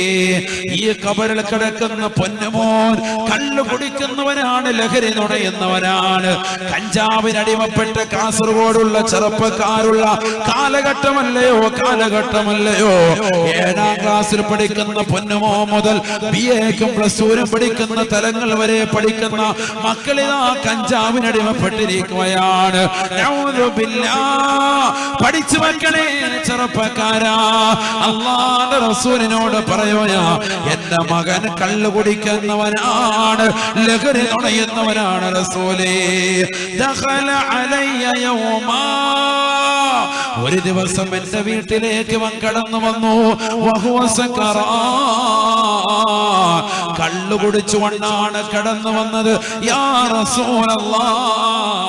ഈ ഖബറിൽ കിടക്കുന്ന പൊന്നുമോൻ കള്ളു കുടിക്കുന്നവനാണ്, ലഹരി നുണയുന്നവനാണ്, കഞ്ചാവിനടിമപ്പെട്ട് കാസർഗോഡുള്ള ചെറുപ്പക്കാരുള്ള കാലഘട്ടമല്ലയോ, കാലഘട്ടമല്ലയോ. 7ാം ക്ലാസ്സിൽ പഠിക്കുന്ന പൊന്നുമോ മുതൽ BA-ക്കും +2-നും പഠിക്കുന്ന തലങ്ങൾ വരെ പഠിക്കുന്ന മക്കളിതാ കഞ്ചാവിനടിമപ്പെട്ടിരിക്കുകയാണ്. പഠിച്ചു വെക്കണേ ചെറുപ്പക്കാരാ. അല്ലാഹുവിന്റെ റസൂലിനോട് പറയുകയാ, എന്റെ മകൻ കള്ളു കുടിക്കുന്നവനാണ്, ലഹരി നുണയുന്നവനാണ് റസൂലേ. ദഖല അലയ്യ യൗമാ, ഒരു ദിവസം എന്റെ വീട്ടിലേക്ക് അവൻ കടന്നു വന്നു. വഹുവ സക്കറാ, കള്ളു കുടിച്ചുകൊണ്ടാണ് കടന്നു വന്നത്. യാ റസൂലല്ലാഹ്,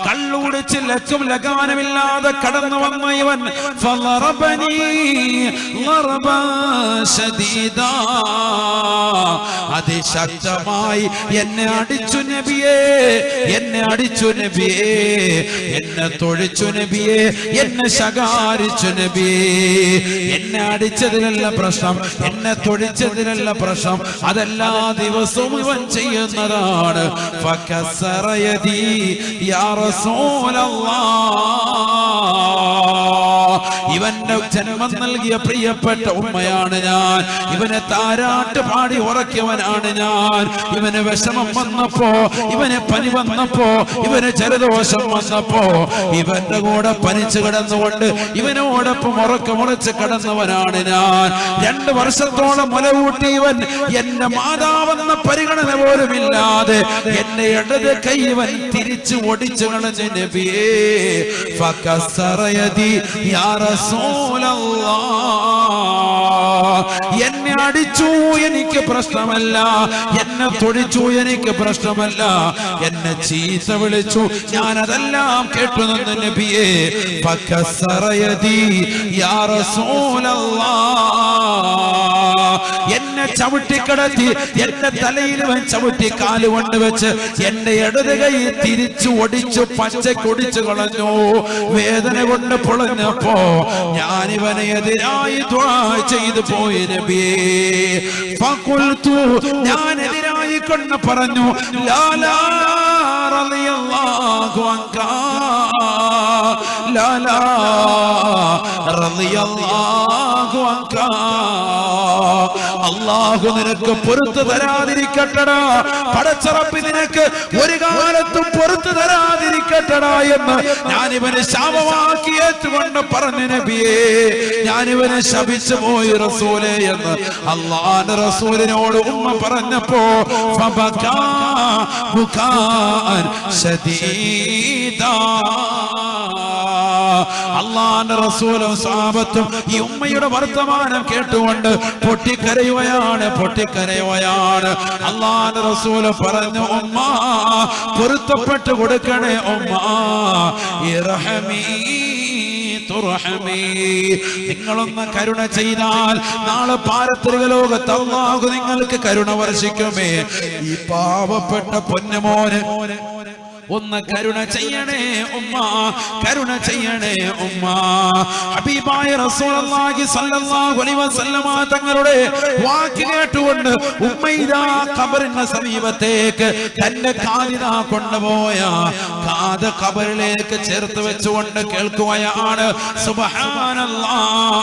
കള്ളുകുടിച്ച് ലക്കും ലഗാനമില്ലാതെ കടന്നു വന്ന ഇവൻ ഫളറബനി ളറബാ ശദീദാ, അതിശക്തമായി എന്നെ അടിച്ചു നബിയേ, എന്നെ അടിച്ചു നബിയേ, എന്നെ തൊഴിച്ചു നബിയേ, എന്നെ ശകാരിച്ചു നബിയേ. എന്നെ അടിച്ചതിലല്ല പ്രശ്നം, എന്നെ തൊഴിച്ചതിലല്ല പ്രശ്നം, അതെല്ലാ ദിവസവും ഇവൻ ചെയ്യുന്നതാണ്. ഫകസറ യദി യാ റസൂലല്ലാഹ്, ഇവന്റെ ജന്മം നൽകിയ പ്രിയപ്പെട്ട ഉമ്മയാണ് ഞാൻ, ഇവനെ താരാട്ട് പാടി ഉറക്കിയവനാണ് ഞാൻ. ഇവന് വിഷമം വന്നപ്പോ, ഇവന് പനി വന്നപ്പോ, ഇവന് ജലദോഷം വന്നപ്പോ ഇവന്റെ കൂടെ പനിച്ചു കിടന്നുകൊണ്ട് ഇവനോടൊപ്പം ഉറക്കമുറച്ച് കിടന്നവനാണ് ഞാൻ. 2 വർഷത്തോളം മുലകൂട്ടി ഇവൻ എന്റെ മാതാവെന്ന പരിഗണന പോലുമില്ലാതെ എന്റെ ഇടത് കൈ ഇവൻ തിരിച്ചു ഒടിച്ചു കളഞ്ഞ നബിയേ. ഫകസറ യദി യാ റസൂലല്ലാഹ്, എന്നെ അടിച്ചു എനിക്ക് പ്രശ്നമല്ല, എന്നെ തൊഴിച്ചു എനിക്ക് പ്രശ്നമല്ല, എന്നെ ചീത്ത വിളിച്ചു ഞാനതെല്ലാം കേട്ടു നിന്ന് നബിയേ. ഫകസറ യദി യാ റസൂലല്ലാഹ്, എന്നെ എന്നെ ചവിട്ടിക്കടത്തി എന്റെ തലയിൽ ചവിട്ടി കാലുകൊണ്ട് വെച്ച് എന്റെ ഇടത് കൈ തിരിച്ചു ഒടിച്ചു പച്ചക്കൊടിച്ചു കളഞ്ഞു. വേദന കൊണ്ട് പൊളഞ്ഞപ്പോ ഞാനിവനെ എതിരായി ദുആ ചെയ്തു പോയി നബിയേ. ഫഖുൽതു ഞാൻ എതിരായി കൊണ്ട് പറഞ്ഞു ലാലാ റളിയല്ലാഹു അൻക ലാലാ റളിയല്ലാഹു അൻക. അല്ലാഹു നിനക്ക് പൊറുത്തു തരാതിരിക്കട്ടടാ, പടച്ച റബ്ബ് നിനക്ക് ഒരു കാലത്തും പൊറുത്തു തരാതിരിക്കട്ടടാ എന്ന് ഞാനിവനെ ശാപമാക്കി ഏറ്റുകൊണ്ട് പറഞ്ഞു നബിയേ. ഞാനിവനെ ശപിച്ചു പോയി റസൂലേ എന്ന് അല്ലാഹുവിന്റെ റസൂലിനോട് ഉമ്മ പറഞ്ഞപ്പോ ഫബകാ ബുകാൻ ശദീദാ. അല്ലാഹുവിന്റെ റസൂലും സഹാബത്തും ഈ ഉമ്മയുടെ വർത്തമാനം കേട്ടുകൊണ്ട് പൊട്ടിക്കരയുകയാണ്. അല്ലാഹുവിന്റെ റസൂല് പറഞ്ഞു ഉമ്മ പൊരുത്തപ്പെട്ടു കൊടുക്കണേ ഉമ്മ. ഇർഹമീ തുർഹമീ. നിങ്ങളൊന്ന് കരുണ ചെയ്താൽ നാളെ പാരത്രിക ലോകത്ത് അല്ലാഹു നിങ്ങൾക്ക് കരുണ വർഷിക്കുമേ. ഈ പാവപ്പെട്ട പൊന്നുമോന് ഒന്ന് കരുണ ചെയ്യണേ ഉമ്മ, കരുണ ചെയ്യണേ ഉമ്മ. ഹബീബായ റസൂലുള്ളാഹി സ്വല്ലല്ലാഹു അലൈഹി വസല്ലമ തങ്ങളുടെ വാക്ക് കേട്ടുകൊണ്ട് ഉമ്മ ഇതാ ഖബറിന്റെ സമീപത്തേക്ക് തന്റെ കാലിതാ കൊണ്ടുപോയ കാത് ഖബറിലേക്ക് ചേർത്ത് വെച്ചുകൊണ്ട് കേൾക്കുകയാണ് സുബ്ഹാനല്ലാഹ്.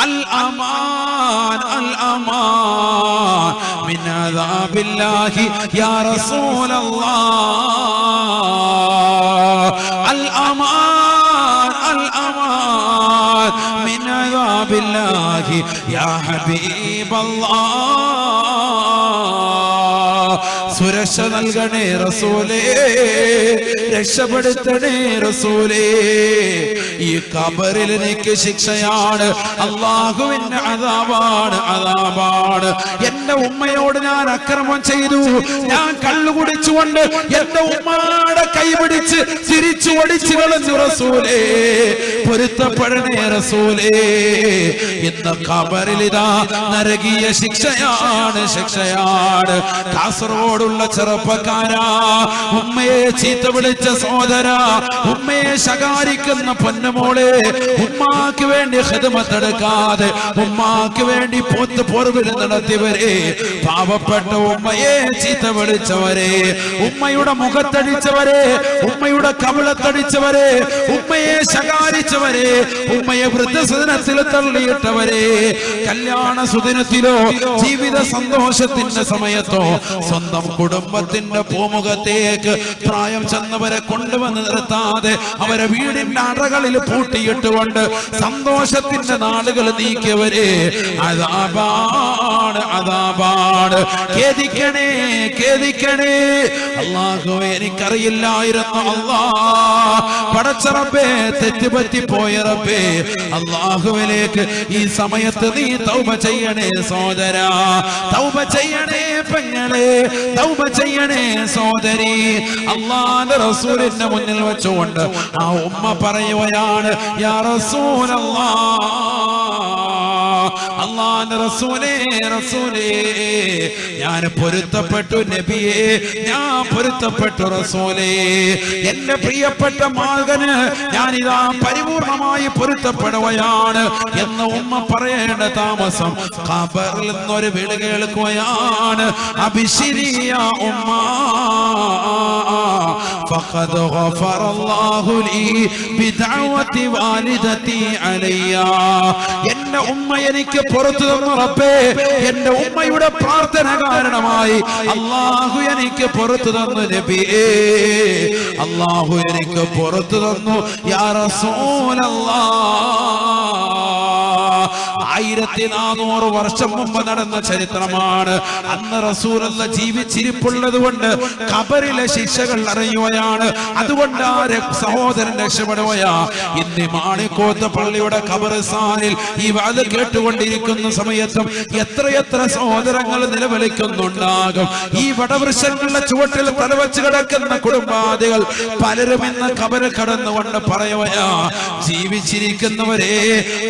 അൽ അമാൻ അൽ അമാൻ മിൻ അദാബില്ലാഹി യാ റസൂലല്ലാഹ്. الأمان الأمان من عذاب الله يا حبيب الله. സുരക്ഷ നൽകണേ റസൂലേ, രക്ഷപ്പെടുത്തണേ റസൂലേ. ഈ ഖബറിൽ എനിക്ക് ശിക്ഷയാണ്, അല്ലാഹുവിന്റെ അദാബാണ്, അദാബാണ്. എന്റെ ഉമ്മയോട് ഞാൻ അക്രമം ചെയ്തു, ഞാൻ കള്ളു കുടിച്ചുകൊണ്ട് എന്റെ ഉമ്മയുടെ കൈ പിടിച്ച് തിരിച്ചു ഒടിച്ചു കളഞ്ഞു റസൂലേ. പൊരുത്തപ്പെടണേ റസൂലേ. ഇന്ന് ഖബറിൽ ഇതാ നരകീയ ശിക്ഷയാണ്, ശിക്ഷയാണ്. കാസർഗോഡുള്ള ചെറുപ്പക്കാരാ, ഉമ്മയെ ചീത്ത വിളിച്ച സഹോദര, ഉമ്മയെ ശകാരിക്കുന്ന പൊന്നുമോളെ, ഉമ്മാക്ക് വേണ്ടി ഖിദ്മത്തെടുക്കാതെ ഉമ്മാക്ക് വേണ്ടി പോർവിൽ നടത്തിയവരെ, പാവപ്പെട്ട ഉമ്മയെ ചീത്ത വിളിച്ചവരെ, ഉമ്മയുടെ മുഖത്തടിച്ചവരെ, ഉമ്മയുടെ കവിളത്തടിച്ചവരെ, ഉമ്മയെ ശകാരിച്ചവരെ, ഉമ്മയെ വൃദ്ധസദനത്തിൽ തള്ളിയിട്ടവരെ, കല്യാണ സുദിനത്തിലോ ജീവിത സന്തോഷത്തിന്റെ സമയത്തോ സ്വന്തം കുടുംബത്തിന്റെ പൂമുഖത്തേക്ക് പ്രായം ചെന്നവരെ കൊണ്ടുവന്ന് നിർത്താതെ അവരെ വീടിന്റെ അറകളിൽ പൂട്ടിയിട്ടുകൊണ്ട് സന്തോഷത്തിന്റെ നാളുകൾ നീക്കിയവരെ, അദാബാണ്, അദാബാണ്. ഖേദിക്കണേ, ഖേദിക്കണേ. അല്ലാഹുവേ എനിക്കറിയില്ലായിരുന്നു, അല്ലാഹ് പടച്ച റബ്ബേ തെറ്റുപറ്റിപ്പോയ റബ്ബേ, അല്ലാഹുവിലേക്ക് ഈ സമയത്ത് നീ തൗബ ചെയ്യണേ സഹോദരാ, തൗബ ചെയ്യണേ പെങ്ങളെ, തൗബ ചെയ്യണേ സഹോദരി. അല്ലാഹുവിന്റെ റസൂലിന്റെ മുന്നിൽ വെച്ചുകൊണ്ട് ആ ഉമ്മ പറയുകയാണ് യാ റസൂലല്ലാഹ്, അല്ലാഹുവിന്റെ റസൂലേ, റസൂലേ ഞാൻ പൊരുത്തപ്പെട്ടു നബിയേ, ഞാൻ പൊരുത്തപ്പെട്ടു റസൂലേ. എന്റെ പ്രിയപ്പെട്ട മകന് ഞാനിതാ പരിപൂർണമായി പൊരുത്തപ്പെടുകയാണ് എന്ന് ഉമ്മ പറയേണ്ട താമസം ഖബറിൽ നിന്നൊരു വിളി കേൾക്കുകയാണ്. അബിശിരിയ ഉമ്മ ഫഖദ് ഗഫറല്ലാഹു ലീ ബിദഅവതി വാലിദതി അലയ്യ. എന്റെ ഉമ്മ എനിക്ക് പുറത്തു തന്നു റബ്ബേ, എന്റെ ഉമ്മയുടെ പ്രാർത്ഥന കാരണമായി അല്ലാഹു എനിക്ക് പുറത്തു തന്നു നബിയേ, അല്ലാഹു എനിക്ക് പുറത്തു തന്നു യാ റസൂലല്ലാഹ്. 1400 വർഷം മുമ്പ് നടന്ന ചരിത്രമാണ്. അന്ന് റസൂലുള്ള ജീവിച്ചിരിപ്പുള്ളത് കൊണ്ട് ഖബറിലെ ശിക്ഷകൾ അറിയുകയാണ്. അതുകൊണ്ട് ആ സഹോദരൻ രക്ഷപ്പെടുകയാ. ഇന്ന് ഇന്ന് മാണിക്കോത്ത് പള്ളിയുടെ ഖബർസ്ഥാനിൽ ഈ വാത് കേട്ടുകൊണ്ടിരിക്കുന്ന സമയത്തും എത്രയെത്ര സഹോദരങ്ങൾ നിലവിളിക്കുന്നുണ്ടാകും. ഈ വടവൃക്ഷങ്ങളുടെ ചുവട്ടിൽ തലവച്ച് കിടക്കുന്ന കുടുംബാദികൾ പലരും ഇന്ന് ഖബർ കടന്നുകൊണ്ട് പറയുകയാ, ജീവിച്ചിരിക്കുന്നവരെ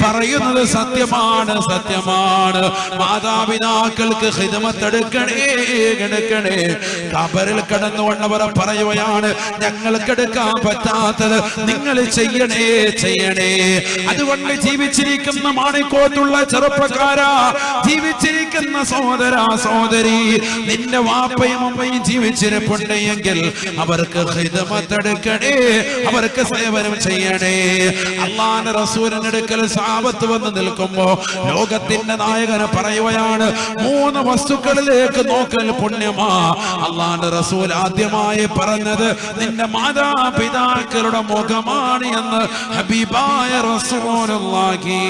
പറയുന്നത് സത്യമാണ്, സത്യമാണ്. മാതാപിതാക്കൾക്ക് ഖിദ്മത്ത് എടുക്കണേ. ഖബറിൽ കടന്നുകൊണ്ടവർ പറയുകയാണ്, ഞങ്ങൾക്ക് എടുക്കാൻ പറ്റാത്തത് നിങ്ങൾ ചെയ്യണേ. അതുകൊണ്ട് ജീവിച്ചിരിക്കുന്ന മാണിക്കോത്തുള്ള ചെറുപ്പക്കാരാ, ജീവിച്ചിരിക്കുന്ന സഹോദര സഹോദരി, നിന്റെ വാപ്പയും അമ്മയും ജീവിച്ചിരിപ്പുണ്ടെങ്കിൽ അവർക്ക് ഖിദ്മത്ത് എടുക്കണേ, അവർക്ക് സേവനം ചെയ്യണേ. അല്ലാഹുവിന്റെ റസൂലിന്റെ അടുക്കൽ സഹാബത്ത് വന്ന് നിൽക്കുമ്പോ ലോകത്തിന്റെ നായകന് പറയുകയാണ്, 3 വസ്തുക്കളിലേക്ക് നോക്കൽ പുണ്യമാ. അല്ലാഹുവിന്റെ റസൂൽ ആദ്യമായി പറഞ്ഞത് നിന്റെ മാതാപിതാക്കളുടെ മുഖമാണ് എന്ന് ഹബീബായ റസൂലുള്ളാഹി.